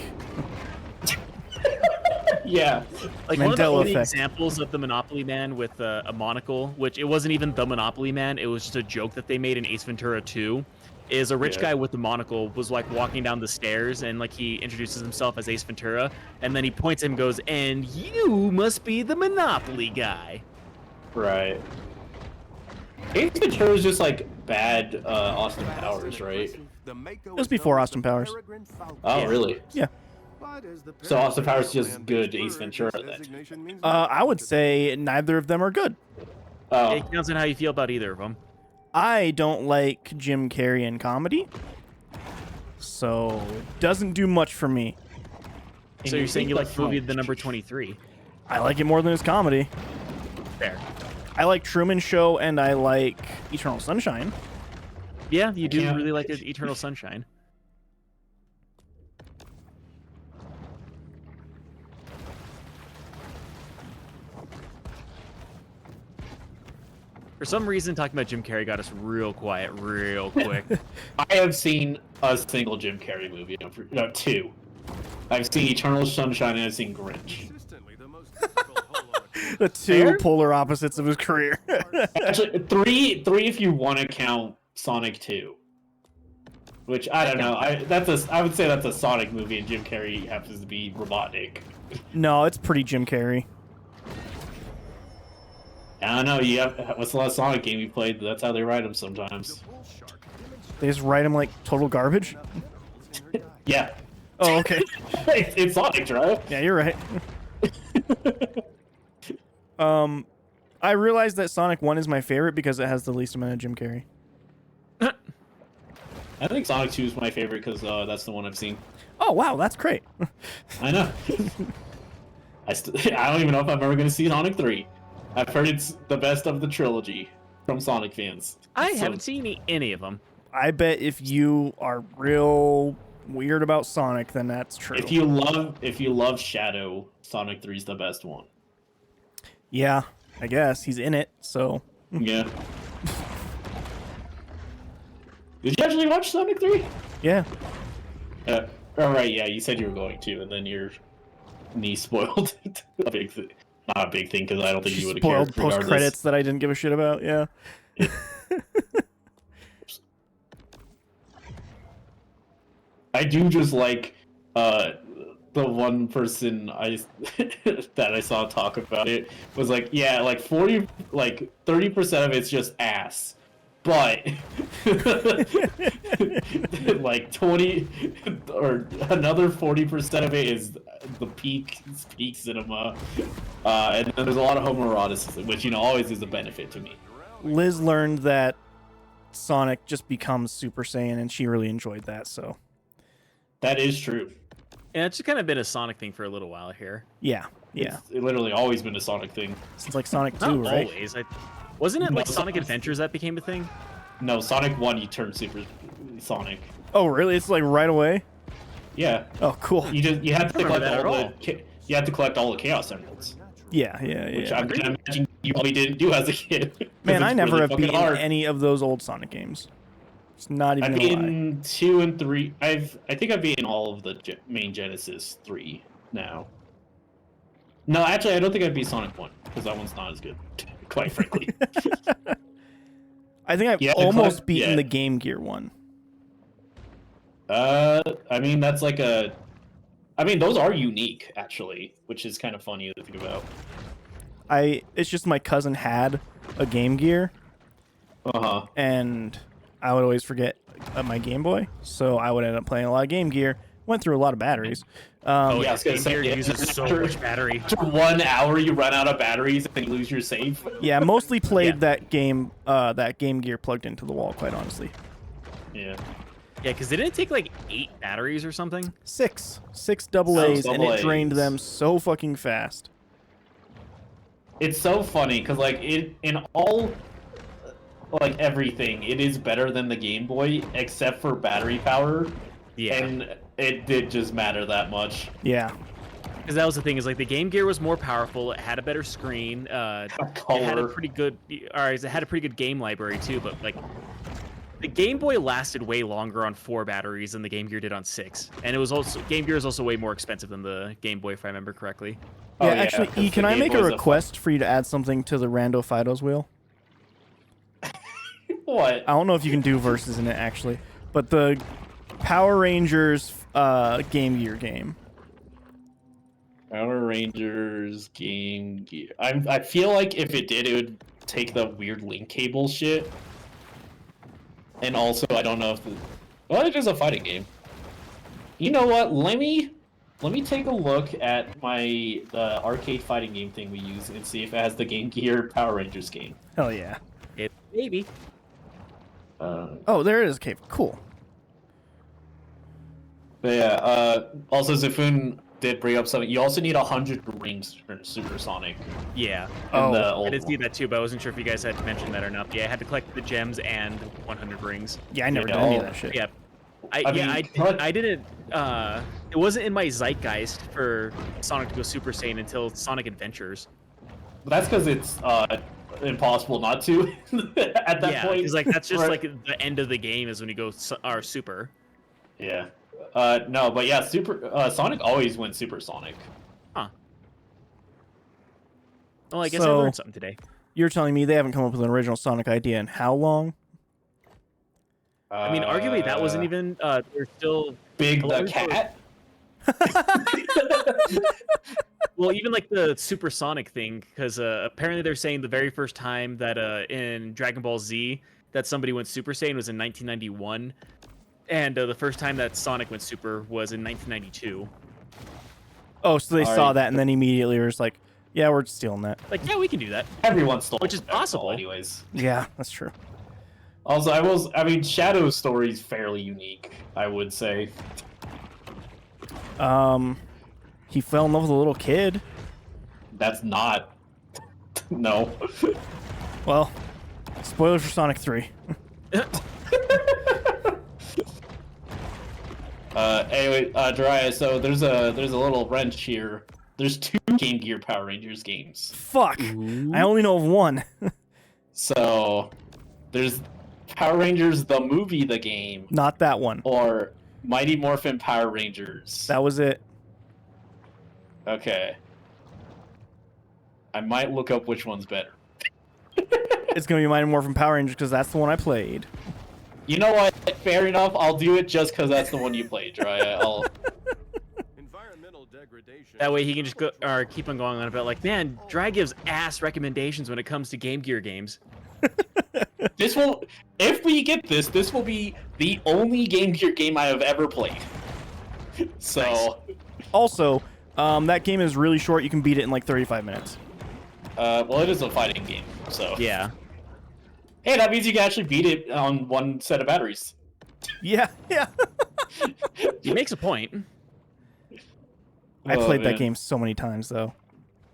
S2: Yeah.
S3: Like one of the
S1: Mandela
S3: only
S1: effect.
S3: examples of the Monopoly Man with a monocle, which it wasn't even the Monopoly Man, it was just a joke that they made in Ace Ventura 2, is a rich guy with the monocle was like walking down the stairs and like he introduces himself as Ace Ventura and then he points at him and goes, "And you must be the Monopoly guy."
S2: Right. Ace Ventura is just like bad Austin Powers, right?
S5: It
S1: was before Austin Powers.
S2: Oh,
S3: Yeah.
S2: really?
S1: Yeah.
S2: So Austin Powers is just good Ace Ventura then?
S1: I would say neither of them are good.
S2: Oh,
S3: It counts on how you feel about either of them.
S1: I don't like Jim Carrey in comedy, so it doesn't do much for me.
S3: So you're saying you like the movie The Number 23?
S1: I like it more than his comedy.
S3: Fair.
S1: I like Truman Show and I like Eternal Sunshine.
S3: Yeah, you do
S2: can't-
S3: really like Eternal Sunshine. For some reason, talking about Jim Carrey got us real quiet real quick.
S2: I have seen a single Jim Carrey movie. No, two. I've seen Eternal Sunshine and I've seen Grinch.
S1: The two polar opposites of his career.
S2: Actually, three if you want to count Sonic 2. Which, I don't know. I would say that's a Sonic movie and Jim Carrey happens to be Robotnik.
S1: No, it's pretty Jim Carrey.
S2: I don't know. What's the last Sonic game you played? That's how they write them sometimes.
S1: They just write him like total garbage.
S2: Yeah.
S1: Oh, okay.
S2: It's Sonic, right?
S1: Yeah, you're right. I realized that Sonic 1 is my favorite because it has the least amount of Jim Carrey.
S2: I think Sonic 2 is my favorite because that's the one I've seen.
S1: Oh, wow, that's great.
S2: I know. I don't even know if I'm ever going to see Sonic 3. I've heard it's the best of the trilogy from Sonic fans.
S3: I
S2: So-
S3: haven't seen any of them.
S1: I bet if you are real weird about Sonic, then that's true.
S2: If you love Shadow, Sonic 3 is the best one.
S1: Yeah, I guess. He's in it, so...
S2: Yeah. Did you actually watch Sonic 3?
S1: Yeah.
S2: Oh, right, yeah, you said you were going to, and then your niece spoiled a big thing. Not a big thing, because I don't think you would have cared
S1: Spoiled post-credits that I didn't give a shit about, yeah.
S2: I do just like the one person that I saw talk about it was like, yeah, like 30% of it's just ass. But like 20 or another 40% of it is the peak cinema. And then there's a lot of homoeroticism, which always is a benefit to me.
S1: Liz learned that Sonic just becomes Super Saiyan, and she really enjoyed that, so...
S2: That is true.
S3: Yeah, it's just kind of been a Sonic thing for a little while here.
S1: Yeah.
S2: It's literally always been a Sonic thing.
S1: Since like Sonic 2,
S3: Not
S1: right?
S3: always. Wasn't it like
S2: No,
S3: Sonic Adventures that became a thing?
S2: No, Sonic 1, you turn Super Sonic.
S1: Oh, really? It's like right away?
S2: Yeah.
S1: Oh, cool.
S2: You have to
S3: remember
S2: collect
S3: that
S2: all
S3: at
S2: the you have to collect all the Chaos Emeralds,
S1: Yeah, yeah,
S2: which
S1: yeah.
S2: I'm gonna imagine you probably didn't do as a kid. 'cause
S1: Man, I
S2: it's
S1: never
S2: really
S1: have
S2: fucking
S1: beaten
S2: hard.
S1: any of those old Sonic games. It's not even
S2: I've
S1: gonna lie.
S2: beaten 2 and 3. I think I've beaten all of the main Genesis 3 now. No, actually, I don't think I've beat Sonic 1 because that one's not as good, quite frankly.
S1: I think I've
S2: Yeah,
S1: almost beaten
S2: yeah.
S1: the Game Gear one.
S2: I mean that's like a. I mean those are unique actually, which is kind of funny to think about.
S1: It's just my cousin had a Game Gear,
S2: Uh-huh.
S1: and I would always forget my Game Boy, so I would end up playing a lot of Game Gear. Went through a lot of batteries.
S3: Oh
S2: yeah, I
S3: yeah,
S2: was gonna
S3: Game
S2: say,
S3: Gear
S2: yeah,
S3: uses so
S2: after-
S3: much battery.
S2: After 1 hour, you run out of batteries and you lose your save.
S1: Yeah, mostly played
S3: Yeah.
S1: that Game Gear plugged into the wall, quite honestly.
S2: Yeah.
S3: Yeah, because didn't it take like 8 batteries or something?
S1: Six double A's, and it drained
S2: A's.
S1: them so fucking fast.
S2: It's so funny because like in all like everything, it is better than the Game Boy except for battery power,
S3: Yeah,
S2: and it did just matter that much.
S1: Yeah.
S3: because that was the thing is like the Game Gear was more powerful. It had a better screen. It had a
S2: Color.
S3: pretty good, or it had a pretty good game library too. But like the Game Boy lasted way longer on 4 batteries than the Game Gear did on 6, and it was also Game Gear is also way more expensive than the Game Boy if I remember correctly.
S2: Oh,
S1: Yeah,
S2: yeah,
S1: actually,
S2: 'cause
S1: E,
S2: the
S1: can I
S2: Game
S1: make a
S2: Boy's a
S1: request for you to add something to the Rando Fidos wheel?
S2: What?
S1: I don't know if you can do verses in it, actually, but the Power Rangers Game Gear game.
S2: Power Rangers Game Gear. I feel like if it did, it would take the weird link cable shit. And also, I don't know if well, it is a fighting game. You know what? Let me take a look at the arcade fighting game thing we use and see if it has the Game Gear Power Rangers game.
S1: Hell yeah.
S3: Maybe.
S1: Oh, there it is, Cave. Cool.
S2: But yeah. Also, Zafun did bring up something. You also need 100 rings for Super Sonic.
S3: Yeah.
S2: In
S1: Oh,
S2: the
S3: I
S2: old
S3: did see
S2: one.
S3: that too, but I wasn't sure if you guys had mentioned that or not. Yeah, I had to collect the gems and 100 rings.
S1: Yeah, I never
S2: Yeah,
S1: did any of
S2: all-
S1: that shit.
S3: Yeah.
S2: I mean,
S3: I didn't. It wasn't in my zeitgeist for Sonic to go Super Saiyan until Sonic Adventures.
S2: But that's because it's impossible not to at that
S3: Yeah,
S2: point.
S3: because like that's just
S2: Right.
S3: like the end of the game is when you go Super.
S2: Yeah. No, but yeah, Sonic always went Supersonic.
S3: Huh. Well, I guess I
S1: So-
S3: learned something today.
S1: You're telling me they haven't come up with an original Sonic idea in how long?
S3: I mean, arguably that wasn't even. They're still.
S2: Big
S3: Well,
S2: the cat.
S3: Well, even like the supersonic thing, because apparently they're saying the very first time that in Dragon Ball Z that somebody went Super Saiyan was in 1991, and the first time that Sonic went Super was in 1992.
S1: Oh, so they saw
S2: Alright.
S1: that and then immediately were just like, yeah, we're stealing that.
S3: Like, yeah, we can do that.
S2: Everyone stole
S3: Which is
S2: Dragon Ball
S3: possible.
S2: anyways.
S1: Yeah, that's true.
S2: Also, I mean, Shadow's story is fairly unique, I would say.
S1: He fell in love with a little kid.
S2: That's not. No.
S1: Well, spoilers for Sonic 3.
S2: Anyway, Jiraiya, so there's a little wrench here. There's 2 Game Gear Power Rangers games.
S1: Fuck. I only know of one.
S2: So there's Power Rangers the movie, the game,
S1: Not that one.
S2: or Mighty Morphin Power Rangers.
S1: That was it.
S2: Okay. I might look up which one's better.
S1: It's gonna be Mighty Morphin Power Rangers because that's the one I played.
S2: You know what? Fair enough. I'll do it just because that's the one you played, Jiraiya.
S4: Environmental degradation.
S3: That way he can just go or keep on going on about like, man, Dry gives ass recommendations when it comes to Game Gear games.
S2: This will, if we get this will be the only Game Gear game I have ever played. So,
S1: Also, that game is really short. You can beat it in like 35 minutes.
S2: well, it is a fighting game, so.
S3: Yeah.
S2: Hey, that means you can actually beat it on one set of batteries.
S1: Yeah, yeah.
S3: He makes a point.
S1: I
S2: Oh,
S1: played that
S2: man.
S1: game so many times though.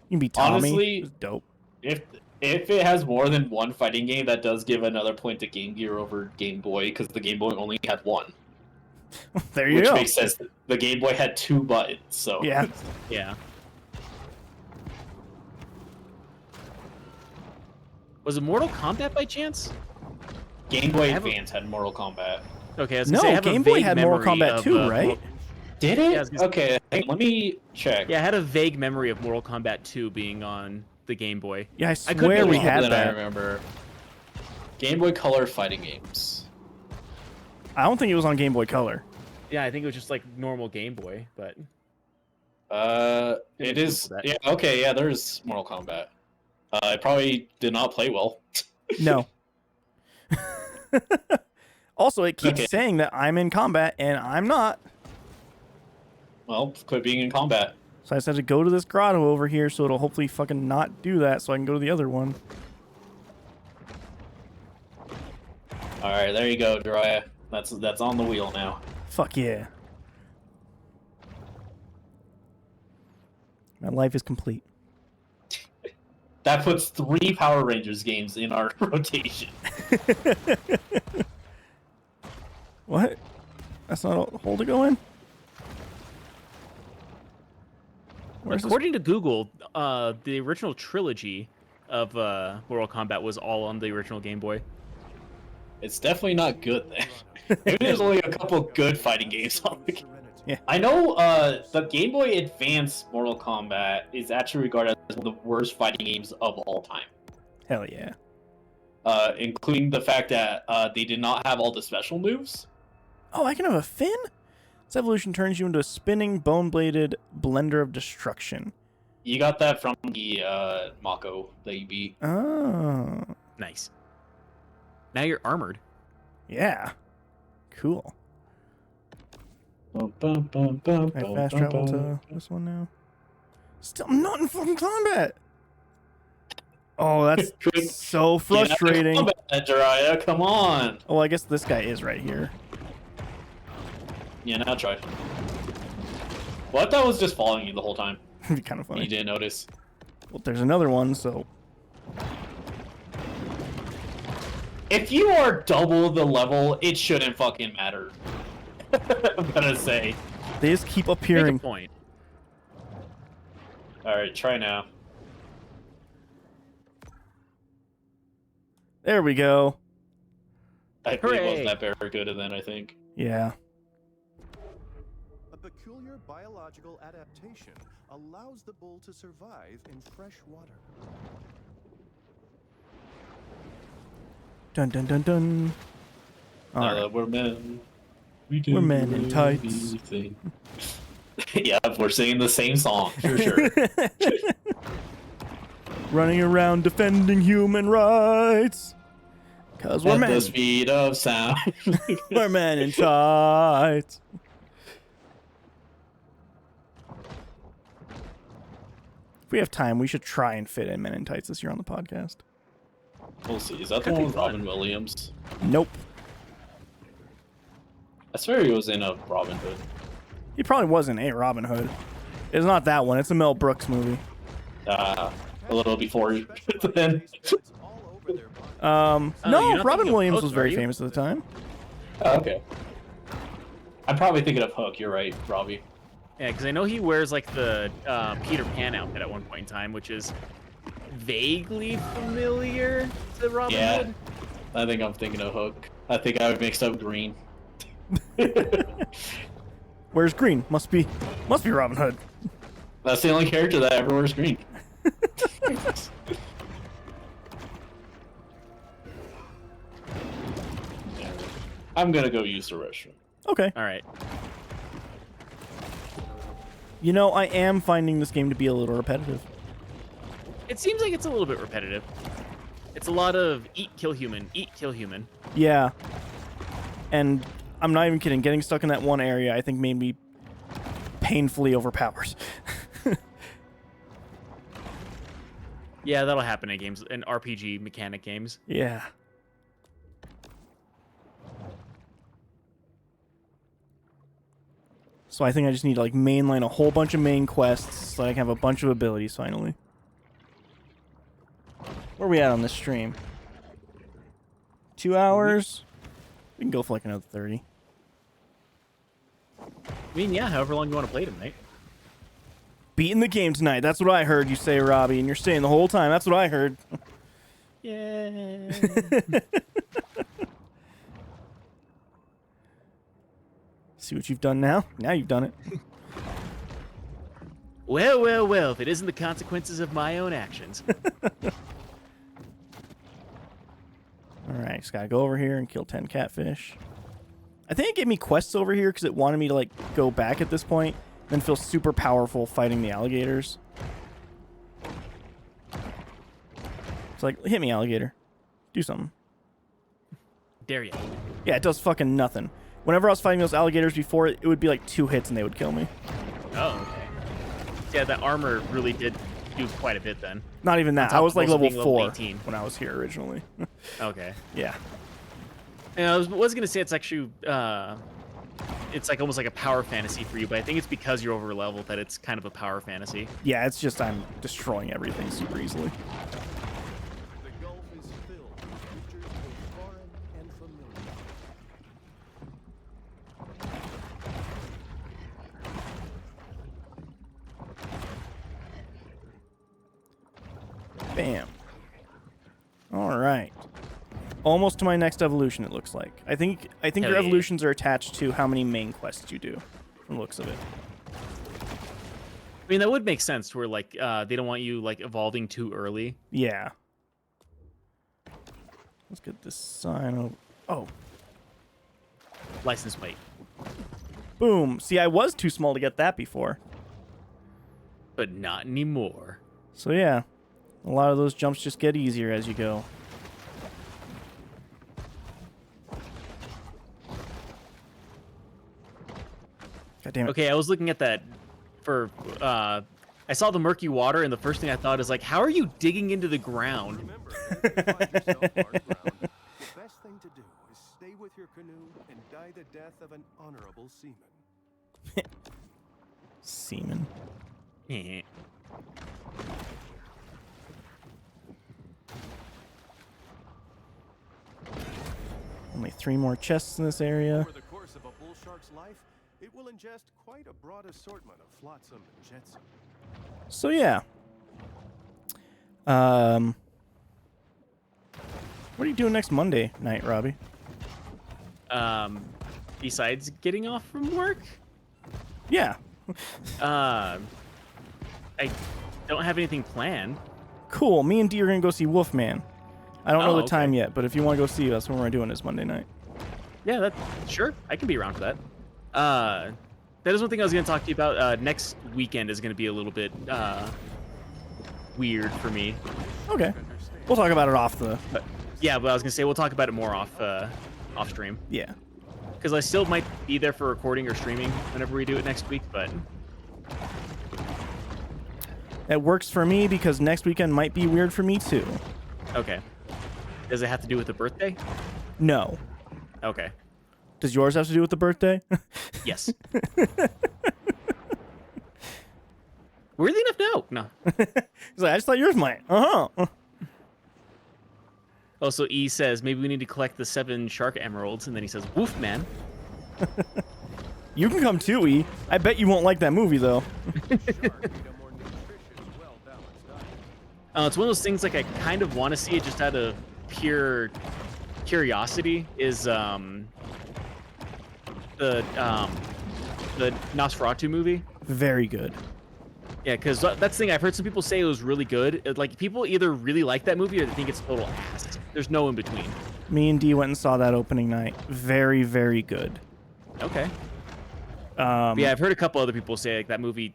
S1: You can beat Tommy.
S2: Honestly,
S1: It was dope.
S2: If If it has more than one fighting game, that does give another point to Game Gear over Game Boy, because the Game Boy only had one.
S1: There you
S2: Which
S1: go.
S2: makes sense. The Game Boy had 2 buttons, so...
S1: Yeah.
S3: Yeah. Was it Mortal Kombat by chance?
S2: Game Boy
S3: I have a-
S2: Advance had Mortal Kombat.
S3: Okay, I was gonna say, I
S1: No,
S3: have a
S1: Game Boy
S3: vague
S1: had Mortal
S3: memory
S1: Kombat
S3: of,
S1: 2, right?
S2: Did
S3: Yeah, I
S2: it?
S3: was gonna-
S2: Okay, hang on, let me check.
S3: Yeah, I had a vague memory of Mortal Kombat 2 being on the Game Boy.
S1: Yeah, I
S3: could be
S1: swear we
S3: wrong,
S1: had
S2: Then I
S1: that.
S2: remember. Game Boy Color fighting games.
S1: I don't think it was on Game Boy Color.
S3: Yeah, I think it was just like normal Game Boy, but
S2: It
S3: Didn't
S2: is.
S3: Google that.
S2: Yeah, okay, yeah, there's Mortal Kombat. It probably did not play well.
S1: No. Also, it keeps
S2: Okay.
S1: saying that I'm in combat, and I'm not.
S2: Well, quit being in combat.
S1: So I just had to go to this grotto over here, so it'll hopefully fucking not do that, so I can go to the other one.
S2: Alright, there you go, Jiraiya. That's on the wheel now.
S1: Fuck yeah. My life is complete.
S2: That puts 3 Power Rangers games in our rotation.
S1: What? That's not a hole to go in? Where's this?
S3: according to Google, the original trilogy of Mortal Kombat was all on the original Game Boy.
S2: It's definitely not good then. Maybe there's only a couple good fighting games on the game.
S1: Yeah.
S2: I know the Game Boy Advance Mortal Kombat is actually regarded as one of the worst fighting games of all time.
S1: Hell yeah.
S2: Including the fact that they did not have all the special moves.
S1: Oh, I can have a fin? This evolution turns you into a spinning, bone-bladed blender of destruction.
S2: You got that from the Mako that you beat.
S1: Oh.
S3: Nice. Now you're armored.
S1: Yeah. Cool.
S2: Bum, bum, bum, bum,
S1: I
S2: bum,
S1: fast
S2: bum,
S1: travel
S2: bum.
S1: to this one now. Still not in fucking combat. Oh, that's so frustrating.
S2: Get out of combat, Jiraiya, come on.
S1: Oh, I guess this guy is right here.
S2: Yeah, now try. What? That was just following you the whole time.
S1: It'd be kind of
S2: You
S1: funny.
S2: didn't notice.
S1: Well, there's another one, so
S2: If you are double the level, it shouldn't fucking matter. I'm gonna say.
S1: they just keep
S3: Make a
S1: appearing.
S3: point.
S2: Alright, try now.
S1: There we go.
S2: It
S3: Hooray.
S2: wasn't that very good then, I think.
S1: Yeah.
S4: A peculiar biological adaptation allows the bull to survive in fresh water.
S1: Dun dun dun dun. All right.
S2: We're men. We
S1: We're men in tights.
S2: everything. Yeah, we're singing the same song, for sure.
S1: Running around defending human rights. Cause we're
S2: At
S1: men.
S2: the speed of sound.
S1: We're men in tights. If we have time, we should try and fit in Men in Tights this year on the podcast.
S2: We'll see. Is that the
S3: Could
S2: one
S3: be
S2: with
S3: fun.
S2: Robin Williams?
S1: Nope.
S2: I swear he was in a Robin Hood.
S1: He probably wasn't a Robin Hood. It's not that one. It's a Mel Brooks movie.
S2: A little before then.
S4: It's all over their body.
S3: Oh, you're
S1: No,
S3: not
S1: Robin
S3: thinking of
S1: Williams
S3: Hook,
S1: was
S3: are
S1: very
S3: you?
S1: famous at the time.
S2: Oh, okay. I'm probably thinking of Hook. You're right, Robbie.
S3: Yeah, because I know he wears like the Peter Pan outfit at one point in time, which is vaguely familiar to Robin
S2: Yeah.
S3: Hood.
S2: I think I'm thinking of Hook. I think I mixed up Green.
S1: Where's Green? Must be Robin Hood.
S2: That's the only character that ever wears green. I'm gonna go use the restroom.
S1: Okay.
S3: All right.
S1: You know, I am finding this game to be a little repetitive.
S3: It seems like it's a little bit repetitive. It's a lot of eat, kill human, eat, kill human.
S1: Yeah. And I'm not even kidding. Getting stuck in that one area, I think, made me painfully overpowered.
S3: Yeah, that'll happen in games, in RPG mechanic games.
S1: Yeah. So I think I just need to like mainline a whole bunch of main quests so I can have a bunch of abilities finally. Where are we at on this stream? 2 hours? We can go for like another 30.
S3: I mean, yeah, however long you want to play tonight.
S1: Beating the game tonight. That's what I heard you say, Robbie, and you're staying the whole time. That's what I heard.
S3: Yeah.
S1: See what you've done now? Now you've done it.
S3: Well, well, well, if it isn't the consequences of my own actions.
S1: Alright, just gotta go over here and kill 10 catfish. I think it gave me quests over here because it wanted me to like go back at this point, then feel super powerful fighting the alligators. It's like, hit me, alligator. Do something.
S3: Dare you.
S1: Yeah, it does fucking nothing. Whenever I was fighting those alligators before, it would be like 2 hits and they would kill me.
S3: Oh, okay. Yeah, that armor really did do quite a bit then.
S1: Not even that.
S3: On top
S1: I was
S3: of
S1: like
S3: also
S1: level
S3: being
S1: 4
S3: 18.
S1: when I was here originally.
S3: Okay.
S1: Yeah.
S3: And I was gonna say it's actually it's like almost like a power fantasy for you, but I think it's because you're over leveled that it's kind of a power fantasy.
S1: Yeah, it's just I'm destroying everything super easily.
S4: The Gulf is filled with creatures both foreign and familiar.
S1: Bam. All right. Almost to my next evolution, it looks like. I think
S3: Hell
S1: your
S3: yeah.
S1: evolutions are attached to how many main quests you do, from the looks of it.
S3: I mean, that would make sense where like they don't want you like evolving too early.
S1: Yeah. Let's get this sign over. Oh,
S3: License plate.
S1: boom. See, I was too small to get that before.
S3: But not anymore.
S1: So yeah, a lot of those jumps just get easier as you go. God damn it.
S3: Okay, I was looking at that for I saw the murky water and the first thing I thought is like, how are you digging into the ground?
S4: Remember, if you find yourself hard ground, the best thing to do is stay with your canoe and die the death of an honorable seaman.
S1: Seaman.
S3: Eh.
S1: Only 3 more chests in this area.
S4: Over the course of a bull shark's life, it will ingest quite a broad assortment of flotsam and jetsam.
S1: So yeah. What are you doing next Monday night, Robbie?
S3: Besides getting off from work,
S1: Yeah.
S3: I don't have anything planned.
S1: Cool. Me and Dee are gonna go see Wolfman. I don't know
S3: Oh,
S1: the
S3: okay.
S1: time yet, but if you want to go see, that's when we're doing this Monday night.
S3: Yeah, that sure. I can be around for that. That is one thing I was going to talk to you about. Next weekend is going to be a little bit weird for me.
S1: Okay. We'll talk about it off the.
S3: But yeah, but I was going to say we'll talk about it more off stream
S1: Yeah.
S3: because I still might be there for recording or streaming whenever we do it next week. But
S1: It works for me because next weekend might be weird for me too.
S3: okay, does it have to do with the birthday?
S1: No.
S3: Okay.
S1: Does yours have to do with the birthday?
S3: Yes. Weirdly enough, no.
S1: He's like, I just thought yours might. Uh-huh.
S3: Also, E says maybe we need to collect the 7 shark emeralds, and then he says, "Woof, man."
S1: You can come too, E. I bet you won't like that movie though.
S4: Shark need a more nutritious, well-balanced diet.
S3: It's one of those things like I kind of want to see it just out of pure curiosity. Is the Nosferatu movie?
S1: Very good.
S3: Yeah, because that's the thing. I've heard some people say it was really good. Like people either really like that movie or they think it's total ass. There's no in between.
S1: Me and Dee went and saw that opening night. Very, very good.
S3: Okay. But yeah, I've heard a couple other people say like that movie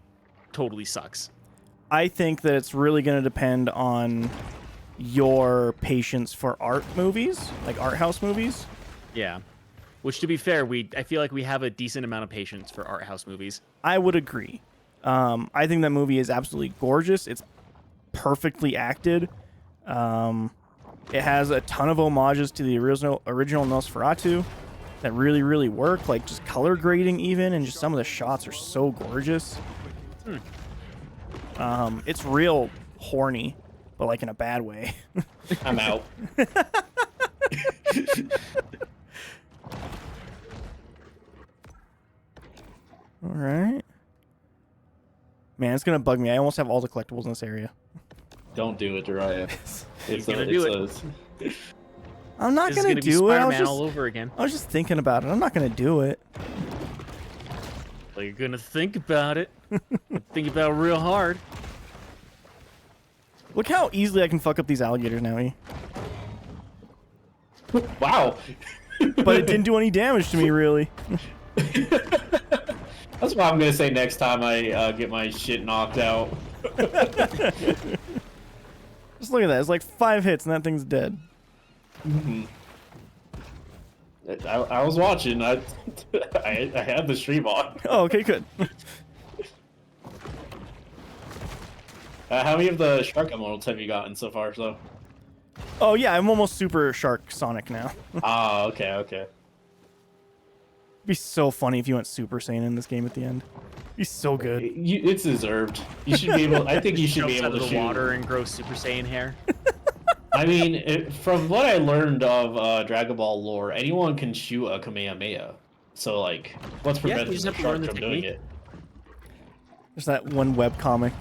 S3: totally sucks.
S1: I think that it's really going to depend on your patience for art movies, like art house movies.
S3: Yeah. Which, to be fair, I feel like we have a decent amount of patience for art house movies.
S1: I would agree. I think that movie is absolutely gorgeous. It's perfectly acted. It has a ton of homages to the original Nosferatu that really, really work. Like just color grading even, and just some of the shots are so gorgeous. It's real horny. but like in a bad way.
S2: I'm out.
S1: All right. Man, it's gonna bug me. I almost have all the collectibles in this area.
S2: Don't do it, Jiraiya.
S3: He's gonna do
S2: it.
S1: I'm not
S3: This is
S1: gonna
S3: gonna be
S1: do it.
S3: Spider-Man all over again.
S1: I was just thinking about it. I'm not gonna do it.
S3: Well, you're gonna think about it. Think about it real hard.
S1: Look how easily I can fuck up these alligators now, E.
S2: Wow.
S1: But it didn't do any damage to me, really.
S2: That's what I'm gonna say next time I get my shit knocked out.
S1: Just look at that. It's like 5 hits and that thing's dead.
S2: I was watching. I had the stream on.
S1: Oh, okay, good.
S2: How many of the shark emeralds have you gotten so far? So.
S1: Oh, yeah, I'm almost Super Shark Sonic now.
S2: Ah, okay, okay.
S1: It'd be so funny if you went Super Saiyan in this game at the end. It'd be so good.
S2: It's deserved. You should be able. I think you should be
S3: Jumps
S2: able
S3: out
S2: to
S3: of the
S2: shoot.
S3: water and grows Super Saiyan hair.
S2: I mean, from what I learned of Dragon Ball lore, anyone can shoot a Kamehameha. So, like, what's
S3: you
S2: preventing
S3: just
S2: the
S3: have to
S2: shark
S3: learn the
S2: from doing
S3: technique.
S2: it?
S1: There's that one web comic.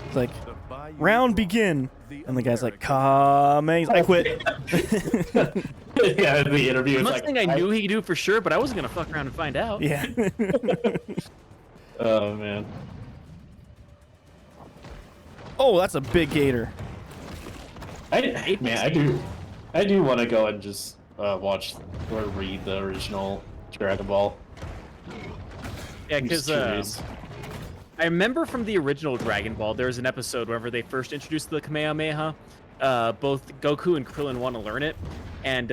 S1: It's like,
S4: The Bayou
S1: round
S4: War,
S1: begin.
S4: the
S1: And the guy's like,
S4: American-
S1: I quit.
S2: Yeah, in the interview,
S3: I'm
S2: it's
S3: not
S2: like,
S3: saying I knew he could do it for sure, but I wasn't gonna fuck around and find out.
S1: Yeah.
S2: Oh man.
S1: Oh, that's a big gator.
S2: I do want to go and just watch or read the original Dragon Ball.
S3: Yeah,
S2: I'm just
S3: because
S2: curious.
S3: I remember from the original Dragon Ball, there was an episode whenever they first introduced the Kamehameha. Both Goku and Krillin want to learn it, and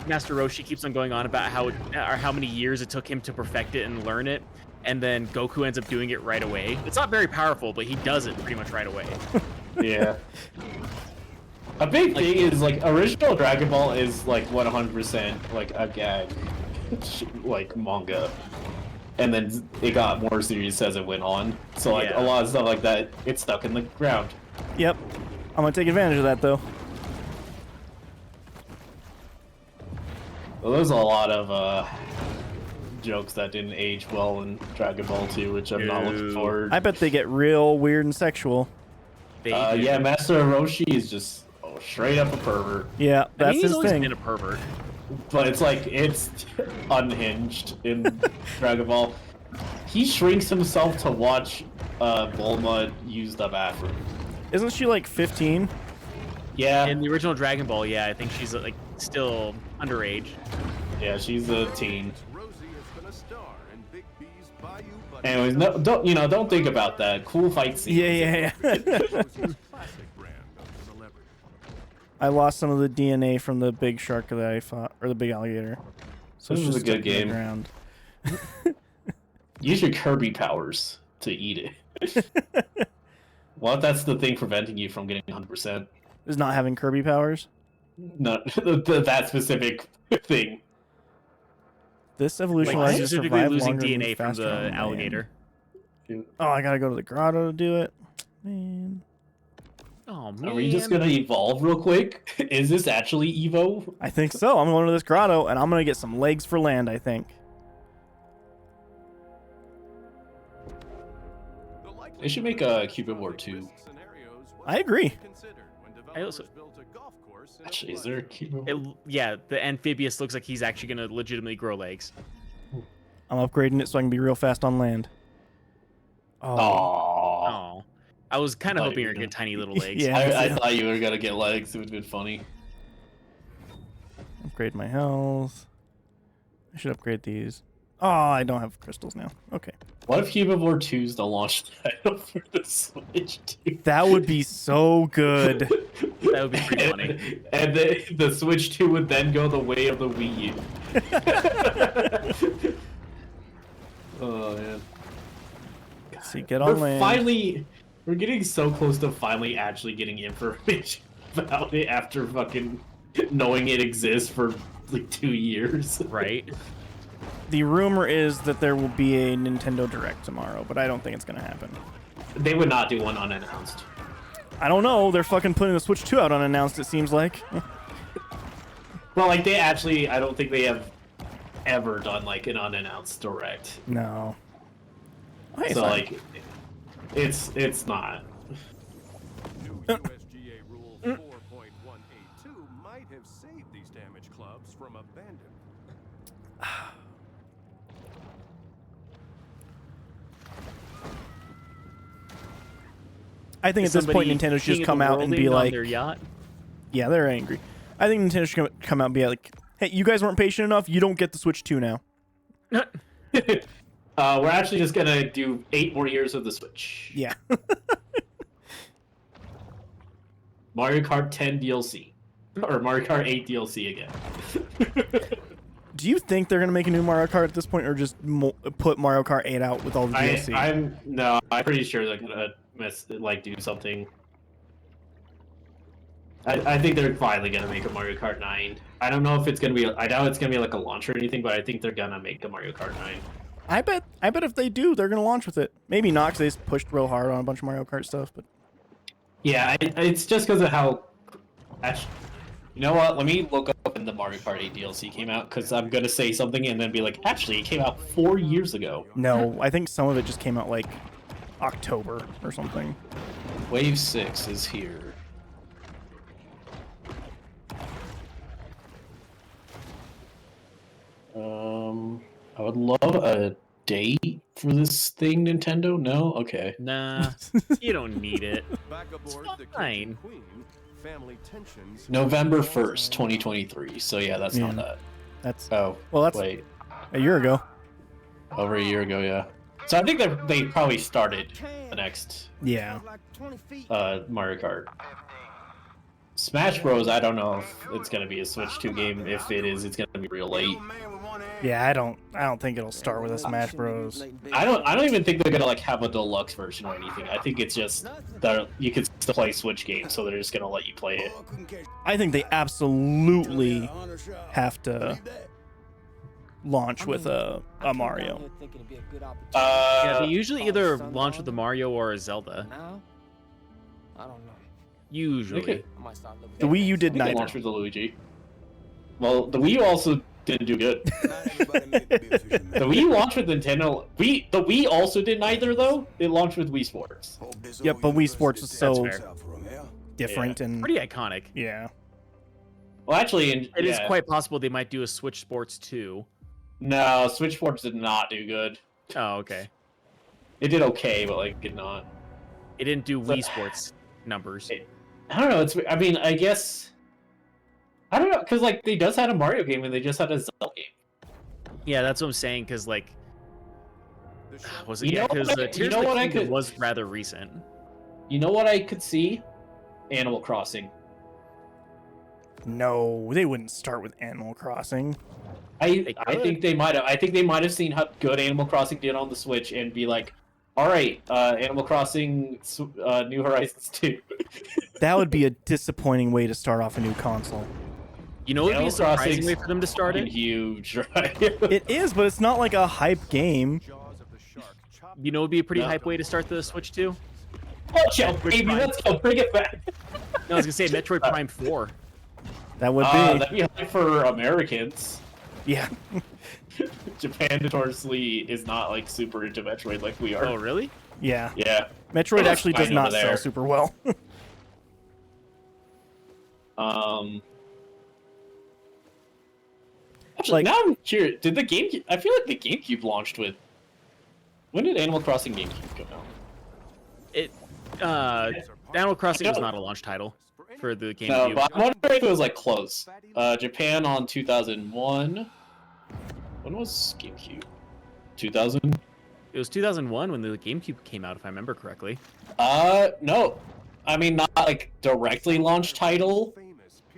S3: Master Roshi keeps on going on about how many years it took him to perfect it and learn it, and then Goku ends up doing it right away. It's not very powerful, but he does it pretty much right away.
S2: Yeah. A big thing is like original Dragon Ball is like 100% like a gag, like manga, and then it got more serious as it went on. So like
S3: Yeah.
S2: a lot of stuff like that, it's stuck in the ground.
S1: Yep. I'm going to take advantage of that, though.
S2: Well, there's a lot of jokes that didn't age well in Dragon Ball 2, which I'm not looking
S3: No.
S2: forward.
S1: I bet they get real weird and sexual.
S3: They do.
S2: Yeah, Master Roshi is just straight up a pervert.
S1: Yeah,
S3: I
S1: that's
S3: mean, he's
S1: his
S3: always
S1: thing.
S3: been a pervert.
S2: But it's like, it's unhinged in Dragon Ball. He shrinks himself to watch Bulma use the bathroom.
S1: Isn't she like 15?
S2: Yeah,
S3: In the original Dragon Ball, yeah, I think she's like still underage.
S2: yeah, she's a teen.
S4: Rosie has been a star in Big B's Bayou Buddy.
S2: Anyways, no, don't think about that. Cool fight scene.
S1: Yeah.
S4: Rosie's classic brand of celebrity.
S1: I lost some of the DNA from the big shark that I fought, or the big alligator. So
S2: This
S1: it's
S2: was a
S1: just
S2: good
S1: stuck in the
S2: game.
S1: ground.
S2: Use your Kirby powers to eat it. Well, that's the thing preventing you from getting 100%.
S1: Is not having Kirby powers.
S2: Not that specific thing.
S1: This evolution
S3: Like
S1: allows you to
S3: specifically
S1: survive
S3: losing
S1: longer and
S3: DNA
S1: move
S3: from
S1: faster on
S3: the
S1: land.
S3: alligator.
S1: Oh, I gotta go to the grotto to do it. Man.
S3: Oh man.
S2: Are we just gonna evolve real quick? Is this actually Evo?
S1: I think so. I'm going to this grotto, and I'm gonna get some legs for land, I think.
S4: The likely
S2: They should make a Cupid War 2.
S4: scenarios was
S1: I agree.
S4: considered when
S3: I also-
S4: developers built a golf course in a
S2: Actually, is there a Cupid
S3: It,
S2: War?
S3: yeah, the amphibious looks like he's actually gonna legitimately grow legs.
S1: I'm upgrading it so I can be real fast on land. Oh.
S2: Aww.
S3: Oh, I was kind of
S2: Thought
S3: hoping
S2: you
S3: you're
S2: were
S3: gonna get tiny little legs.
S1: Yeah.
S2: I thought you were gonna get legs. It would have been funny.
S1: Upgrade my health. I should upgrade these. Oh, I don't have crystals now. Okay.
S2: What if Cupid War 2 is the launch title for the Switch 2?
S1: That would be so good.
S3: That would be pretty funny.
S2: And the Switch 2 would then go the way of the Wii U. Oh man.
S1: See, get on land.
S2: We're getting so close to finally actually getting information about it after fucking knowing it exists for like 2 years.
S3: Right?
S1: The rumor is that there will be a Nintendo Direct tomorrow, but I don't think it's gonna happen.
S2: They would not do one unannounced.
S1: I don't know. They're fucking putting the Switch 2 out unannounced, it seems like.
S2: Well, like, they actually, I don't think they have ever done, like, an unannounced direct.
S1: No. Hey,
S2: So,
S1: fine.
S2: like, it's not.
S4: New USGA Rule 4.182 might have saved these damaged clubs from abandonment.
S1: I think at this point Nintendo should just come out and be like,
S3: their yacht.
S1: yeah, they're angry. I think Nintendo should come out and be like, hey, you guys weren't patient enough. You don't get the Switch 2 now.
S2: We're actually just gonna do 8 more years of the Switch.
S1: Yeah.
S2: Mario Kart 10 DLC. Or Mario Kart 8 DLC again.
S1: Do you think they're gonna make a new Mario Kart at this point, or just put Mario Kart 8 out with all the DLC?
S2: I'm pretty sure they're gonna do something. I think they're finally gonna make a Mario Kart 9. I don't know if it's gonna be. I doubt it's gonna be like a launch or anything, but I think they're gonna make a Mario Kart 9.
S1: I bet if they do, they're gonna launch with it. Maybe not, 'cause they just pushed real hard on a bunch of Mario Kart stuff. But
S2: Yeah, it's just because of how. Actually, you know what? Let me look up when the Mario Kart 8 DLC came out, because I'm gonna say something and then be like, actually, it came out 4 years ago.
S1: no, I think some of it just came out like October or something.
S2: Wave 6 is here. I would love a date for this thing, Nintendo. No? Okay.
S3: Nah, you don't need it.
S4: Back aboard the
S3: fine.
S4: King and Queen, family tensions.
S2: November 1st, 2023. So yeah, that's not
S1: Yeah.
S2: that.
S1: That's
S2: Oh,
S1: well, that's
S2: wait.
S1: a year ago.
S2: Over a year ago, yeah. So I think they probably started the next
S1: Yeah.
S2: Mario Kart. Smash Bros. I don't know if it's gonna be a Switch 2 game. If it is, it's gonna be real late.
S1: Yeah, I don't think it'll start with a Smash Bros.
S2: I don't even think they're gonna like have a deluxe version or anything. I think it's just that you can still play Switch games, so they're just gonna let you play it.
S1: I think they absolutely have to launch with a Mario.
S3: Yeah, they usually either launch with the Mario or a Zelda.
S6: Now, I don't know.
S3: Usually.
S2: Okay.
S6: I might start looking.
S1: The Wii U did
S2: They
S1: neither.
S2: launched with the Luigi. Well, the Wii U also didn't do good. The Wii U launched with Nintendo. The Wii also did neither though. It launched with Wii Sports.
S1: Yep, but Wii Sports is so
S3: That's fair.
S1: different and
S3: Pretty iconic.
S1: yeah.
S2: Well, actually,
S3: It is quite possible they might do a Switch Sports 2.
S2: No, Switch Sports did not do good.
S3: Oh, okay.
S2: It did okay, but like did not.
S3: It didn't do Wii Sports numbers.
S2: I don't know. I mean, I guess. I don't know, because like they just had a Mario game and they just had a Zelda game.
S3: Yeah, that's what I'm saying. Because like, was it?
S2: You
S3: Yeah,
S2: know
S3: because
S2: what
S3: Tears
S2: you know
S3: of the
S2: what I
S3: Kingdom
S2: could-
S3: was rather recent.
S2: You know what I could see? Animal Crossing.
S1: No, they wouldn't start with Animal Crossing.
S3: They
S2: I
S3: could.
S2: think they might have. I think they might have seen how good Animal Crossing did on the Switch and be like, "All right, Animal Crossing, New Horizons 2."
S1: That would be a disappointing way to start off a new console.
S3: You know, what would be a
S2: Animal
S3: surprising
S2: Crossing's
S3: way for them to start
S2: fucking
S3: it.
S2: huge, right?
S1: It is, but it's not like a hype game.
S4: Jaws of the shark chop
S3: You know, it would be a pretty
S2: No.
S3: hype way to start the Switch 2.
S2: Watch out, baby! Let's go, bring it back.
S3: No, I was gonna say Metroid Prime 4.
S1: That would be.
S2: That'd be hype for Americans.
S1: Yeah.
S2: Japan notoriously is not like super into Metroid like we are.
S3: Oh, really?
S1: Yeah.
S2: Yeah.
S1: Metroid
S2: That's
S1: actually does
S2: fine
S1: not
S2: over
S1: sell
S2: there.
S1: super well.
S2: Actually,
S1: Like-
S2: now I'm curious. Did the GameCube? I feel like the GameCube launched with. When did Animal Crossing GameCube come out?
S3: It. Animal Crossing was
S2: know.
S3: not a launch title for the
S2: No,
S3: GameCube.
S2: but I'm wondering if it was like close. Japan on 2001. When was GameCube? 2000?
S3: It was 2001 when the GameCube came out, if I remember correctly.
S2: No. I mean, not like directly launch title,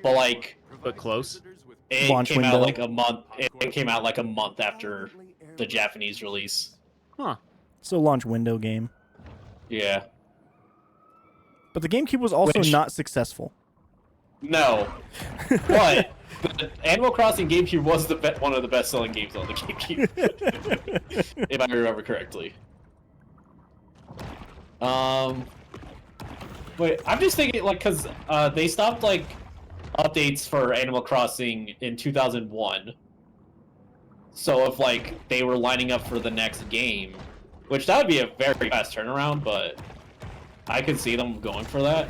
S2: but like
S3: But close.
S2: it
S1: Launch
S2: came
S1: window.
S2: out like a month. It came out like a month after the Japanese release.
S3: Huh.
S1: So launch window game.
S2: Yeah.
S1: But the GameCube was also
S2: Which-
S1: not successful.
S2: No. But the Animal Crossing GameCube was one of the best-selling games on the GameCube, if I remember correctly. The Wait, I'm just thinking like because they stopped like updates for Animal Crossing in 2001. So if like they were lining up for the next game, which that would be a very fast turnaround, but I could see them going for that.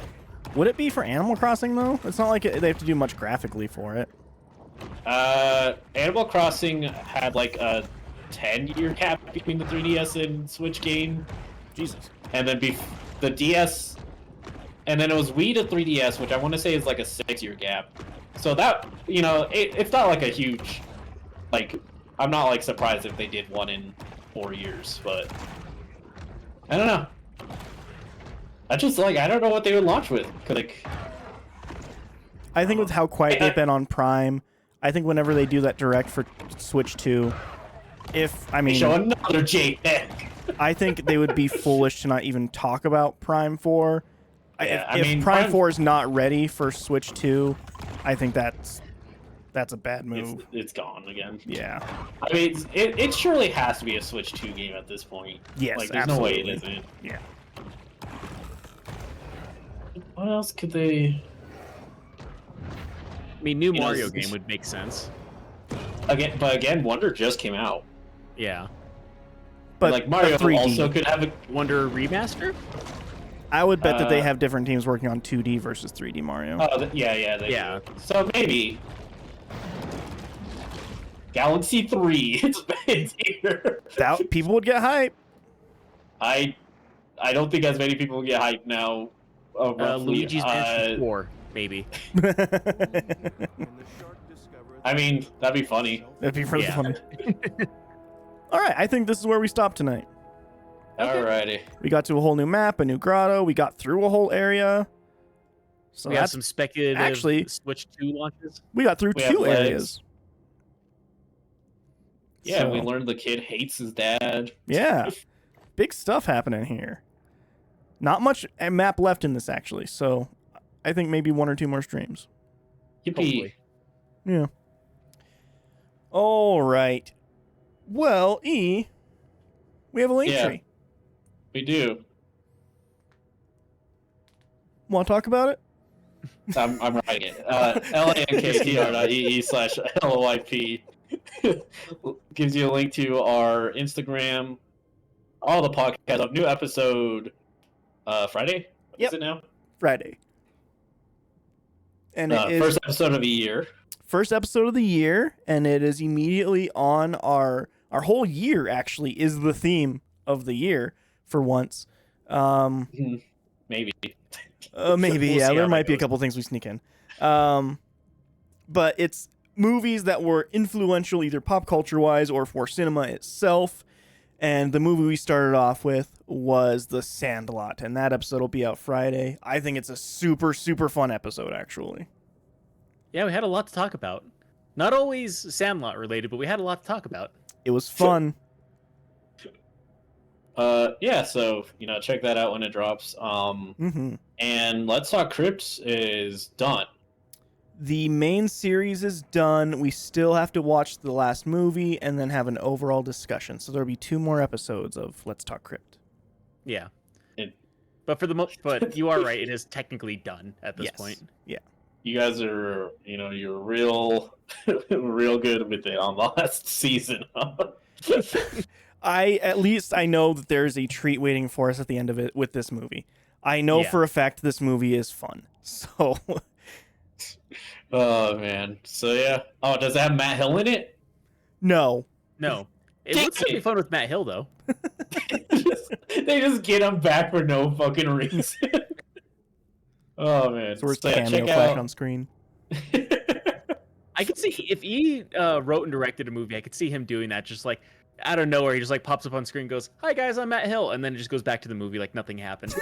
S1: Would it be for Animal Crossing though? It's not like they have to do much graphically for it.
S2: Animal Crossing had like a 10-year gap between the 3DS and Switch game,
S1: Jesus.
S2: and then the DS, and then it was Wii to 3DS, which I want to say is like a 6-year gap. So that, you know, it's not like a huge, like, I'm not like surprised if they did one in 4 years, but I don't know. I just like I don't know what they would launch with. 'Cause, like,
S1: I think with how quiet they've been on Prime, I think whenever they do that direct for Switch 2,
S2: show another JPEG.
S1: I think they would be foolish to not even talk about Prime 4.
S2: Yeah,
S1: If Prime 4 is not ready for Switch 2, I think that's a bad move.
S2: It's gone again.
S1: Yeah.
S2: I mean, it surely has to be a Switch 2 game at this point.
S1: Yes,
S2: like there's
S1: absolutely.
S2: no way it isn't.
S1: Yeah.
S2: What else could they?
S3: I mean, new
S2: You know,
S3: Mario
S2: s-
S3: game would make sense.
S2: Again, Wonder just came out.
S3: Yeah.
S1: But
S2: like Mario
S1: 3D.
S2: also could have a.
S3: Wonder remaster?
S1: I would bet that they have different teams working on 2D versus 3D Mario.
S2: They
S3: Yeah.
S2: do. So maybe Galaxy 3. It's here.
S1: That people would get hype.
S2: I don't think as many people will get hyped now. Roughly,
S3: Luigi's Mansion 4, maybe.
S2: I mean, that'd be funny.
S1: That'd be really
S3: Yeah.
S1: funny. All right, I think this is where we stop tonight.
S2: Alrighty.
S1: We got to a whole new map, a new grotto. We got through a whole area. So
S3: We got
S1: that's
S3: some speculative
S1: actually-
S3: Switch 2 launches.
S1: we got through
S2: We have
S1: 2
S2: legs.
S1: areas.
S2: Yeah,
S1: So,
S2: we learned the kid hates his dad.
S1: Yeah, big stuff happening here. Not much map left in this actually, so I think maybe 1 or 2 more streams.
S2: Yippee.
S3: Hopefully.
S1: Yeah. All right. Well, we have a link
S2: Yeah.
S1: tree.
S2: We do.
S1: Want to talk about it?
S2: I'm writing it. linktr.ee/loip gives you a link to our Instagram, all the podcasts, a new episode Friday?
S1: Yep.
S2: Is it now?
S1: Friday. And it is
S2: First episode of the year.
S1: first episode of the year, and it is immediately on our whole year. Actually, is the theme of the year for once.
S2: Maybe.
S1: Maybe,
S3: We'll
S1: yeah.
S3: see
S1: There
S3: how
S1: might
S3: that
S1: be a
S3: goes.
S1: couple things we sneak in. But it's movies that were influential either pop culture wise or for cinema itself. And the movie we started off with was The Sandlot, and that episode will be out Friday. I think it's a super, super fun episode, actually.
S3: Yeah, we had a lot to talk about. Not always Sandlot related, but we had a lot to talk about.
S1: It was fun.
S2: Yeah, so check that out when it drops.
S1: Mm-hmm.
S2: And Let's Talk Crypt is done.
S1: The main series is done. We still have to watch the last movie and then have an overall discussion. So there'll be 2 more episodes of Let's Talk Crypt.
S3: Yeah.
S2: It-
S3: But but you are right, it is technically done at this point.
S1: Yeah.
S2: You guys are, you're real, real good with it on the last season.
S1: At least I know that there's a treat waiting for us at the end of it with this movie. I know
S3: Yeah.
S1: for a fact this movie is fun. So
S2: Oh man. So yeah. Oh, does it have Matt Hill in it?
S1: no.
S3: No. It
S2: Damn
S3: would still be
S2: it.
S3: fun with Matt Hill, though.
S2: They just get him back for no fucking reason. Oh man.
S1: So where's the
S2: yeah,
S1: cameo
S2: check
S1: flash
S2: out.
S1: on screen?
S3: I could see if he wrote and directed a movie, I could see him doing that. Just like out of nowhere, he just like pops up on screen, and goes, "Hi guys, I'm Matt Hill," and then it just goes back to the movie like nothing happened.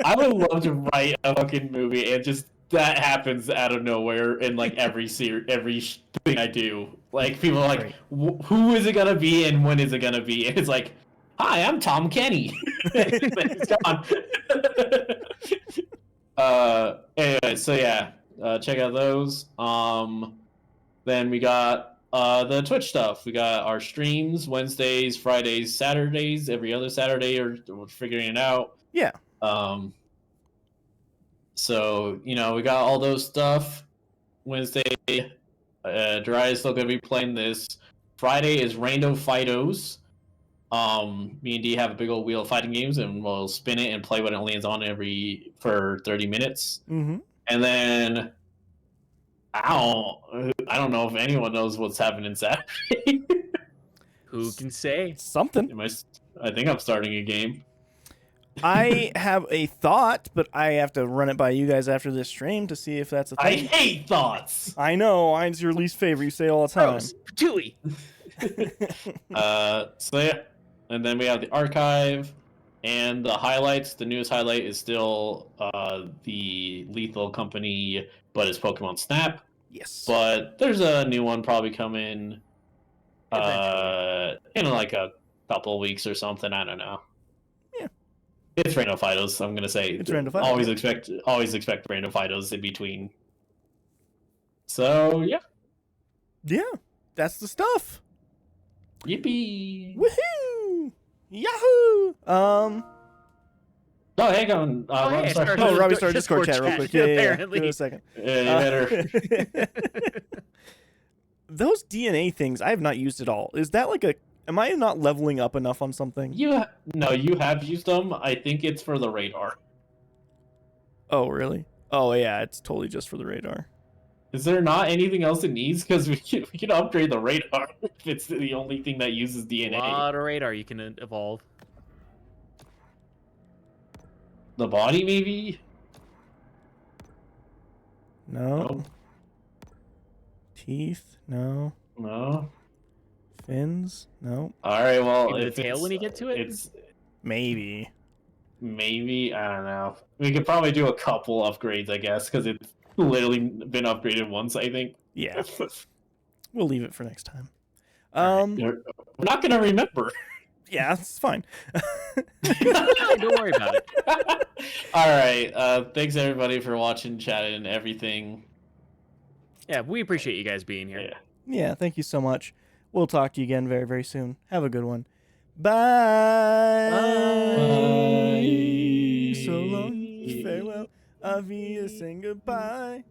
S2: I would love to write a fucking movie and just that happens out of nowhere in like every thing I do. Like people are like, who is it gonna be and when is it gonna be? And it's like, hi, I'm Tom Kenny. It's gone. Anyway, so yeah, check out those. Then we got the Twitch stuff. We got our streams Wednesdays, Fridays, Saturdays. Every other Saturday, or we're figuring it out.
S1: Yeah.
S2: So, you know, we got all those stuff. Wednesday, Dry is still going to be playing this. Friday is Rando Fightos. Me and D have a big old wheel of fighting games, and we'll spin it and play when it lands on for 30 minutes.
S1: Mm-hmm.
S2: And then I don't know if anyone knows what's happening Saturday.
S3: Who can say?
S1: Something.
S2: I think I'm starting a game.
S1: I have a thought, but I have to run it by you guys after this stream to see if that's a
S2: I
S1: thing.
S2: hate thoughts.
S1: I know, mine's your least favorite. You say all the time.
S3: Gross. Patooey.
S2: So yeah, and then we have the archive and the highlights. The newest highlight is still the Lethal Company, but it's Pokemon Snap.
S1: Yes.
S2: But there's a new one probably coming in like a couple of weeks or something. I don't know.
S1: Yeah.
S2: It's Rando Fightos. I'm gonna say
S1: It's Rando Fightos.
S2: Always expect Rando Fightos in between. So yeah.
S1: Yeah, that's the stuff.
S2: Yippee!
S1: Woohoo! Yahoo!
S2: Oh, hang on.
S3: hey,
S2: sorry.
S1: Oh, Robbie started Discord chat real quick. Yeah.
S3: Apparently.
S1: Give it a second.
S2: Yeah, you better.
S1: Those DNA things I have not used at all. Is that like a? Am I not leveling up enough on something?
S2: You have used them. I think it's for the radar.
S1: Oh really? Oh yeah, it's totally just for the radar.
S2: Is there not anything else it needs? Because we can upgrade the radar if it's the only thing that uses
S3: A
S2: DNA.
S3: lot of radar you can evolve.
S2: The body, maybe?
S1: No.
S2: No.
S1: Teeth? No.
S2: No.
S1: Fins? No.
S2: All right. Well,
S3: Maybe the
S2: if
S3: tail
S2: it's-
S3: when you get to it?
S2: It's
S1: Maybe.
S2: maybe, I don't know. We could probably do a couple upgrades, I guess, because it's literally been upgraded once. I think.
S1: Yeah. We'll leave it for next time.
S2: We're not gonna remember.
S1: Yeah, it's fine.
S3: Don't worry about it.
S2: All right. Thanks everybody for watching, chatting, and everything.
S3: Yeah, we appreciate you guys being here.
S2: Yeah.
S1: Yeah, thank you so much. We'll talk to you again very, very soon. Have a good one. Bye.
S2: Bye.
S1: So long. Farewell. Avia, saying goodbye.